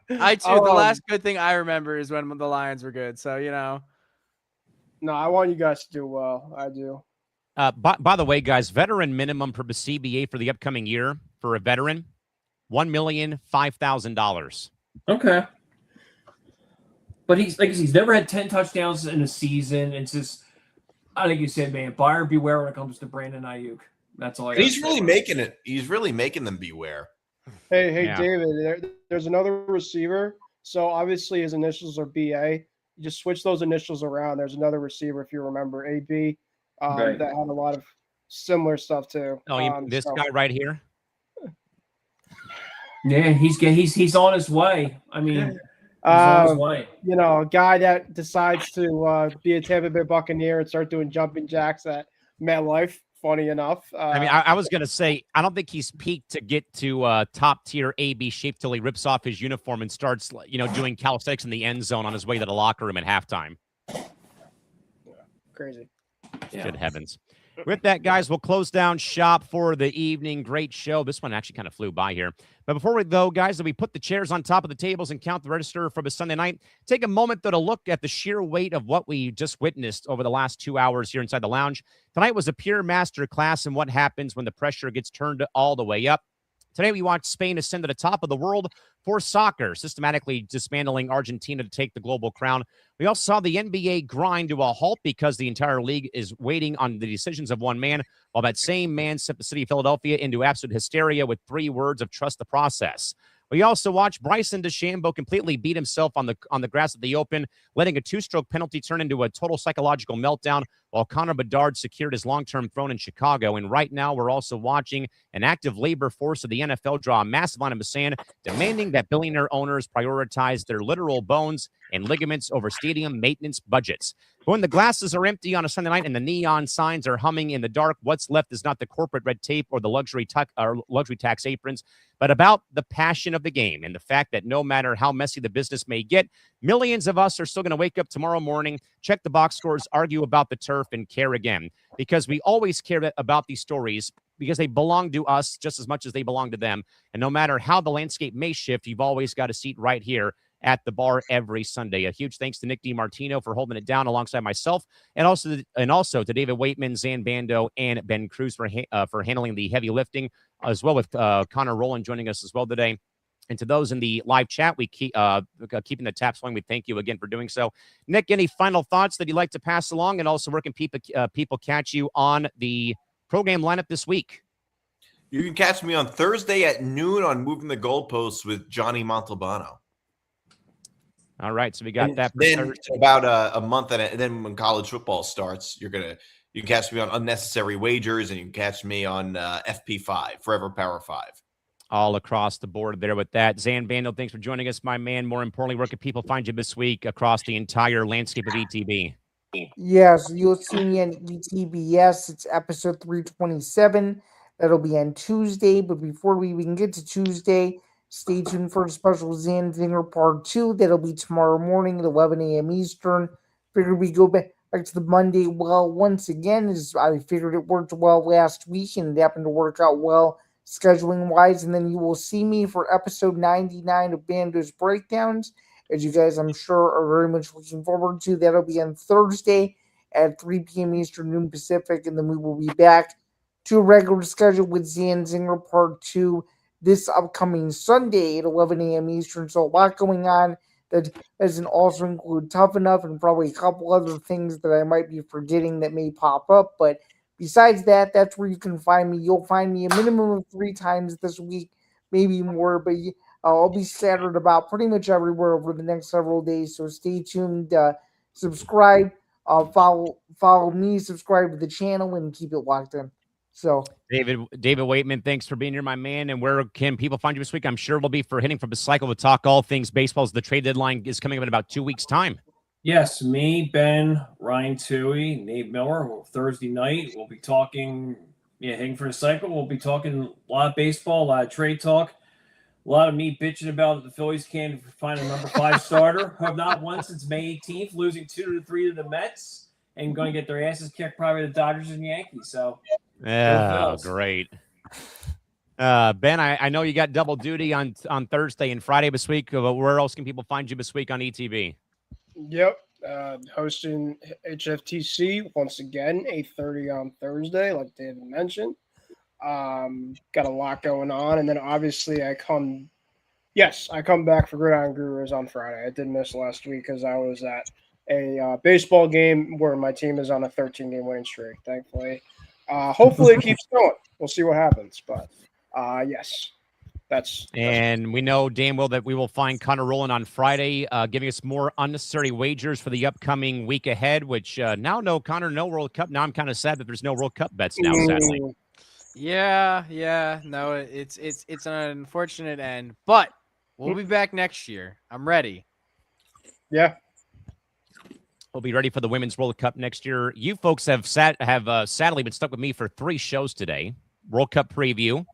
I too. The last good thing I remember is when the Lions were good. So No, I want you guys to do well. I do. By the way, guys, veteran minimum for the CBA for the upcoming year for a veteran, $1,005,000. Okay. But he's never had 10 touchdowns in a season. It's just, I think you said, man, buyer beware when it comes to Brandon Ayuk. That's all I got. He's really making it. He's really making them beware. Hey, David, there's another receiver. So obviously his initials are BA. You just switch those initials around. There's another receiver, if you remember, AB, that had a lot of similar stuff too. Oh, this So, guy right here. Yeah, he's on his way. I mean, he's on his way. you know, a guy that decides to be a Tampa Bay Buccaneer and start doing jumping jacks at MetLife. Funny enough. I mean, I was going to say, I don't think he's peaked to get to top tier AB shape till he rips off his uniform and starts, doing calisthenics in the end zone on his way to the locker room at halftime. Crazy. Yeah. Good heavens. With that, guys, we'll close down shop for the evening. Great show. This one actually kind of flew by here. But before we go, guys, we put the chairs on top of the tables and count the register for the Sunday night. Take a moment, though, to look at the sheer weight of what we just witnessed over the last 2 hours here inside the lounge. Tonight was a pure master class in what happens when the pressure gets turned all the way up. Today, we watched Spain ascend to the top of the world for soccer, systematically dismantling Argentina to take the global crown. We also saw the NBA grind to a halt because the entire league is waiting on the decisions of one man, while that same man sent the city of Philadelphia into absolute hysteria with 3 words of trust the process. We also watched Bryson DeChambeau completely beat himself on the grass at the Open, letting a 2-stroke penalty turn into a total psychological meltdown, while Connor Bedard secured his long-term throne in Chicago. And right now, we're also watching an active labor force of the NFL draw a massive line in the sand, demanding that billionaire owners prioritize their literal bones and ligaments over stadium maintenance budgets. But when the glasses are empty on a Sunday night and the neon signs are humming in the dark, what's left is not the corporate red tape or the luxury tax aprons, but about the passion of the game and the fact that no matter how messy the business may get, millions of us are still going to wake up tomorrow morning, check the box scores, argue about the turf, and care again. Because we always care about these stories because they belong to us just as much as they belong to them. And no matter how the landscape may shift, you've always got a seat right here at the bar every Sunday. A huge thanks to Nick DiMartino for holding it down alongside myself, and also to David Waitman, Zan Bando, and Ben Cruz for handling the heavy lifting, as well with Connor Rowland joining us as well today. And to those in the live chat, we keep keeping the taps flowing. We thank you again for doing so. Nick, any final thoughts that you'd like to pass along, and also where can people catch you on the program lineup this week? You can catch me on Thursday at noon on Moving the Goalposts with Johnny Montalbano. All right, so we got that. Then about a month, and then when college football starts, you can catch me on Unnecessary Wagers, and you can catch me on FP5, Forever Power 5. All across the board there with that. Zan Bando, thanks for joining us, my man. More importantly, where can people find you this week across the entire landscape of ETB? Yes, you'll see me on ETBS. It's episode 327. That'll be on Tuesday. But before we even get to Tuesday, stay tuned for a special Zan Zinger Part 2. That'll be tomorrow morning at 11 a.m. Eastern. Figured we go back to the Monday. Well, once again, I figured it worked well last week, and it happened to work out well scheduling-wise. And then you will see me for episode 99 of Bando's Breakdowns, as you guys, I'm sure, are very much looking forward to. That'll be on Thursday at 3 p.m. Eastern, noon Pacific, and then we will be back to a regular schedule with Zan Zinger Part 2 this upcoming Sunday at 11 a.m. Eastern. So a lot going on that doesn't also include Tough Enough and probably a couple other things that I might be forgetting that may pop up. But besides that, that's where you can find me. You'll find me a minimum of 3 times this week, maybe more, but I'll be scattered about pretty much everywhere over the next several days. So stay tuned, subscribe, follow me, subscribe to the channel, and keep it locked in. So David Waitman, thanks for being here, my man. And where can people find you this week? I'm sure we'll be for hitting from the cycle to talk all things baseball as the trade deadline is coming up in about 2 weeks' time. Yes, me, Ben, Ryan Tui, Nate Miller. Thursday night, we'll be talking, hitting for the cycle. We'll be talking a lot of baseball, a lot of trade talk, a lot of me bitching about the Phillies can't find a number 5 starter. Have not won since May 18th, losing 2-3 to the Mets, and going to get their asses kicked probably the Dodgers and Yankees. So. Oh, great. Ben, I know you got double duty on Thursday and Friday this week. But where else can people find you this week on ETB? Yep. Hosting HFTC once again, 8:30 on Thursday, like David mentioned. Got a lot going on. And then obviously I come back for Gridiron Gurus on Friday. I did miss last week because I was at a baseball game where my team is on a 13-game winning streak, thankfully. Hopefully it keeps going. We'll see what happens. But yes. And we know damn well that we will find Connor Rowland on Friday, giving us more unnecessary wagers for the upcoming week ahead, which now no Connor, no World Cup. Now I'm kind of sad that there's no World Cup bets now, sadly. Yeah. No, it's an unfortunate end, but we'll be back next year. I'm ready. Yeah. We'll be ready for the Women's World Cup next year. You folks have sadly been stuck with me for 3 shows today. World Cup preview,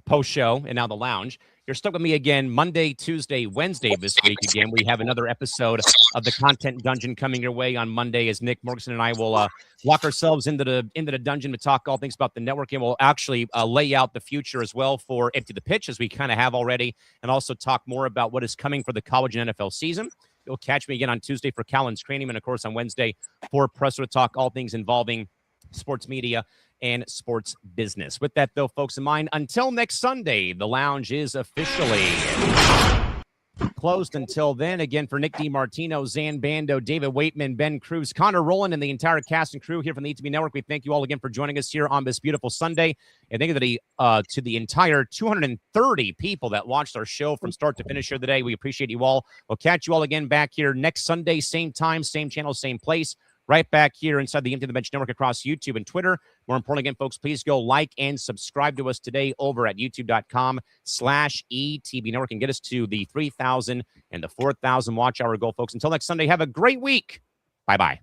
post show, and now the lounge. You're stuck with me again Monday, Tuesday, Wednesday this week. Again, we have another episode of the Content Dungeon coming your way on Monday, as Nick Morrison and I will lock ourselves into the dungeon to talk all things about the network, and we'll actually lay out the future as well for Empty the Pitch, as we kind of have already, and also talk more about what is coming for the college and NFL season. You'll catch me again on Tuesday for Callan's Cranium, and of course on Wednesday for Presser to talk all things involving sports media and sports business. With that, though, folks in mind, until next Sunday, the lounge is officially closed. Until then, again, for Nick DiMartino, Zan Bando, David Waitman, Ben Cruz, Connor Rowland, and the entire cast and crew here from the ETB Network, we thank you all again for joining us here on this beautiful Sunday. And thank you to the entire 230 people that watched our show from start to finish here today. We appreciate you all. We'll catch you all again back here next Sunday, same time, same channel, same place. Right back here inside the Empty the Bench Network across YouTube and Twitter. More importantly, again, folks, please go like and subscribe to us today over at youtube.com/ETB Network and get us to the 3,000 and the 4,000 watch hour goal, folks. Until next Sunday, have a great week. Bye-bye.